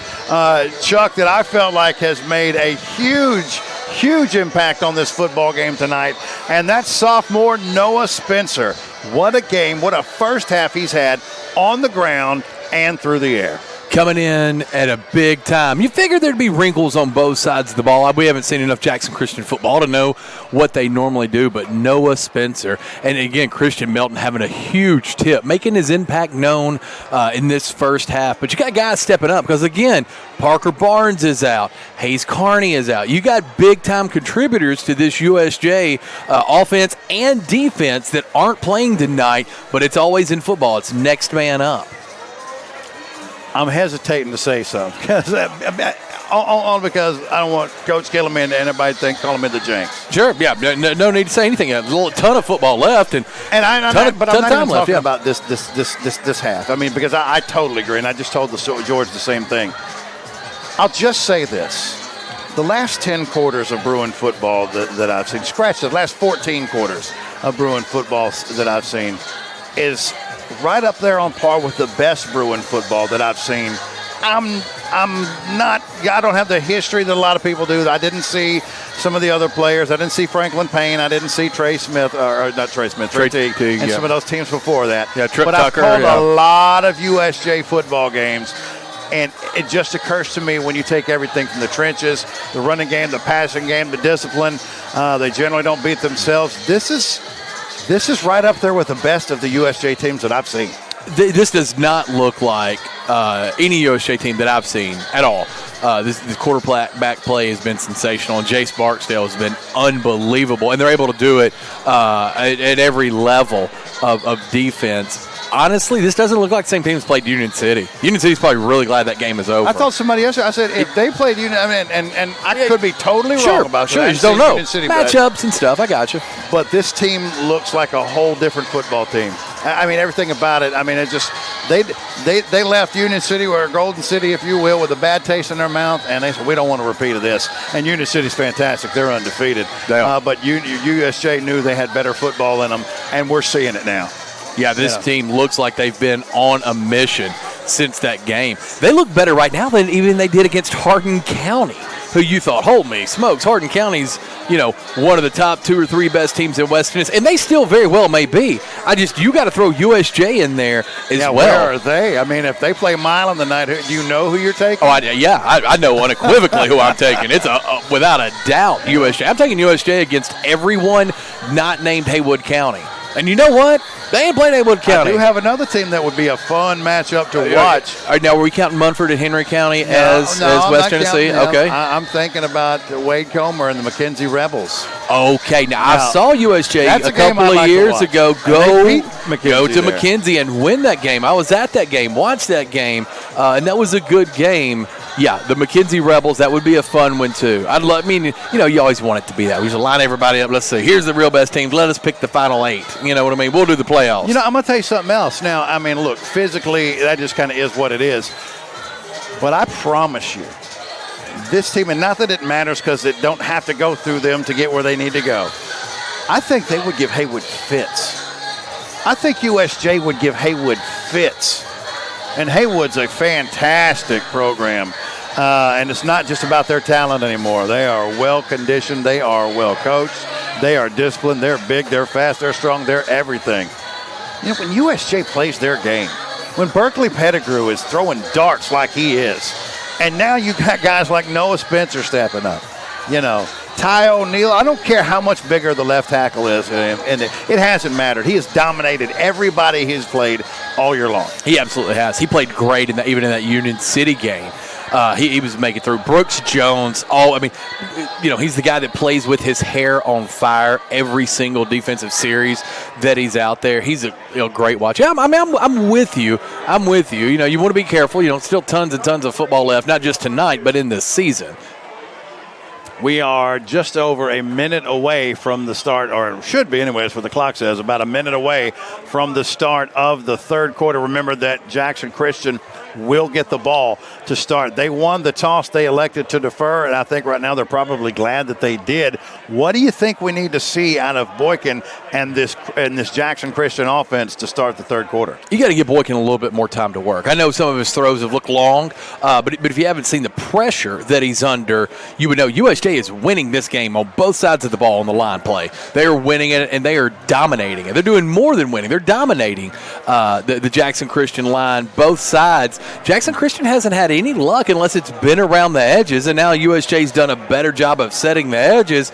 Chuck, that I felt like has made a huge impact on this football game tonight, and that's sophomore Noah Spencer. What a game, what a first half he's had on the ground and through the air. Coming in at a big time. You figured there'd be wrinkles on both sides of the ball. We haven't seen enough Jackson Christian football to know what they normally do, but Noah Spencer, and again, Christian Melton having a huge tip, making his impact known in this first half. But you got guys stepping up because, again, Parker Barnes is out. Hayes Carney is out. You got big-time contributors to this USJ offense and defense that aren't playing tonight, but it's always in football. It's next man up. I'm hesitating to say so because because I don't want Coach Gilliman and everybody calling me the Jinx. Sure, yeah, no need to say anything. There's a ton of football left, and I'm not even talking about this half. I mean, because I totally agree, and I just told George the same thing. I'll just say this: the last 10 quarters of Bruin football that I've seen, scratch the last 14 quarters of Bruin football that I've seen, is right up there on par with the best Bruin football that I've seen. I don't have the history that a lot of people do. I didn't see some of the other players. I didn't see Franklin Payne. I didn't see Trey Smith, or not Trey Smith, Trey Teague, and some of those teams before that. Yeah, Trip but Tucker. I've called a lot of USJ football games, and it just occurs to me when you take everything from the trenches, the running game, the passing game, the discipline, they generally don't beat themselves. This is right up there with the best of the USJ teams that I've seen. This does not look like any USJ team that I've seen at all. The quarterback play has been sensational, and Jace Barksdale has been unbelievable, and they're able to do it at every level of defense. Honestly, this doesn't look like the same team that's played Union City. Union City's probably really glad that game is over. I told somebody else, I said, if they played Union, and I could be totally wrong about that. Sure, you just don't know. Matchups and stuff, I got you. But this team looks like a whole different football team. I mean, everything about it. I mean, it just they left Union City, or Golden City, if you will, with a bad taste in their mouth, and they said, we don't want a repeat of this. And Union City's fantastic. They're undefeated. They are. But USJ knew they had better football in them, and we're seeing it now. Yeah, this team looks like they've been on a mission since that game. They look better right now than even they did against Hardin County, who you thought, hold me smokes, Hardin County's, one of the top 2 or 3 best teams in West Tennessee, and they still very well may be. You got to throw USJ in there as well. Where are they? I mean, if they play Milan tonight, do you know who you're taking? Oh, I know unequivocally who I'm taking. It's without a doubt USJ. I'm taking USJ against everyone not named Haywood County. And you know what? They ain't played Haywood County. I do have another team that would be a fun matchup to watch. All right, now, were we counting Munford and Henry County as West Tennessee? Okay. I'm thinking about Wade Comer and the McKenzie Rebels. Okay, now I saw USJ a couple of years ago go to McKenzie and win that game. I was at that game, watched that game, and that was a good game. Yeah, the McKenzie Rebels, that would be a fun one, too. You always want it to be that. We should line everybody up. Let's see. Here's the real best teams. Let us pick the final 8. You know what I mean? We'll do the playoffs. I'm going to tell you something else. Now, I mean, look, physically, that just kind of is what it is. But I promise you, this team, and not that it matters because it don't have to go through them to get where they need to go, I think they would give Haywood fits. I think USJ would give Haywood fits. And Haywood's a fantastic program. And it's not just about their talent anymore. They are well-conditioned. They are well-coached. They are disciplined. They're big. They're fast. They're strong. They're everything. When USJ plays their game, when Berkeley Pettigrew is throwing darts like he is, and now you got guys like Noah Spencer stepping up, Ty O'Neill, I don't care how much bigger the left tackle is, and it hasn't mattered. He has dominated everybody he's played all year long. He absolutely has. He played great even in that Union City game. He was making through. Brooks Jones, he's the guy that plays with his hair on fire every single defensive series that he's out there. He's a great watch. Yeah, I'm with you. I'm with you. You want to be careful. Still tons and tons of football left, not just tonight, but in this season. We are just over a minute away from the start, or should be anyways, what the clock says, about a minute away from the start of the third quarter. Remember that Jackson Christian will get the ball to start. They won the toss. They elected to defer, and I think right now they're probably glad that they did. What do you think we need to see out of Boykin and this Jackson Christian offense to start the third quarter? You got to give Boykin a little bit more time to work. I know some of his throws have looked long, but if you haven't seen the pressure that he's under, you would know USJ is winning this game on both sides of the ball on the line play. They are winning it, and they are dominating it. They're doing more than winning. They're dominating the Jackson Christian line, both sides. Jackson Christian hasn't had any luck unless it's been around the edges, and now USJ's done a better job of setting the edges.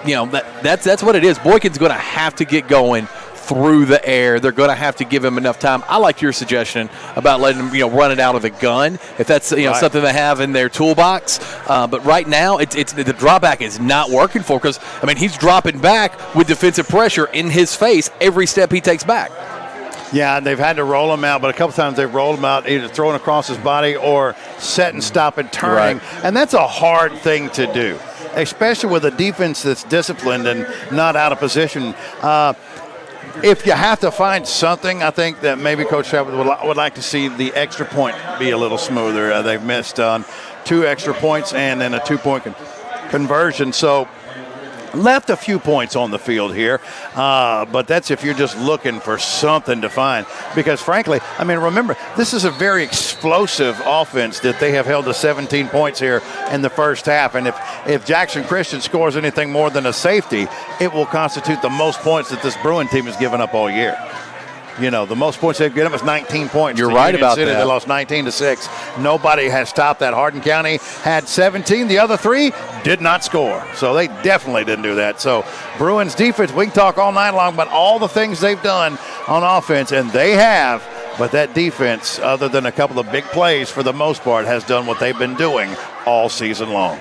That's what it is. Boykin's going to have to get going through the air. They're going to have to give him enough time. I like your suggestion about letting him, run it out of the gun if that's something they have in their toolbox. But right now, it's the drawback is not working for because he's dropping back with defensive pressure in his face every step he takes back. Yeah, and they've had to roll him out, but a couple times they've rolled him out, either throwing across his body or set and stop and turning. Right. And that's a hard thing to do, especially with a defense that's disciplined and not out of position. If you have to find something, I think that maybe Coach Travis would like to see the extra point be a little smoother. They've missed 2 extra points and then a 2-point conversion. So left a few points on the field here, but that's if you're just looking for something to find. Because, frankly, remember, this is a very explosive offense that they have held to 17 points here in the first half. And if Jackson Christian scores anything more than a safety, it will constitute the most points that this Bruin team has given up all year. The most points they've given them is 19 points. You're right about that. They lost 19-6. Nobody has stopped that. Hardin County had 17. The other 3 did not score. So they definitely didn't do that. So Bruins defense, we can talk all night long about all the things they've done on offense, and they have. But that defense, other than a couple of big plays for the most part, has done what they've been doing all season long.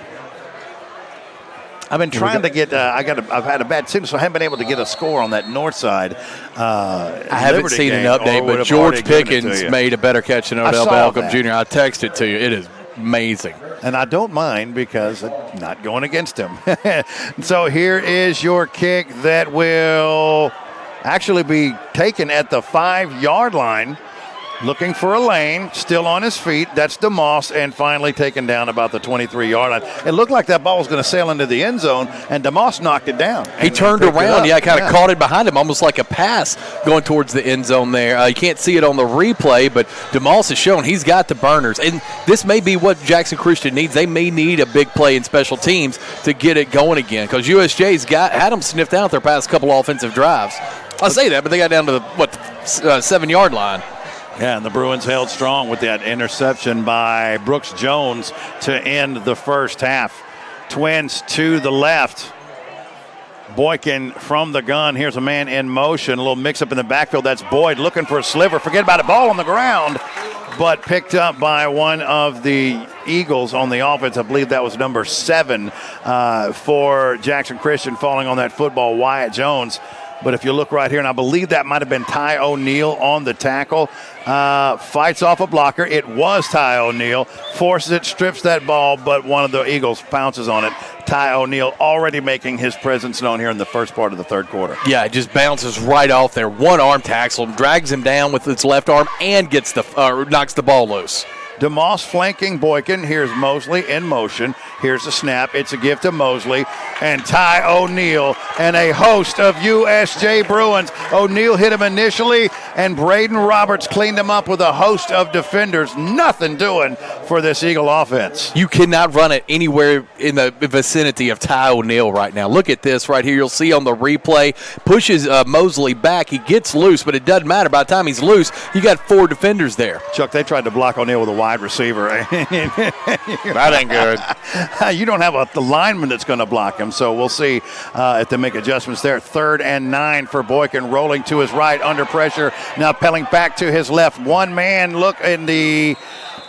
I've been trying to get. I've had a bad signal, so I haven't been able to get a score on that north side. I haven't seen an update, but George Pickens made a better catch than Odell Balcom Jr. I texted it to you. It is amazing. And I don't mind because I'm not going against him. So here is your kick that will actually be taken at the 5-yard line. looking for a lane, still on his feet. That's DeMoss, and finally taken down about the 23-yard line. It looked like that ball was going to sail into the end zone, and DeMoss knocked it down. He turned around, kind of caught it behind him, almost like a pass going towards the end zone there. You can't see it on the replay, but DeMoss has shown he's got the burners. And this may be what Jackson Christian needs. They may need a big play in special teams to get it going again, because USJ's had them sniffed out their past couple offensive drives. I say that, but they got down to the 7-yard line. Yeah, and the Bruins held strong with that interception by Brooks Jones to end the first half. Twins to the left. Boykin from the gun. Here's a man in motion. A little mix-up in the backfield. That's Boyd looking for a sliver. Forget about it. Ball on the ground, but picked up by one of the Eagles on the offense. I believe that was number 7 for Jackson Christian, falling on that football, Wyatt Jones. But if you look right here, and I believe that might have been Ty O'Neal on the tackle, fights off a blocker. It was Ty O'Neal, forces it, strips that ball, but one of the Eagles pounces on it. Ty O'Neal already making his presence known here in the first part of the third quarter. Yeah, it just bounces right off there. One-arm tackles him, drags him down with its left arm, and knocks the ball loose. DeMoss flanking Boykin. Here's Mosley in motion. Here's the snap. It's a gift to Mosley. And Ty O'Neal and a host of USJ Bruins. O'Neal hit him initially, and Braden Roberts cleaned him up with a host of defenders. Nothing doing for this Eagle offense. You cannot run it anywhere in the vicinity of Ty O'Neal right now. Look at this right here. You'll see on the replay. Pushes Mosley back. He gets loose, but it doesn't matter. By the time he's loose, you got 4 defenders there. Chuck, they tried to block O'Neal with a wide receiver. That ain't good. You don't have the lineman that's going to block him, so we'll see if they make adjustments there. 3rd and 9 for Boykin, rolling to his right under pressure. Now pedaling back to his left. One man look in the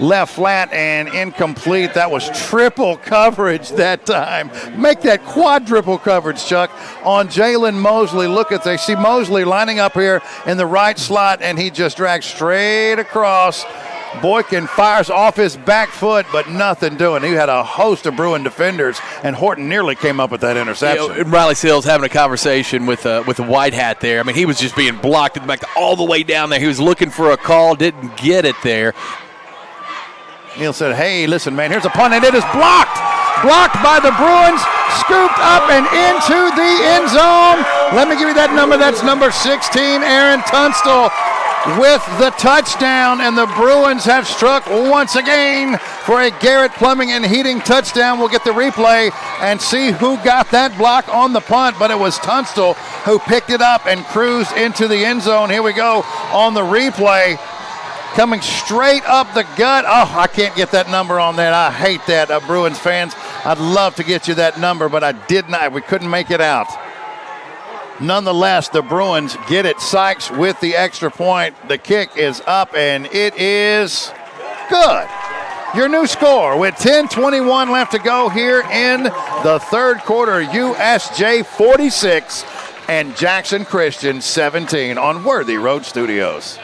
left flat and incomplete. That was triple coverage that time. Make that quadruple coverage, Chuck, on Jalen Mosley. Look at they see Mosley lining up here in the right slot, and he just drags straight across. Boykin fires off his back foot, but nothing doing. He had a host of Bruin defenders, and Horton nearly came up with that interception. Riley Sales having a conversation with the white hat there. I mean, he was just being blocked back all the way down there. He was looking for a call, didn't get it there. Neal said, hey, listen, man, here's a punt, and it is blocked. Blocked by the Bruins, scooped up and into the end zone. Let me give you that number. That's number 16, Aaron Tunstall, with the touchdown, and the Bruins have struck once again for a Garrett Plumbing and Heating touchdown. We'll get the replay and see who got that block on the punt, but it was Tunstall who picked it up and cruised into the end zone. Here we go on the replay. Coming straight up the gut. Oh, I can't get that number on that. I hate that, Bruins fans. I'd love to get you that number, but I did not. We couldn't make it out. Nonetheless, the Bruins get it. Sykes with the extra point. The kick is up, and it is good. Your new score with 10:21 left to go here in the third quarter. USJ 46 and Jackson Christian 17 on Worthy Road Studios.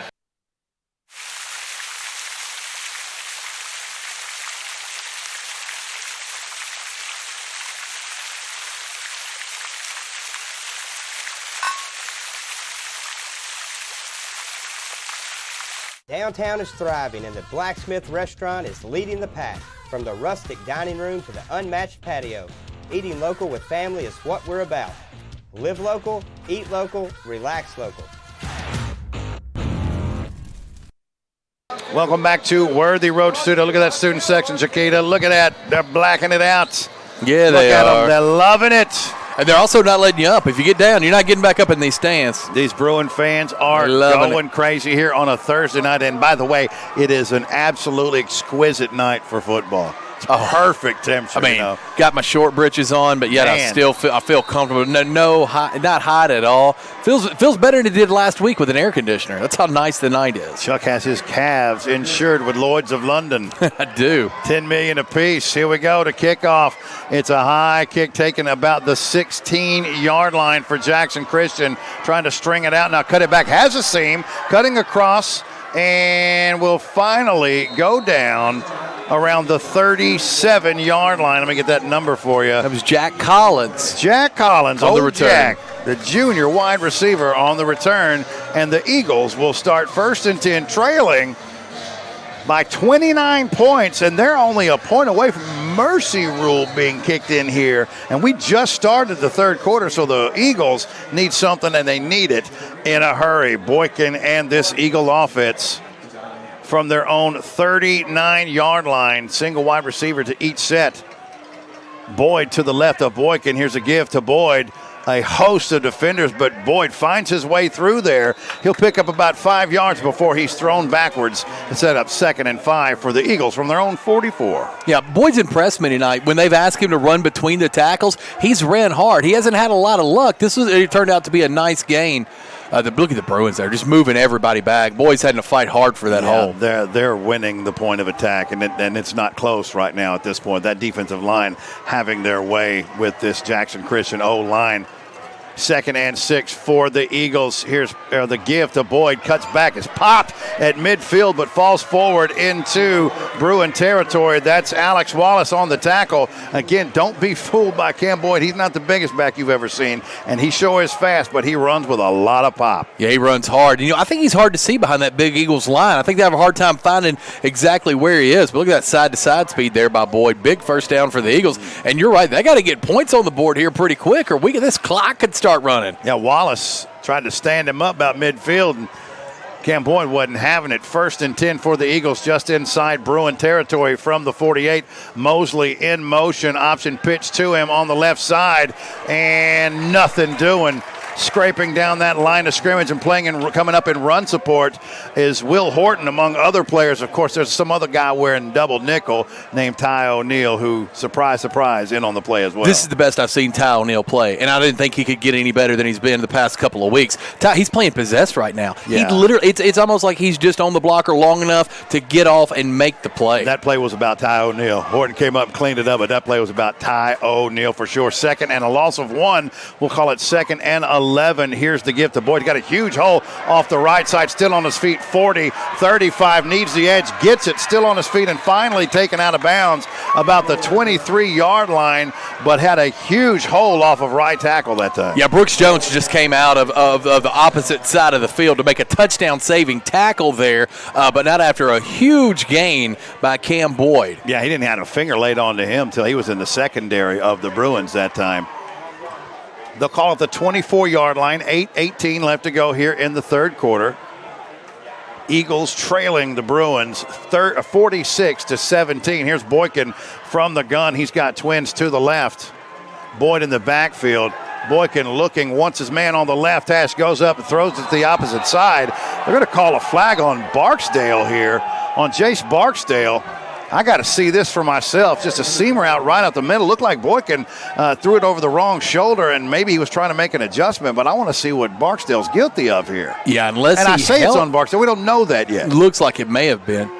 Downtown is thriving, and the Blacksmith Restaurant is leading the pack. From the rustic dining room to the unmatched patio, eating local with family is what we're about. Live local, eat local, relax local. Welcome back to Worthy Road Studio. Look at that student section, Chiquita. Look at that. They're blacking it out. Yeah, they are. Look at them. They're loving it. And they're also not letting you up. If you get down, you're not getting back up in these stands. These Bruin fans are going crazy here on a Thursday night. And by the way, it is an absolutely exquisite night for football. It's perfect temperature. I mean, got my short britches on, but yet I feel comfortable. No, not hot at all. Feels better than it did last week with an air conditioner. That's how nice the night is. Chuck has his calves insured with Lloyd's of London. I do. $10 million apiece. Here we go to kickoff. It's a high kick taken about the 16-yard line for Jackson Christian, trying to string it out. Now cut it back. Has a seam, cutting across, and will finally go down around the 37-yard line. Let me get that number for you. That was Jack Collins. Jack Collins on the return. Jack, the junior wide receiver on the return. and the Eagles will start 1st and 10 trailing by 29 points, and they're only a point away from mercy rule being kicked in here. And we just started the third quarter, so the Eagles need something, and they need it in a hurry. Boykin and this Eagle offense from their own 39-yard line, single wide receiver to each set. Boyd to the left of Boykin. Here's a give to Boyd. A host of defenders, but Boyd finds his way through there. He'll pick up about 5 yards before he's thrown backwards and set up 2nd and 5 for the Eagles from their own 44. Yeah, Boyd's impressed me tonight. When they've asked him to run between the tackles, he's ran hard. He hasn't had a lot of luck. It turned out to be a nice gain. Look at the Bruins there, just moving everybody back. Boyd's having to fight hard for that hole. They're winning the point of attack, and it's not close right now at this point. That defensive line having their way with this Jackson Christian O-line. 2nd and 6 for the Eagles. Here's the give to Boyd. Cuts back. Is popped at midfield, but falls forward into Bruin territory. That's Alex Wallace on the tackle. Again, don't be fooled by Cam Boyd. He's not the biggest back you've ever seen, and he sure is fast, but he runs with a lot of pop. Yeah, he runs hard. I think he's hard to see behind that big Eagles line. I think they have a hard time finding exactly where he is. But look at that side-to-side speed there by Boyd. Big first down for the Eagles. And you're right, they got to get points on the board here pretty quick, or this clock could start running. Yeah, Wallace tried to stand him up about midfield, and Cam Boyd wasn't having it. 1st and 10 for the Eagles just inside Bruin territory from the 48. Mosley in motion, option pitch to him on the left side, and nothing doing. Scraping down that line of scrimmage and coming up in run support is Will Horton, among other players. Of course, there's some other guy wearing double nickel named Ty O'Neal, who, surprise, surprise, in on the play as well. This is the best I've seen Ty O'Neal play, and I didn't think he could get any better than he's been the past couple of weeks. He's playing possessed right now. Yeah. He literally, it's almost like he's just on the blocker long enough to get off and make the play. That play was about Ty O'Neal. Horton came up and cleaned it up, but that play was about Ty O'Neal for sure. 2nd and a loss of 1. We'll call it 2nd and 11. Here's the give to Boyd. Got a huge hole off the right side, still on his feet. 40, 35, needs the edge, gets it, still on his feet, and finally taken out of bounds about the 23-yard line, but had a huge hole off of right tackle that time. Yeah, Brooks Jones just came out of the opposite side of the field to make a touchdown-saving tackle there, but not after a huge gain by Cam Boyd. Yeah, he didn't have a finger laid onto him until he was in the secondary of the Bruins that time. They'll call it the 24-yard line. 8:18 left to go here in the third quarter. Eagles trailing the Bruins 46-17. Here's Boykin from the gun. He's got twins to the left. Boyd in the backfield. Boykin looking, wants his man on the left hash, goes up and throws it to the opposite side. They're going to call a flag on Barksdale here, on Jace Barksdale. I got to see this for myself. Just a seam route right up the middle. Looked like Boykin threw it over the wrong shoulder, and maybe he was trying to make an adjustment, but I want to see what Barksdale's guilty of here. Yeah, unless and I say it's on Barksdale. We don't know that yet. Looks like it may have been.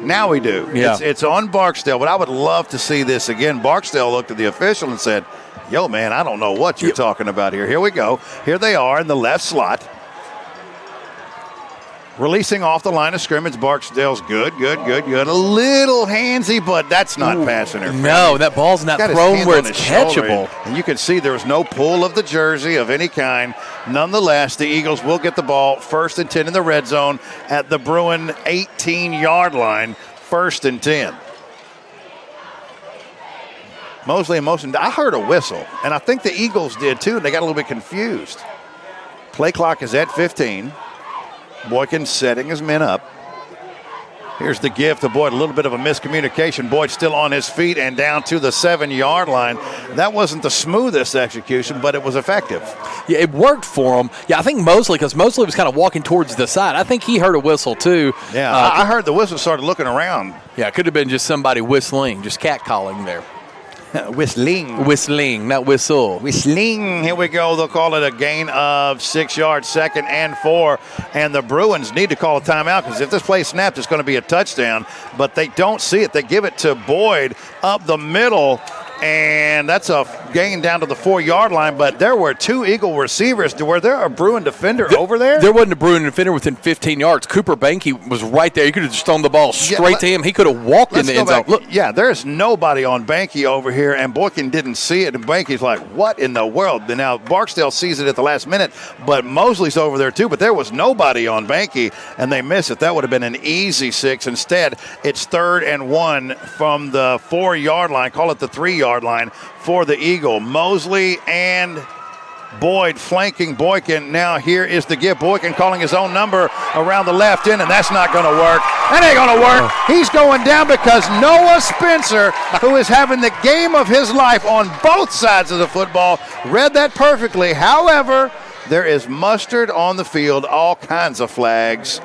Now we do. Yeah. It's on Barksdale, but I would love to see this again. Barksdale looked at the official and said, yo, man, I don't know what you're talking about here. Here we go. Here they are in the left slot. Releasing off the line of scrimmage. Barksdale's good. A little handsy, but that's not passing interference. No, that ball's not thrown where it's catchable. And you can see there was no pull of the jersey of any kind. Nonetheless, the Eagles will get the ball 1st and 10 in the red zone at the Bruin 18-yard line. 1st and 10. Mosley in motion. I heard a whistle, and I think the Eagles did too, and they got a little bit confused. Play clock is at 15. Boykin setting his men up. Here's the give to Boyd. A little bit of a miscommunication. Boyd still on his feet and down to the 7-yard line. That wasn't the smoothest execution, but it was effective. Yeah, it worked for him. Yeah, I think Mosley, because Mosley was kind of walking towards the side. I think he heard a whistle too. Yeah, I heard the whistle, started looking around. Yeah, it could have been just somebody whistling, just catcalling there. Whistling, not whistle. Whistling. Here we go. They'll call it a gain of 6 yards, 2nd and 4. And the Bruins need to call a timeout because if this play snaps, it's going to be a touchdown. But they don't see it. They give it to Boyd up the middle. And that's a gain down to the 4-yard line, but there were 2 Eagle receivers. Were there a Bruin defender over there? There wasn't a Bruin defender within 15 yards. Cooper Banky was right there. You could have just thrown the ball straight to him. He could have walked in the end zone. Look, yeah, there's nobody on Banky over here, and Boykin didn't see it. And Banky's like, what in the world? Now, Barksdale sees it at the last minute, but Mosley's over there too. But there was nobody on Banky, and they miss it. That would have been an easy 6. Instead, it's 3rd and 1 from the 4-yard line. Call it the 3-yard line for the Eagle. Mosley and Boyd flanking Boykin. Now here is the give. Boykin calling his own number around the left end, and that's not going to work. That ain't going to work. He's going down because Noah Spencer, who is having the game of his life on both sides of the football, read that perfectly. However, there is mustard on the field, all kinds of flags.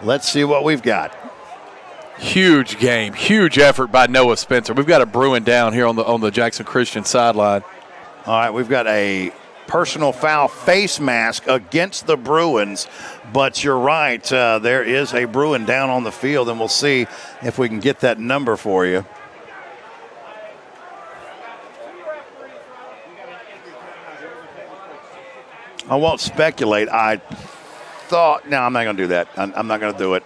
Let's see what we've got. Huge game, huge effort by Noah Spencer. We've got a Bruin down here on the Jackson Christian sideline. All right, we've got a personal foul face mask against the Bruins, but you're right, there is a Bruin down on the field, and we'll see if we can get that number for you. I won't speculate. I'm not going to do that. I'm not going to do it.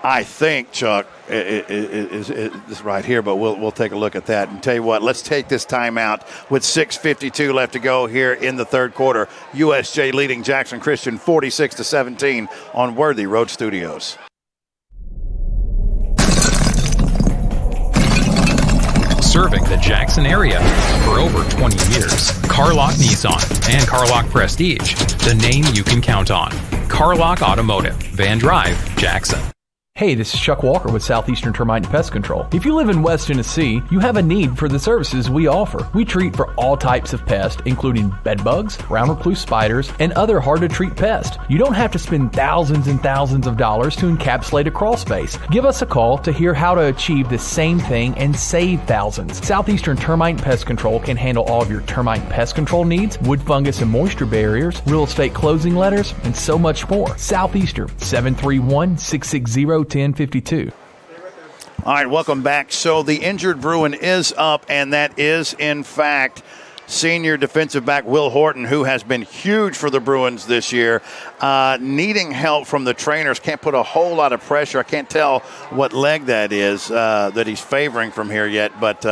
I think, Chuck, it is right here, but we'll take a look at that. And tell you what, let's take this timeout with 6:52 left to go here in the third quarter. USJ leading Jackson Christian 46-17 on Worthy Road Studios. Serving the Jackson area for over 20 years. Carlock Nissan and Carlock Prestige, the name you can count on. Carlock Automotive, Van Drive, Jackson. Hey, this is Chuck Walker with Southeastern Termite and Pest Control. If you live in West Tennessee, you have a need for the services we offer. We treat for all types of pests, including bed bugs, round recluse spiders, and other hard-to-treat pests. You don't have to spend thousands and thousands of dollars to encapsulate a crawl space. Give us a call to hear how to achieve the same thing and save thousands. Southeastern Termite and Pest Control can handle all of your termite and pest control needs, wood fungus and moisture barriers, real estate closing letters, and so much more. Southeastern, 731-660-1052. All right, welcome back. So the injured Bruin is up, and that is, in fact, senior defensive back Will Horton, who has been huge for the Bruins this year, needing help from the trainers. Can't put a whole lot of pressure. I can't tell what leg that is that he's favoring from here yet, but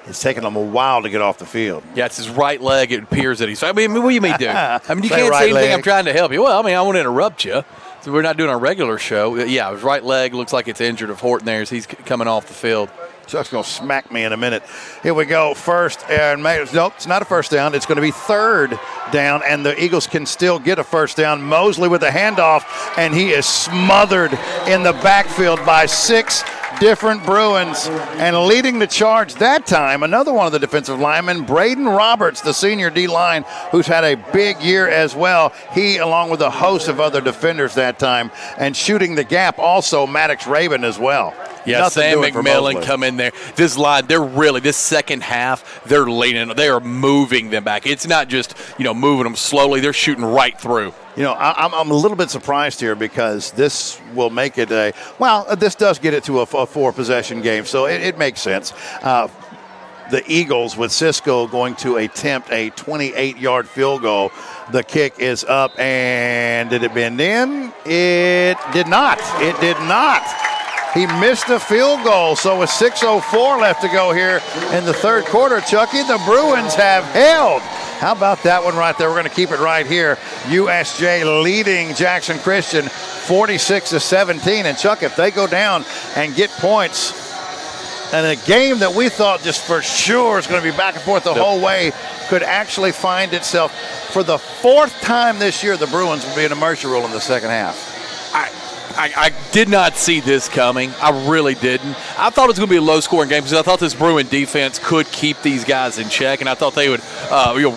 it's taken him a while to get off the field. Yeah, it's his right leg. It appears that he's – what do you mean, dude? I mean, you can't right say anything. leg. I'm trying to help you. Well, I mean, I want to interrupt you. So we're not doing our regular show. Yeah, his right leg looks like it's injured of Horton there as he's coming off the field. Chuck's going to smack me in a minute. Here we go. First, and nope, it's not a first down. It's going to be third down, and the Eagles can still get a first down. Mosley with the handoff, and he is smothered in the backfield by 6 different Bruins. And leading the charge that time, another one of the defensive linemen, Braden Roberts, the senior D-line, who's had a big year as well. He, along with a host of other defenders that time, and shooting the gap also Maddox Raven as well. Yeah, Nothing Sam doing for McMillan Mosley. come in there. This line, this second half, they're leaning. They are moving them back. It's not just, moving them slowly. They're shooting right through. I'm a little bit surprised here because this will make it this does get it to a 4-possession game, so it makes sense. The Eagles with Cisco going to attempt a 28-yard field goal. The kick is up, and did it bend in? It did not. It did not. He missed a field goal, so with 6:04 left to go here in the third quarter, Chucky, the Bruins have held. How about that one right there? We're going to keep it right here. USJ leading Jackson Christian 46-17. And, Chuck, if they go down and get points, and a game that we thought just for sure is going to be back and forth the whole way could actually find itself, for the 4th time this year, the Bruins will be in a mercy rule in the second half. I did not see this coming. I really didn't. I thought it was going to be a low-scoring game because I thought this Bruin defense could keep these guys in check, and I thought they would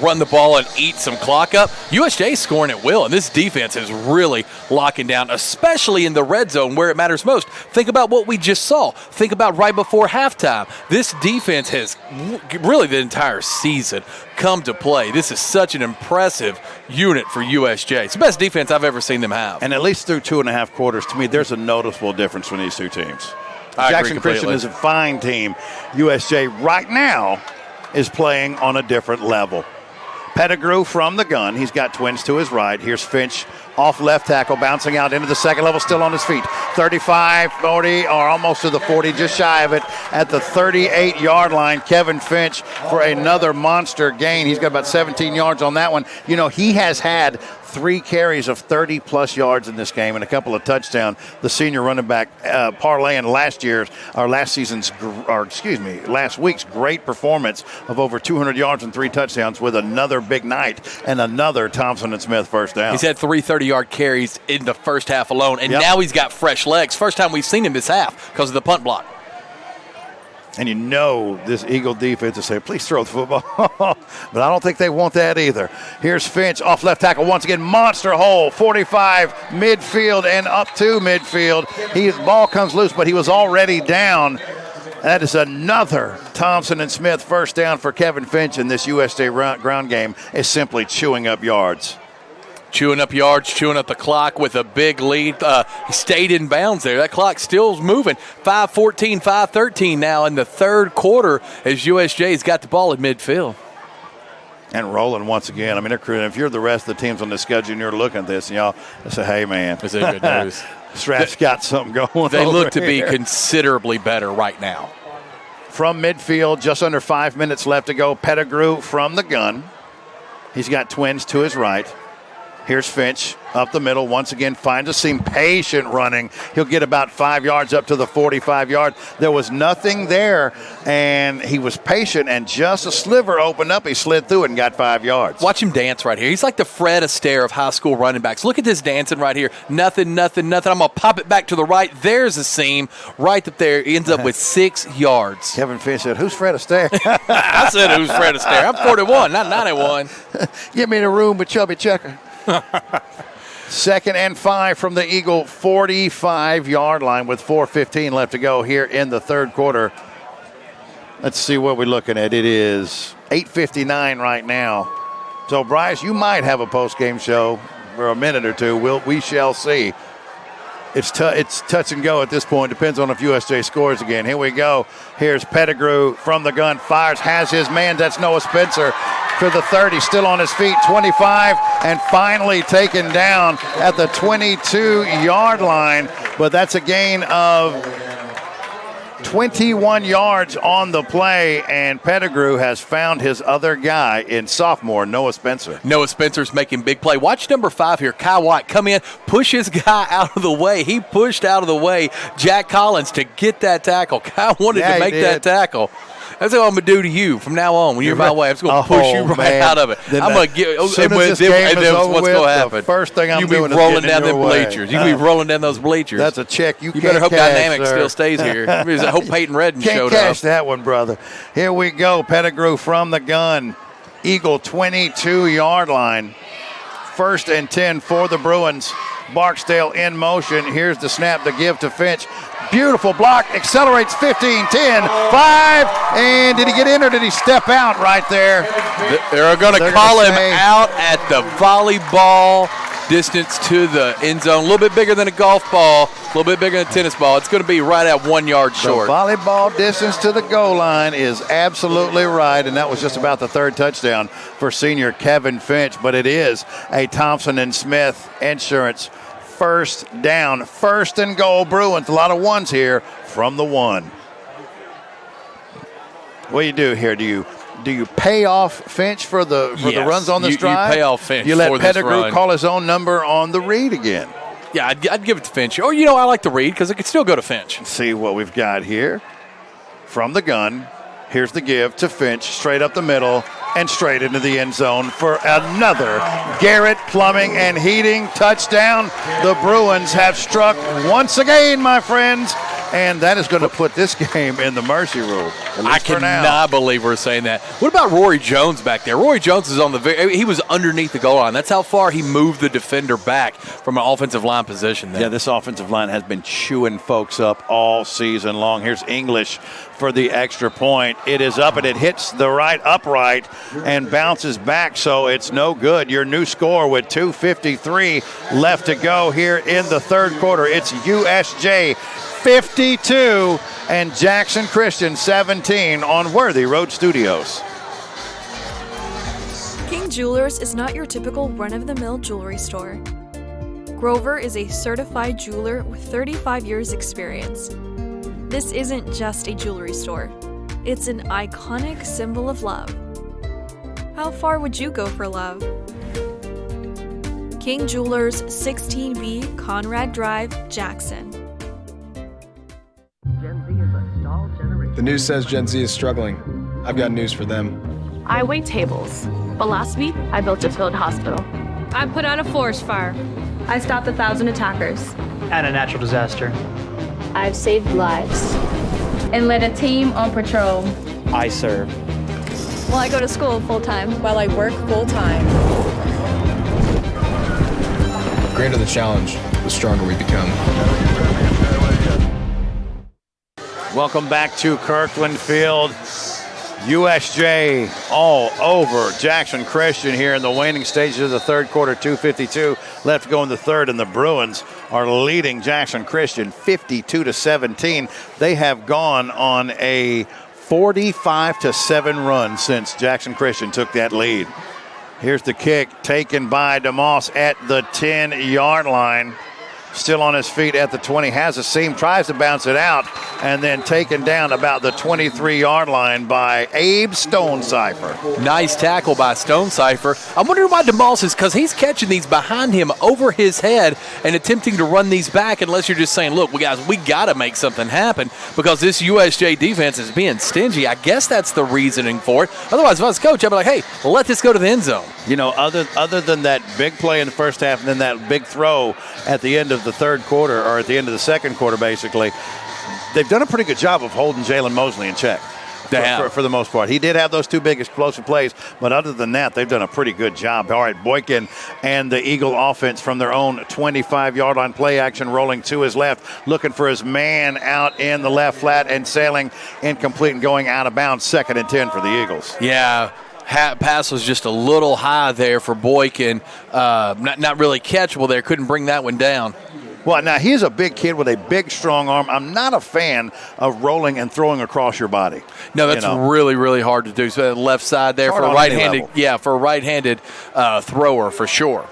run the ball and eat some clock up. USJ scoring at will, and this defense is really locking down, especially in the red zone where it matters most. Think about what we just saw. Think about right before halftime. This defense has really the entire season come to play. This is such an impressive unit for USJ. It's the best defense I've ever seen them have. And at least through 2.5 quarters, to me, there's a noticeable difference between these two teams. Jackson Christian is a fine team. USJ right now is playing on a different level. Pettigrew from the gun. He's got twins to his right. Here's Finch off left tackle, bouncing out into the second level, still on his feet. 35, 40, or almost to the 40, just shy of it at the 38-yard line. Kevin Finch for another monster gain. He's got about 17 yards on that one. You know, he has had 3 carries of 30-plus yards in this game and a couple of touchdowns. The senior running back parlaying last week's great performance of over 200 yards and 3 touchdowns with another big night and another Thompson and Smith first down. He's had 3 30-yard carries in the first half alone, and now he's got fresh legs. First time we've seen him this half because of the punt block. And you know this Eagle defense is saying, please throw the football. But I don't think they want that either. Here's Finch off left tackle once again. Monster hole, 45 midfield and up to midfield. Ball comes loose, but he was already down. That is another Thompson and Smith first down for Kevin Finch, and this USJ ground game is simply chewing up yards. Chewing up yards, chewing up the clock with a big lead. He stayed in bounds there. That clock still's moving. 5:14, 5:13 now in the third quarter as USJ's got the ball at midfield. And rolling once again. I mean, if you're the rest of the teams on the schedule and you're looking at this, and y'all say, hey, man. Is it good news? Straps got something going. They look to here. be considerably better right now. From midfield, just under 5 minutes left to go. Pettigrew from the gun. He's got twins to his right. Here's Finch up the middle. Once again, finds a seam. Patient running. He'll get about 5 yards up to the 45-yard. There was nothing there, and he was patient, and just a sliver opened up. He slid through it and got 5 yards. Watch him dance right here. He's like the Fred Astaire of high school running backs. Look at this dancing right here. Nothing. I'm going to pop it back to the right. There's a seam right up there. He ends up with 6 yards. Kevin Finch said, who's Fred Astaire? I said, who's Fred Astaire? I'm 41, not 91. Get me in a room with Chubby Checker. 2nd and 5 from the Eagle 45-yard line with 4:15 left to go here in the third quarter. Let's see what we're looking at. It is 8:59 right now. So, Bryce, you might have a post-game show for a minute or two. We shall see. It's touch and go at this point. Depends on if USJ scores again. Here we go. Here's Pettigrew from the gun. Fires, has his man. That's Noah Spencer to the 30. Still on his feet. 25, and finally taken down at the 22-yard line. But that's a gain of 21 yards on the play, and Pettigrew has found his other guy in sophomore Noah Spencer. Noah Spencer's making big play. Watch number 5 here. Kai White come in, push his guy out of the way. He pushed out of the way Jack Collins to get that tackle. Kai wanted to make that tackle. That's what I'm going to do to you from now on. When you're my way, I'm just going to push you right out of it. I'm going to get – and then what's going to happen? The first thing I'm doing is rolling down them way. bleachers. You can be rolling down those bleachers. That's a check you can't better hope cash, Dynamic sir. still stays here. I hope Peyton Redden showed up. Can't cash that one, brother. Here we go. Pettigrew from the gun. Eagle 22-yard line. 1st and 10 for the Bruins. Barksdale in motion. Here's the snap to give to Finch. Beautiful block. Accelerates 15, 10, 5. And did he get in or did he step out right there? They're going to call him out at the volleyball distance to the end zone. A little bit bigger than a golf ball. A little bit bigger than a tennis ball. It's going to be right at 1 yard short. The volleyball distance to the goal line is absolutely right. And that was just about the 3rd touchdown for senior Kevin Finch. But it is a Thompson and Smith insurance first down. 1st and goal, Bruins. A lot of ones here from the 1. What do you do here? Do you pay off Finch for the runs on this drive? You pay off Finch. You let for Pettigrew this call his own number on the read again. Yeah, I'd give it to Finch. Or, I like the read because it could still go to Finch. Let's see what we've got here. From the gun, here's the give to Finch, straight up the middle and straight into the end zone for another Garrett Plumbing and Heating touchdown. The Bruins have struck once again, my friends, and that is going to put this game in the mercy rule. I cannot believe we're saying that. What about Rory Jones back there? Rory Jones is he was underneath the goal line. That's how far he moved the defender back from an offensive line position there. Yeah, this offensive line has been chewing folks up all season long. Here's English for the extra point. It is up and it hits the right upright and bounces back, so it's no good. Your new score with 2:53 left to go here in the third quarter. It's USJ 52 and Jackson Christian 17 on Worthy Road Studios. King Jewelers is not your typical run-of-the-mill jewelry store. Grover is a certified jeweler with 35 years experience. This isn't just a jewelry store. It's an iconic symbol of love. How far would you go for love? King Jewelers, 16B Conrad Drive, Jackson. The news says Gen Z is struggling. I've got news for them. I wait tables, but last week I built a field hospital. I put out a forest fire. I stopped 1,000 attackers. And a natural disaster. I've saved lives and led a team on patrol. I serve. Well, I go to school full-time. While I work full-time. The greater the challenge, the stronger we become. Welcome back to Kirkland Field. USJ all over Jackson Christian here in the waning stages of the third quarter. 2:52 left to go in the third, and the Bruins are leading Jackson Christian 52-17. They have gone on a 45-7 run since Jackson Christian took that lead. Here's the kick taken by DeMoss at the 10-yard line. Still on his feet at the 20, has a seam, tries to bounce it out, and then taken down about the 23-yard line by Abe Stonecipher. Nice tackle by Stonecipher. I'm wondering why DeMoss is, because he's catching these behind him over his head and attempting to run these back, unless you're just saying, look, we got to make something happen because this USJ defense is being stingy. I guess that's the reasoning for it. Otherwise, if I was coach, I'd be like, hey, let this go to the end zone. You know, other than that big play in the first half and then that big throw at the end of the third quarter, or at the end of the second quarter, basically, they've done a pretty good job of holding Jalen Mosley in check for the most part. He did have those two big explosive plays, but other than that, they've done a pretty good job. All right, Boykin and the Eagle offense from their own 25-yard line play action, rolling to his left, looking for his man out in the left flat and sailing incomplete and going out of bounds. 2nd and 10 for the Eagles. Yeah. Pass was just a little high there for Boykin. Not really catchable there. Couldn't bring that one down. Well, now, he's a big kid with a big, strong arm. I'm not a fan of rolling and throwing across your body. No, that's really, really hard to do. So that left side there for a right-handed, for a right-handed thrower for sure.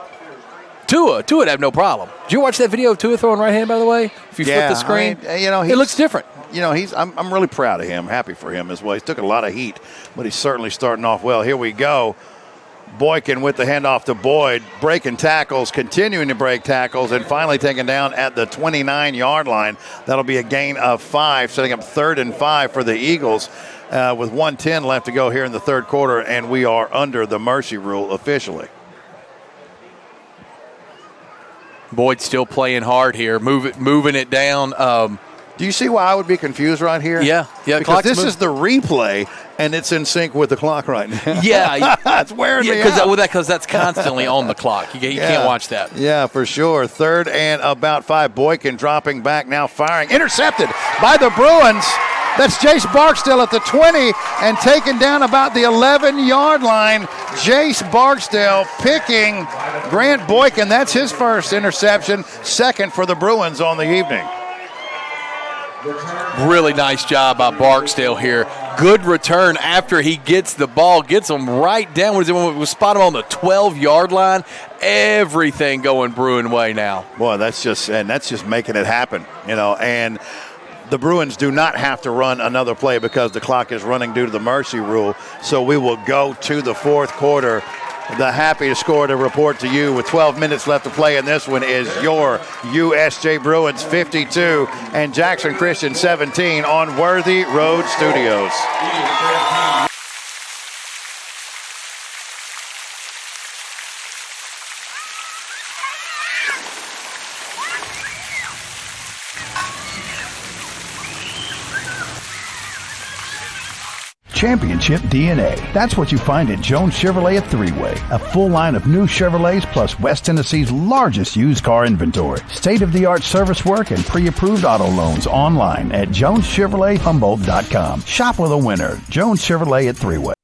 Tua would have no problem. Did you watch that video of Tua throwing right-handed, by the way? If you flip the screen, it looks different. You know, I'm really proud of him, happy for him as well. He's took a lot of heat, but he's certainly starting off well. Here we go. Boykin with the handoff to Boyd, breaking tackles, continuing to break tackles, and finally taken down at the 29-yard line. That'll be a gain of 5, setting up 3rd and 5 for the Eagles with 1:10 left to go here in the third quarter, and we are under the mercy rule officially. Boyd still playing hard here, moving it down. Do you see why I would be confused right here? Yeah. Because this is the replay, and it's in sync with the clock right now. Yeah. It's wearing me out. Because that's constantly on the clock. You can't watch that. Yeah, for sure. 3rd and about 5. Boykin dropping back, now firing. Intercepted by the Bruins. That's Jace Barksdale at the 20 and taken down about the 11-yard line. Jace Barksdale picking Grant Boykin. That's his first interception, 2nd for the Bruins on the evening. Really nice job by Barksdale here. Good return after he gets the ball, gets him right down. We spot him on the 12-yard line. Everything going Bruin way now. Boy, that's just making it happen, and the Bruins do not have to run another play because the clock is running due to the mercy rule. So we will go to the fourth quarter. The happy to score to report to you with 12 minutes left to play, and this one is your USJ Bruins 52 and Jackson Christian 17 on Worthy Road Studios. Championship DNA. That's what you find at Jones Chevrolet at Three-Way. A full line of new Chevrolets plus West Tennessee's largest used car inventory. State-of-the-art service work and pre-approved auto loans online at JonesChevroletHumboldt.com. Shop with a winner. Jones Chevrolet at Three-Way.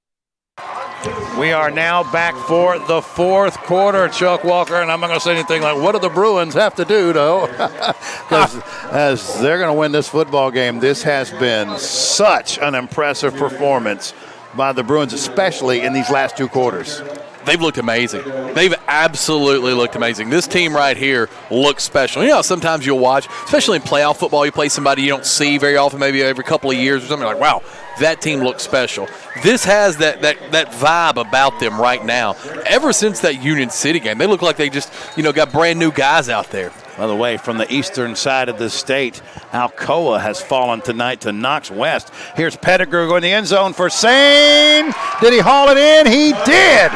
We are now back for the fourth quarter, Chuck Walker, and I'm not going to say anything like, what do the Bruins have to do, though? Because as they're going to win this football game, this has been such an impressive performance by the Bruins, especially in these last two quarters. They've looked amazing. They've absolutely looked amazing. This team right here looks special. You know, sometimes you'll watch, especially in playoff football, you play somebody you don't see very often, maybe every couple of years or something, like, wow, that team looks special. This has that vibe about them right now. Ever since that Union City game, they look like they just, got brand new guys out there. By the way, from the eastern side of the state, Alcoa has fallen tonight to Knox West. Here's Pettigrew going to the end zone for Sane. Did he haul it in? He did.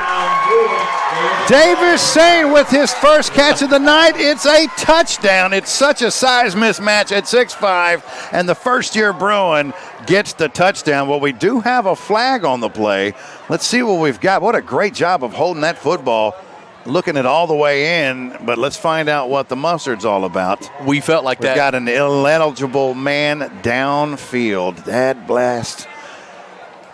Davis Sane with his first catch of the night. It's a touchdown. It's such a size mismatch at 6'5", and the first-year Bruin gets the touchdown. Well, we do have a flag on the play. Let's see what we've got. What a great job of holding that football. Looking it all the way in, but let's find out what the mustard's all about. We felt like We've got an ineligible man downfield. Dad blast.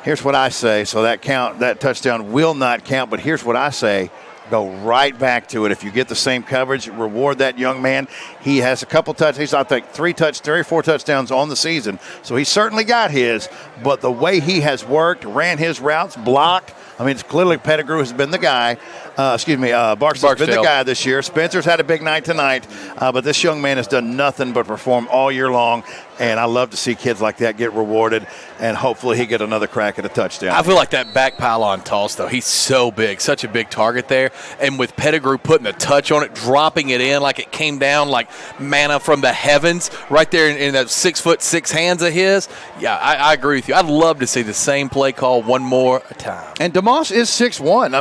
Here's what I say. So that touchdown will not count, but here's what I say. Go right back to it. If you get the same coverage, reward that young man. He has a couple touchdowns. He's, I think, 3 or 4 touchdowns on the season. So he certainly got his, but the way he has worked, ran his routes, blocked, it's clearly Pettigrew has been the guy. Barksdale's been the guy this year. Spencer's had a big night tonight, but this young man has done nothing but perform all year long, and I love to see kids like that get rewarded, and hopefully he get another crack at a touchdown. I feel like that back pylon toss, though, he's so big, such a big target there, and with Pettigrew putting the touch on it, dropping it in like it came down like manna from the heavens right there in that 6'6" hands of his, yeah, I agree with you. I'd love to see the same play call one more time. And DeMoss is 6'1".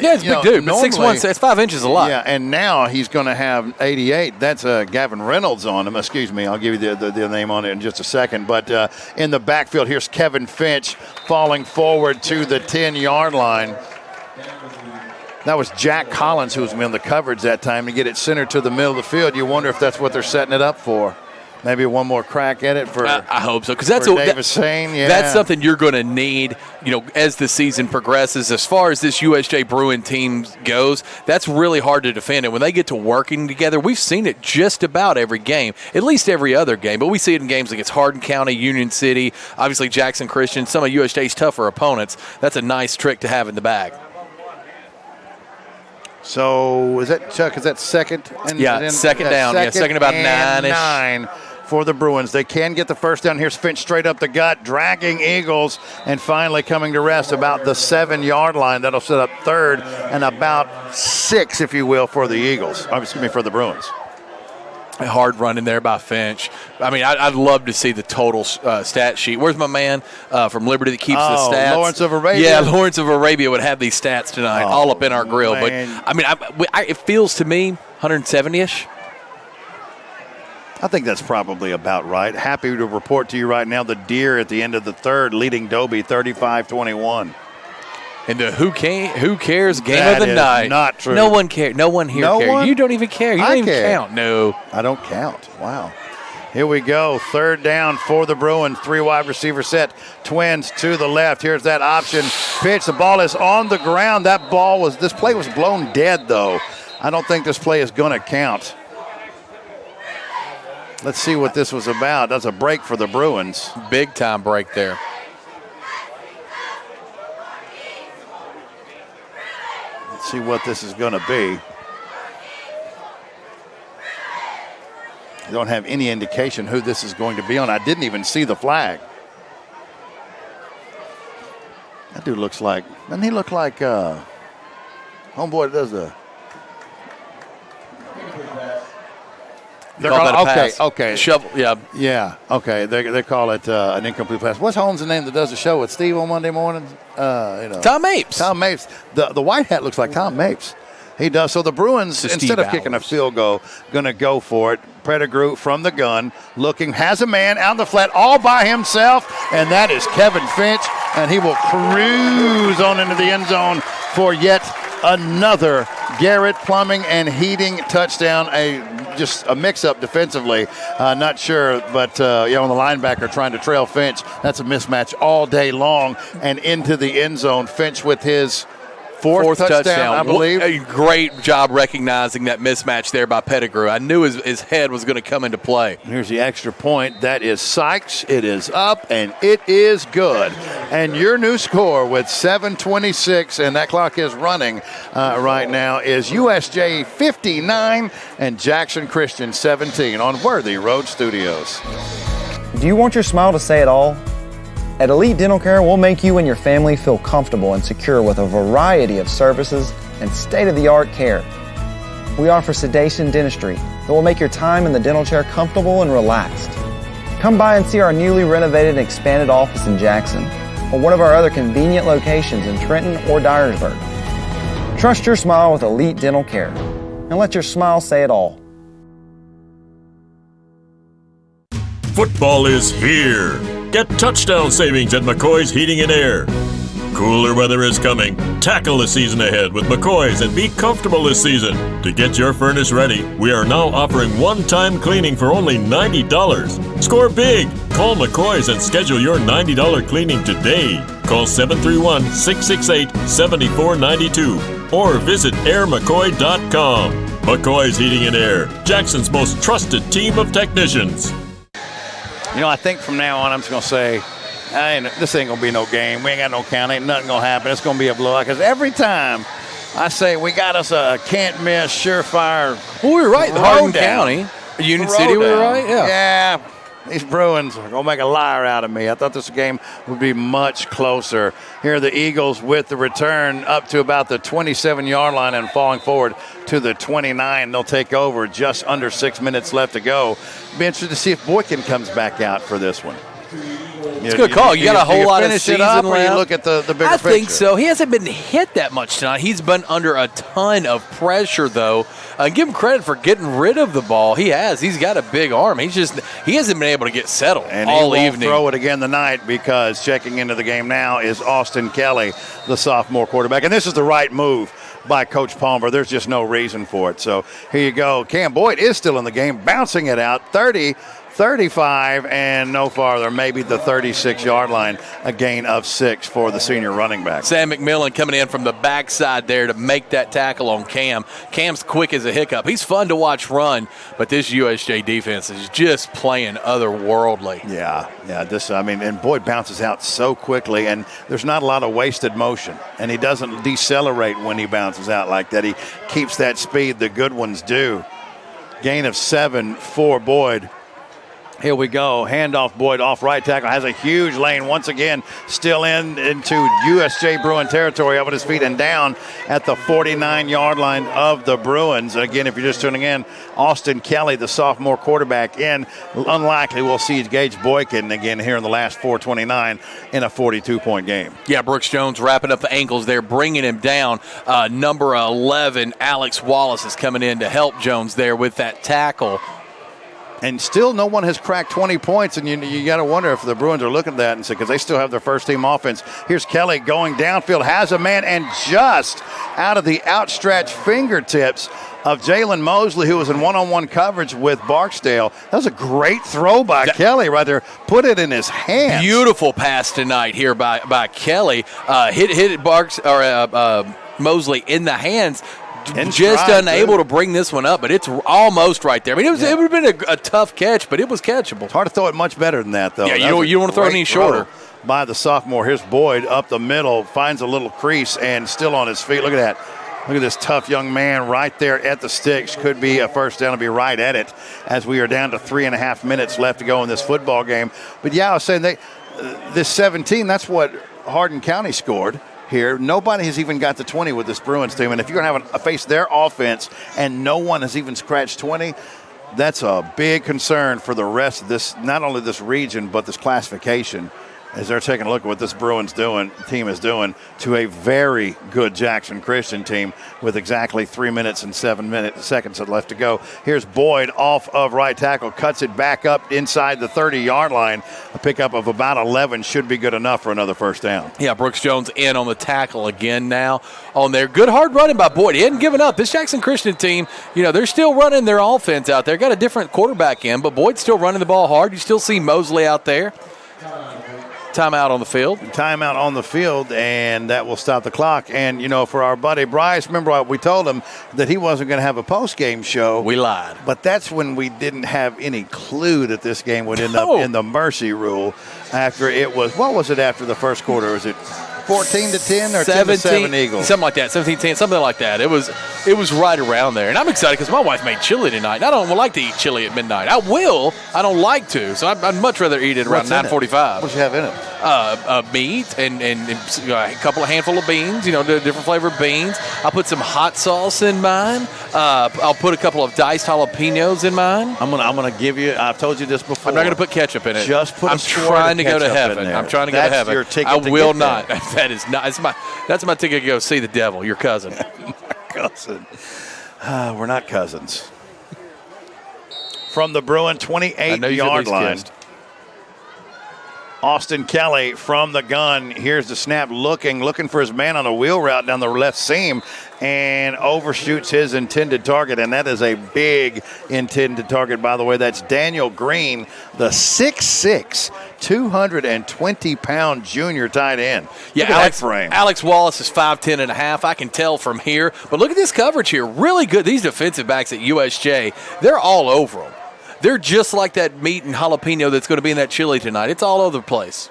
Yeah, it's a big dude, but 6'1", it's 5 inches a lot. Yeah, and now he's going to have 88. That's Gavin Reynolds on him. Excuse me, I'll give you the name on it in just a second. But in the backfield, here's Kevin Finch falling forward to the 10-yard line. That was Jack Collins who was in the coverage that time to get it centered to the middle of the field. You wonder if that's what they're setting it up for. Maybe one more crack at it for. I hope so, because that's Davis Sane. Yeah, that's something you're going to need, as the season progresses. As far as this USJ Bruin team goes, that's really hard to defend. And when they get to working together, we've seen it just about every game, at least every other game. But we see it in games like it's Hardin County, Union City, obviously Jackson Christian, some of USJ's tougher opponents. That's a nice trick to have in the bag. So is that, Chuck? Is that second? Second down. Second about 9-ish. 9 for the Bruins. They can get the first down. Here's Finch straight up the gut, dragging Eagles, and finally coming to rest about the 7-yard line. That'll set up third and about 6, if you will, for the Eagles. For the Bruins. A hard run in there by Finch. I'd love to see the total stat sheet. Where's my man from Liberty that keeps the stats? Lawrence of Arabia. Yeah, Lawrence of Arabia would have these stats tonight, all up in our grill. Man. But, it feels to me 170-ish. I think that's probably about right. Happy to report to you right now the Deer at the end of the third, leading Dobie 35-21. And the who cares game of the night. Not true. No one cares. No one here cares. You don't even care. You don't even count. No. I don't count. Wow. Here we go. Third down for the Bruins. 3 wide receiver set. Twins to the left. Here's that option pitch. The ball is on the ground. This play was blown dead, though. I don't think this play is going to count. Let's see what this was about. That's a break for the Bruins. Big time break there. Let's see what this is going to be. I don't have any indication who this is going to be on. I didn't even see the flag. That dude looks like, doesn't he look like homeboy that does the. Okay. Shovel, yeah. Yeah, okay. They call it an incomplete pass. What's Holmes' name that does the show with Steve on Monday mornings? Tom Mapes. Tom Mapes. The white hat looks like Tom Mapes. He does. So the Bruins, instead of kicking a field goal, going to go for it. Pettigrew from the gun, looking, has a man out in the flat all by himself, and that is Kevin Finch, and he will cruise on into the end zone for yet another Garrett Plumbing and Heating touchdown. Just a mix-up defensively. Not sure, but on the linebacker trying to trail Finch. That's a mismatch all day long, and into the end zone. Finch with his Fourth touchdown, I believe. A great job recognizing that mismatch there by Pettigrew. I knew his head was going to come into play. Here's the extra point. That is Sykes. It is up, and it is good. And your new score with 7:26, and that clock is running right now, is USJ 59 and Jackson Christian 17 on Worthy Road Studios. Do you want your smile to say it all? At Elite Dental Care, we'll make you and your family feel comfortable and secure with a variety of services and state-of-the-art care. We offer sedation dentistry that will make your time in the dental chair comfortable and relaxed. Come by and see our newly renovated and expanded office in Jackson or one of our other convenient locations in Trenton or Dyersburg. Trust your smile with Elite Dental Care and let your smile say it all. Football is here. Get touchdown savings at McCoy's Heating and Air. Cooler weather is coming. Tackle the season ahead with McCoy's and be comfortable this season. To get your furnace ready, we are now offering one-time cleaning for only $90. Score big. Call McCoy's and schedule your $90 cleaning today. Call 731-668-7492 or visit airmccoy.com. McCoy's Heating and Air, Jackson's most trusted team of technicians. You know, I think from now on I'm just going to say, this ain't going to be no game. We ain't got no count. Ain't nothing going to happen. It's going to be a blowout. Because every time I say we got us a can't-miss, surefire. Well, we were right. Hardin County. Union City, we were right? Yeah. These Bruins are going to make a liar out of me. I thought this game would be much closer. Here are the Eagles with the return up to about the 27-yard line and falling forward to the 29. They'll take over just under 6 minutes left to go. Be interested to see if Boykin comes back out for this one. It's a good call. You got a whole lot of season left. Or you look at the bigger picture? I think so. He hasn't been hit that much tonight. He's been under a ton of pressure, though. Give him credit for getting rid of the ball. He has. He's got a big arm. He hasn't been able to get settled and all he won't evening. Throw it again tonight because checking into the game now is Austin Kelly, the sophomore quarterback. And this is the right move by Coach Palmer. There's just no reason for it. So here you go. Cam Boyd is still in the game, bouncing it out 30, 35, and no farther, maybe the 36-yard line, a gain of 6 for the senior running back. Sam McMillan coming in from the backside there to make that tackle on Cam. Cam's quick as a hiccup. He's fun to watch run, but this USJ defense is just playing otherworldly. Yeah, and Boyd bounces out so quickly, and there's not a lot of wasted motion, and he doesn't decelerate when he bounces out like that. He keeps that speed the good ones do. Gain of 7 for Boyd. Here we go. Handoff, Boyd off right tackle. Has a huge lane once again. Still into USJ Bruin territory. Up at his feet and down at the 49-yard line of the Bruins. Again, if you're just tuning in, Austin Kelly, the sophomore quarterback, in. Unlikely we'll see Gage Boykin again here in the last 4:29 in a 42-point game. Yeah, Brooks Jones wrapping up the ankles there, bringing him down. Number 11, Alex Wallace, is coming in to help Jones there with that tackle. And still no one has cracked 20 points, and you got to wonder if the Bruins are looking at that and say, because they still have their first-team offense. Here's Kelly going downfield, has a man, and just out of the outstretched fingertips of Jalen Mosley, who was in one-on-one coverage with Barksdale. That was a great throw by Kelly right there. Put it in his hands. Beautiful pass tonight here by Kelly. Hit Mosley in the hands. Just unable to bring this one up, but it's almost right there. I mean, it would have been a tough catch, but it was catchable. It's hard to throw it much better than that, though. Yeah, you don't want to throw it any shorter. By the sophomore. Here's Boyd up the middle, finds a little crease, and still on his feet. Look at that. Look at this tough young man right there at the sticks. Could be a first down, to be right at it, as we are down to 3.5 minutes left to go in this football game. But, yeah, I was saying this 17, that's what Hardin County scored here. Nobody has even got to 20 with this Bruins team, and if you're going to face their offense and no one has even scratched 20, that's a big concern for the rest of this, not only this region, but this classification, as they're taking a look at what this Bruins team is doing to a very good Jackson Christian team with exactly 3 minutes and 7 seconds left to go. Here's Boyd off of right tackle, cuts it back up inside the 30-yard line. A pickup of about 11 should be good enough for another first down. Yeah, Brooks Jones in on the tackle again now on there. Good hard running by Boyd. He hadn't given up. This Jackson Christian team, they're still running their offense out there. Got a different quarterback in, but Boyd's still running the ball hard. You still see Mosley out there. Timeout on the field. Timeout on the field, and that will stop the clock. And, for our buddy Bryce, remember what we told him that he wasn't going to have a post-game show. We lied. But that's when we didn't have any clue that this game would end up in the mercy rule after it was, what was it after the first quarter? Was it 14-10 or 10-7 Eagles? Something like that, 17-10, something like that. It was right around there. And I'm excited because my wife made chili tonight. And I don't like to eat chili at midnight. I will. I don't like to. So I'd much rather eat it around 9:45. What do you have in it? Meat and a couple of handful of beans, different flavored beans. I'll put some hot sauce in mine. I'll put a couple of diced jalapenos in mine. I'm gonna give you, I've told you this before. I'm not going to put ketchup in it. Just put I'm trying to go to heaven. I'm trying to go to heaven. Your ticket I will get not. There. That is not. That's my ticket to go see the devil. Your cousin. My cousin. We're not cousins. From the Bruin 28-yard line. Kissed. Austin Kelly from the gun. Here's the snap, looking for his man on a wheel route down the left seam, and overshoots his intended target. And that is a big intended target, by the way. That's Daniel Green, the 6'6", 220-pound junior tight end. Yeah, frame. Alex Wallace is 5'10 and a half. I can tell from here. But look at this coverage here. Really good. These defensive backs at USJ, they're all over them. They're just like that meat and jalapeno that's going to be in that chili tonight. It's all over the place.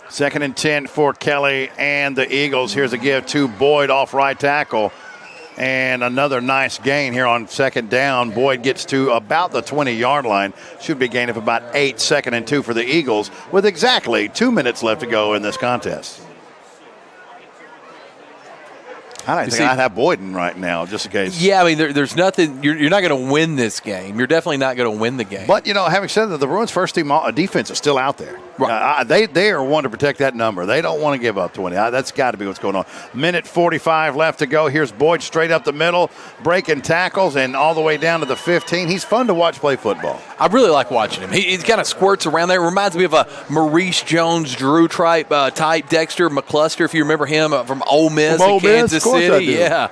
2nd and 10 for Kelly and the Eagles. Here's a give to Boyd off right tackle. And another nice gain here on 2nd down. Boyd gets to about the 20-yard line. Should be a gain of about 8, 2nd and 2 for the Eagles with exactly 2 minutes left to go in this contest. I don't think I'd have Boyden right now, just in case. Yeah, I mean, there's nothing. You're not going to win this game. You're definitely not going to win the game. But, having said that, the Bruins' first team defense is still out there. Right. They are one to protect that number. They don't want to give up 20. That's got to be what's going on. Minute 45 left to go. Here's Boyd straight up the middle, breaking tackles, and all the way down to the 15. He's fun to watch play football. I really like watching him. He kind of squirts around there. It reminds me of a Maurice Jones-Drew type Dexter McCluster, if you remember him from Ole Miss in Kansas City. Yeah,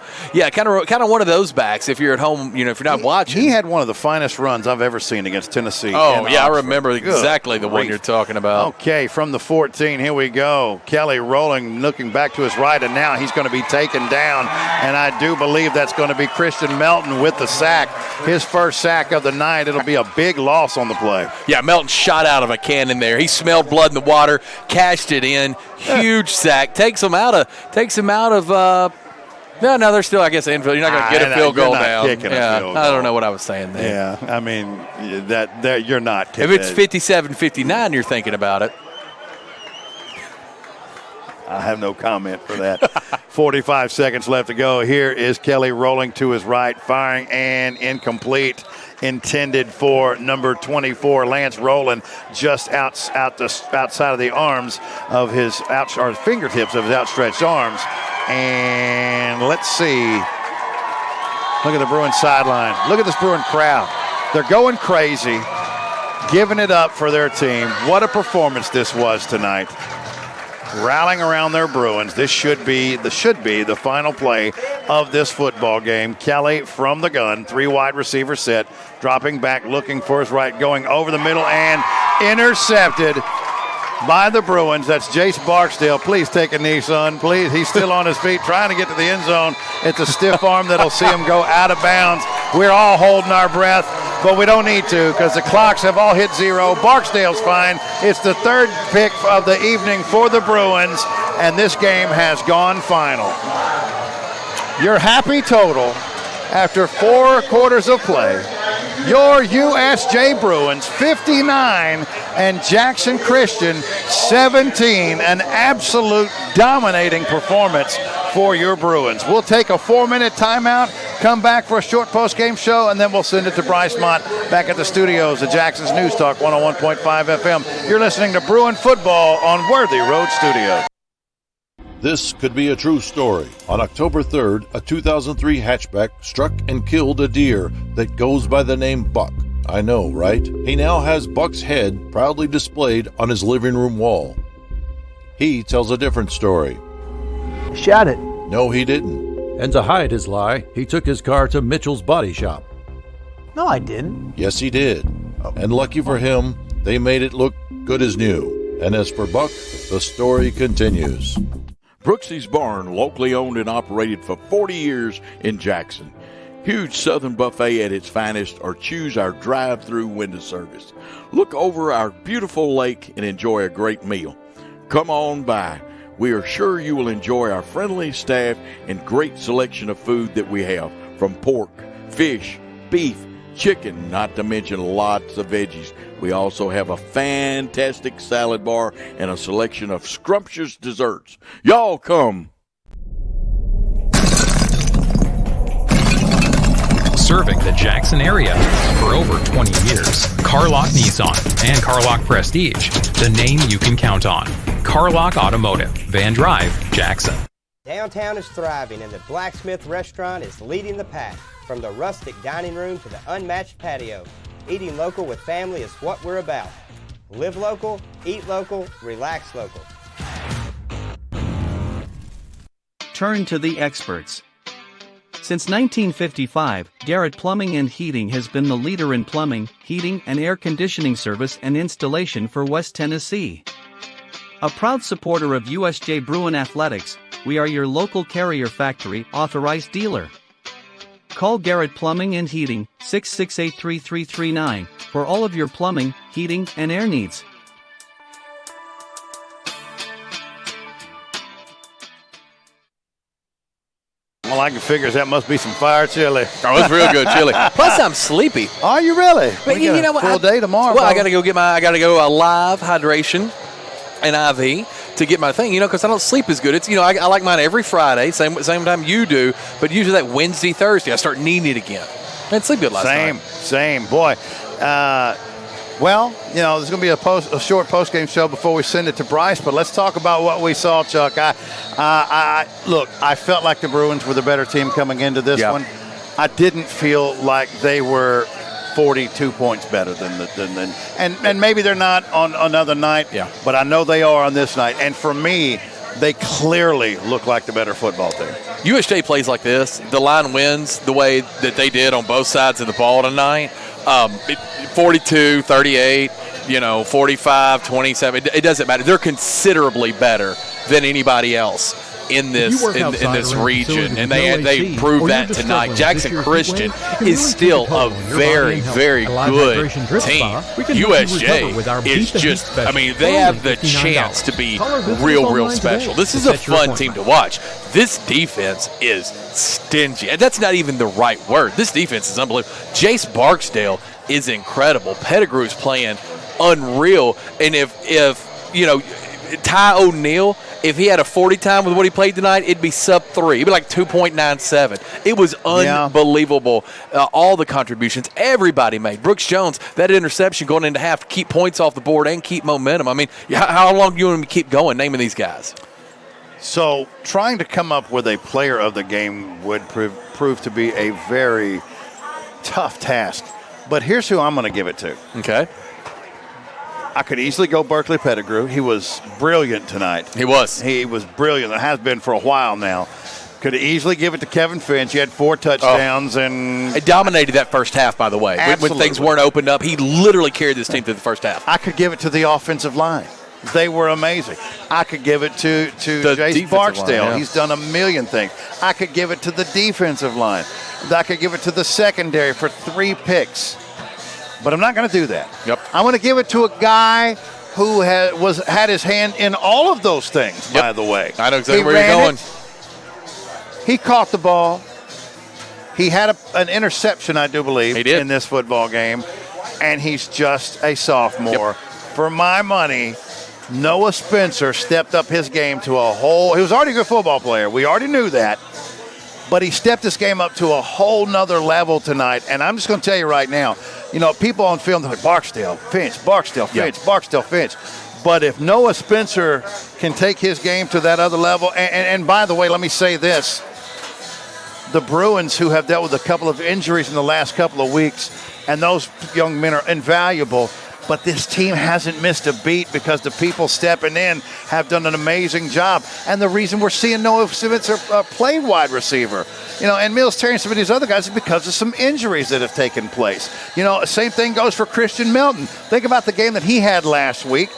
kind of one of those backs if you're at home, if you're not watching. He had one of the finest runs I've ever seen against Tennessee. Oh, yeah, I remember exactly the one you're talking about. Okay, from the 14, here we go. Kelly rolling, looking back to his right, and now he's going to be taken down. And I do believe that's going to be Christian Melton with the sack. His first sack of the night. It'll be a big loss on the play. Yeah, Melton shot out of a cannon there. He smelled blood in the water, cashed it in. Huge sack. Takes him out of no, they're still, I guess, infield. You're not going to get a field goal down. I don't know what I was saying there. Yeah, I mean, that you're not kicking. If it's 57-59, you're thinking about it. I have no comment for that. 45 seconds left to go. Here is Kelly rolling to his right, firing, and incomplete. Intended for number 24, Lance Rowland, just outside of the arms of his fingertips of his outstretched arms. And let's see. Look at the Bruins sideline. Look at this Bruin crowd. They're going crazy, giving it up for their team. What a performance this was tonight. Rallying around their Bruins. This should be the final play of this football game. Kelly from the gun, 3 wide receiver set, dropping back, looking for his right, going over the middle and intercepted by the Bruins. That's Jace Barksdale. Please take a knee, son. Please. He's still on his feet trying to get to the end zone. It's a stiff arm that'll see him go out of bounds. We're all holding our breath, but we don't need to because the clocks have all hit 0. Barksdale's fine. It's the 3rd pick of the evening for the Bruins, and this game has gone final. Your happy total after 4 quarters of play. Your USJ Bruins 59 and Jackson Christian 17. An absolute dominating performance for your Bruins. We'll take a 4-minute timeout, come back for a short post-game show, and then we'll send it to Bryce Mott back at the studios at Jackson's News Talk 101.5 FM. You're listening to Bruin Football on Worthy Road Studios. This could be a true story. On October 3rd, a 2003 hatchback struck and killed a deer that goes by the name Buck. I know, right? He now has Buck's head proudly displayed on his living room wall. He tells a different story. Shot it. No, he didn't. And to hide his lie, he took his car to Mitchell's Body Shop. No, I didn't. Yes, he did. And lucky for him, they made it look good as new. And as for Buck, the story continues. Brooksy's Barn, locally owned and operated for 40 years in Jackson. Huge Southern buffet at its finest, or choose our drive-through window service. Look over our beautiful lake and enjoy a great meal. Come on by. We are sure you will enjoy our friendly staff and great selection of food that we have, from pork, fish, beef, chicken, not to mention lots of veggies. We also have a fantastic salad bar and a selection of scrumptious desserts. Y'all come. Serving the Jackson area for over 20 years. Carlock Nissan and Carlock Prestige, the name you can count on. Carlock Automotive, Van Drive, Jackson. Downtown is thriving and the Blacksmith Restaurant is leading the pack. From the rustic dining room to the unmatched patio, eating local with family is what we're about. Live local, eat local, relax local. Turn to the experts. Since 1955, Garrett Plumbing and Heating has been the leader in plumbing, heating, and air conditioning service and installation for West Tennessee. A proud supporter of USJ Bruin Athletics, we are your local Carrier Factory authorized dealer. Call Garrett Plumbing and Heating, 668-3339, for all of your plumbing, heating, and air needs. All I can figure is that must be some fire chili. Oh, it's real good chili. Plus, I'm sleepy. Are you really? But We got a full day tomorrow. Well, I bro. I got to go live hydration and IV to get my thing, because I don't sleep as good. It's, I like mine every Friday, same time you do, but usually that Wednesday, Thursday, I start needing it again. I didn't sleep good last night. Same. Boy. Well, there's going to be a short post-game show before we send it to Bryce, but let's talk about what we saw, Chuck. Look, I felt like the Bruins were the better team coming into this one. I didn't feel like they were 42 points better than and maybe they're not on another night, but I know they are on this night. And for me, they clearly look like the better football team. USJ plays like this. The line wins the way that they did on both sides of the ball tonight. 42, 38, 45, 27. It doesn't matter. They're considerably better than anybody else in this region, and they proved that tonight. Jackson Christian is still a very, very good team. USJ is just, they have the chance to be real special. This is a fun team to watch. This defense is stingy, and that's not even the right word. This defense is unbelievable. Jace Barksdale is incredible. Pettigrew's playing unreal, and if Ty O'Neal, if he had a 40 time with what he played tonight, it'd be sub 3. It'd be like 2.97. It was unbelievable. All the contributions everybody made. Brooks Jones, that interception going into half to keep points off the board and keep momentum. How long do you want to keep going naming these guys? So trying to come up with a player of the game would prove to be a very tough task. But here's who I'm going to give it to. Okay. I could easily go Berkeley Pettigrew. He was brilliant tonight. He was. He was brilliant. It has been for a while now. Could easily give it to Kevin Finch. He had 4 touchdowns and he dominated that first half, by the way. When things weren't opened up, he literally carried this team through the first half. I could give it to the offensive line. They were amazing. I could give it to Jace Barksdale. Line, He's done a million things. I could give it to the defensive line. I could give it to the secondary for 3 picks. But I'm not going to do that. Yep. I'm going to give it to a guy who had his hand in all of those things, by the way. I know exactly where you're going. He caught the ball. He had an interception, I do believe, in this football game. And he's just a sophomore. Yep. For my money, Noah Spencer stepped up his game to a whole – he was already a good football player. We already knew that. But he stepped this game up to a whole nother level tonight. And I'm just going to tell you right now, people on film, they're like, Barksdale, Finch, Barksdale, Finch, Barksdale, Finch. But if Noah Spencer can take his game to that other level, and by the way, let me say this, the Bruins, who have dealt with a couple of injuries in the last couple of weeks, and those young men are invaluable, but this team hasn't missed a beat because the people stepping in have done an amazing job. And the reason we're seeing Noah Spencer play wide receiver, and Mills Terry and some of these other guys is because of some injuries that have taken place. Same thing goes for Christian Melton. Think about the game that he had last week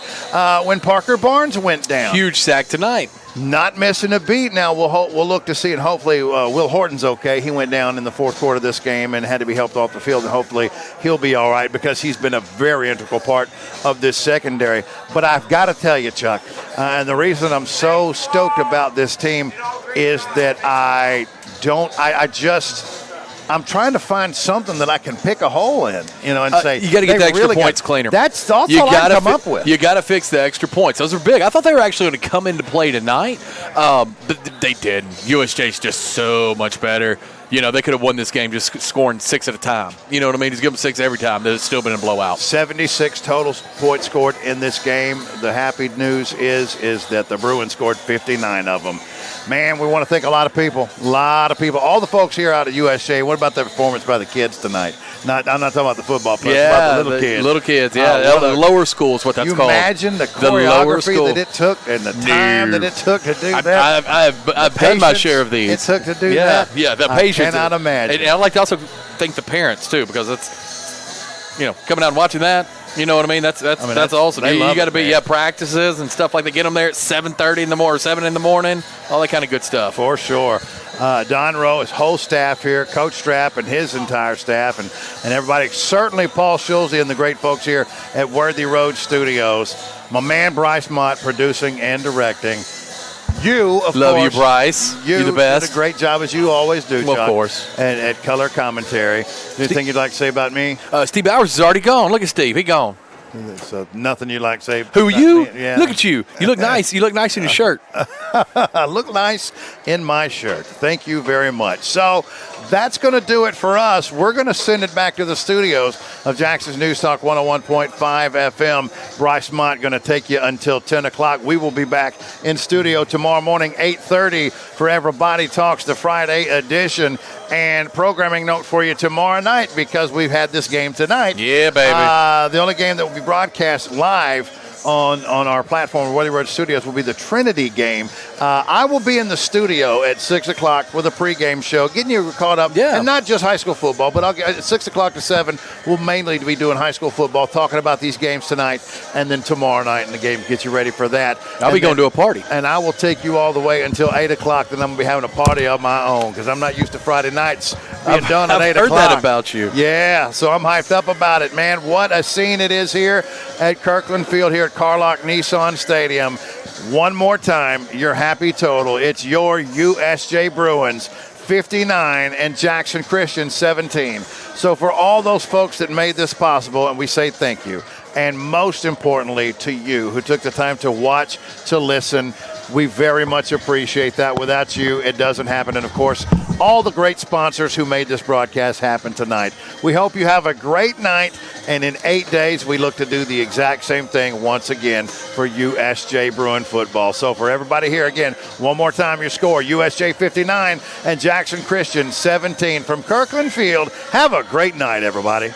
when Parker Barnes went down. Huge sack tonight. Not missing a beat. Now we'll look to see, and hopefully Will Horton's okay. He went down in the fourth quarter of this game and had to be helped off the field, and hopefully he'll be all right because he's been a very integral part of this secondary. But I've got to tell you, Chuck, and the reason I'm so stoked about this team is that I'm trying to find something that I can pick a hole in, and say you got to get the extra points cleaner. That's all I come up with. You got to fix the extra points. Those are big. I thought they were actually going to come into play tonight, but they didn't. USJ's just so much better. They could have won this game just scoring 6 at a time. You know what I mean? Just give them 6 every time. It's still been a blowout. 76 total points scored in this game. The happy news is that the Bruins scored 59 of them. Man, we want to thank a lot of people. All the folks here out at USJ. What about the performance by the kids tonight? I'm not talking about the football players. Yeah, about the little kids. Little kids, yeah. The lower school is what that's called. You imagine the choreography that it took and the time that it took to do that? I've had my share of these. It took to do that? Yeah, the patience. I cannot imagine. And I'd like to also thank the parents, too, because it's, coming out and watching that. You know what I mean? That's awesome. You got to be practices and stuff like that. Get them there at 7:30 in the morning, 7 in the morning, all that kind of good stuff. For sure. Don Rowe, his whole staff here, Coach Strapp and his entire staff, and everybody. Certainly Paul Schulze and the great folks here at Worthy Road Studios. My man Bryce Mott producing and directing. You, of course. Love you, Bryce. You're the best. Did a great job, as you always do, Chuck. Of course. And at color commentary. Anything you'd like to say about me? Steve Bowers is already gone. Look at Steve. He gone. So nothing you'd like to say. Who are you? Yeah. Look at you. You look nice. You look nice in your shirt. I look nice in my shirt. Thank you very much. So that's going to do it for us. We're going to send it back to the studios of Jackson's News Talk 101.5 FM. Bryce Mott going to take you until 10 o'clock. We will be back in studio tomorrow morning, 8:30 for Everybody Talks, the Friday edition. And programming note for you tomorrow night, because we've had this game tonight. Yeah, baby. The only game that will be broadcast live on our platform, Worthy Road Studios, will be the Trinity game. I will be in the studio at 6 o'clock with a pregame show, getting you caught up. Yeah. And not just high school football, but at 6 o'clock to 7, we'll mainly be doing high school football, talking about these games tonight, and then tomorrow night in the game, get you ready for that. I'll be going to a party. And I will take you all the way until 8 o'clock, then I'm going to be having a party of my own, because I'm not used to Friday nights being done at 8 o'clock. I've heard that about you. Yeah, so I'm hyped up about it, man. What a scene it is here at Kirkland Field, here at Carlock Nissan Stadium. One more time, your happy total. It's your USJ Bruins 59 and Jackson Christian 17. So for all those folks that made this possible, and we say thank you. And most importantly, to you who took the time to watch, to listen, we very much appreciate that. Without you, it doesn't happen. And, of course, all the great sponsors who made this broadcast happen tonight. We hope you have a great night, and in 8 days, we look to do the exact same thing once again for USJ Bruin football. So for everybody here, again, one more time, your score, USJ 59 and Jackson Christian 17 from Kirkland Field. Have a great night, everybody.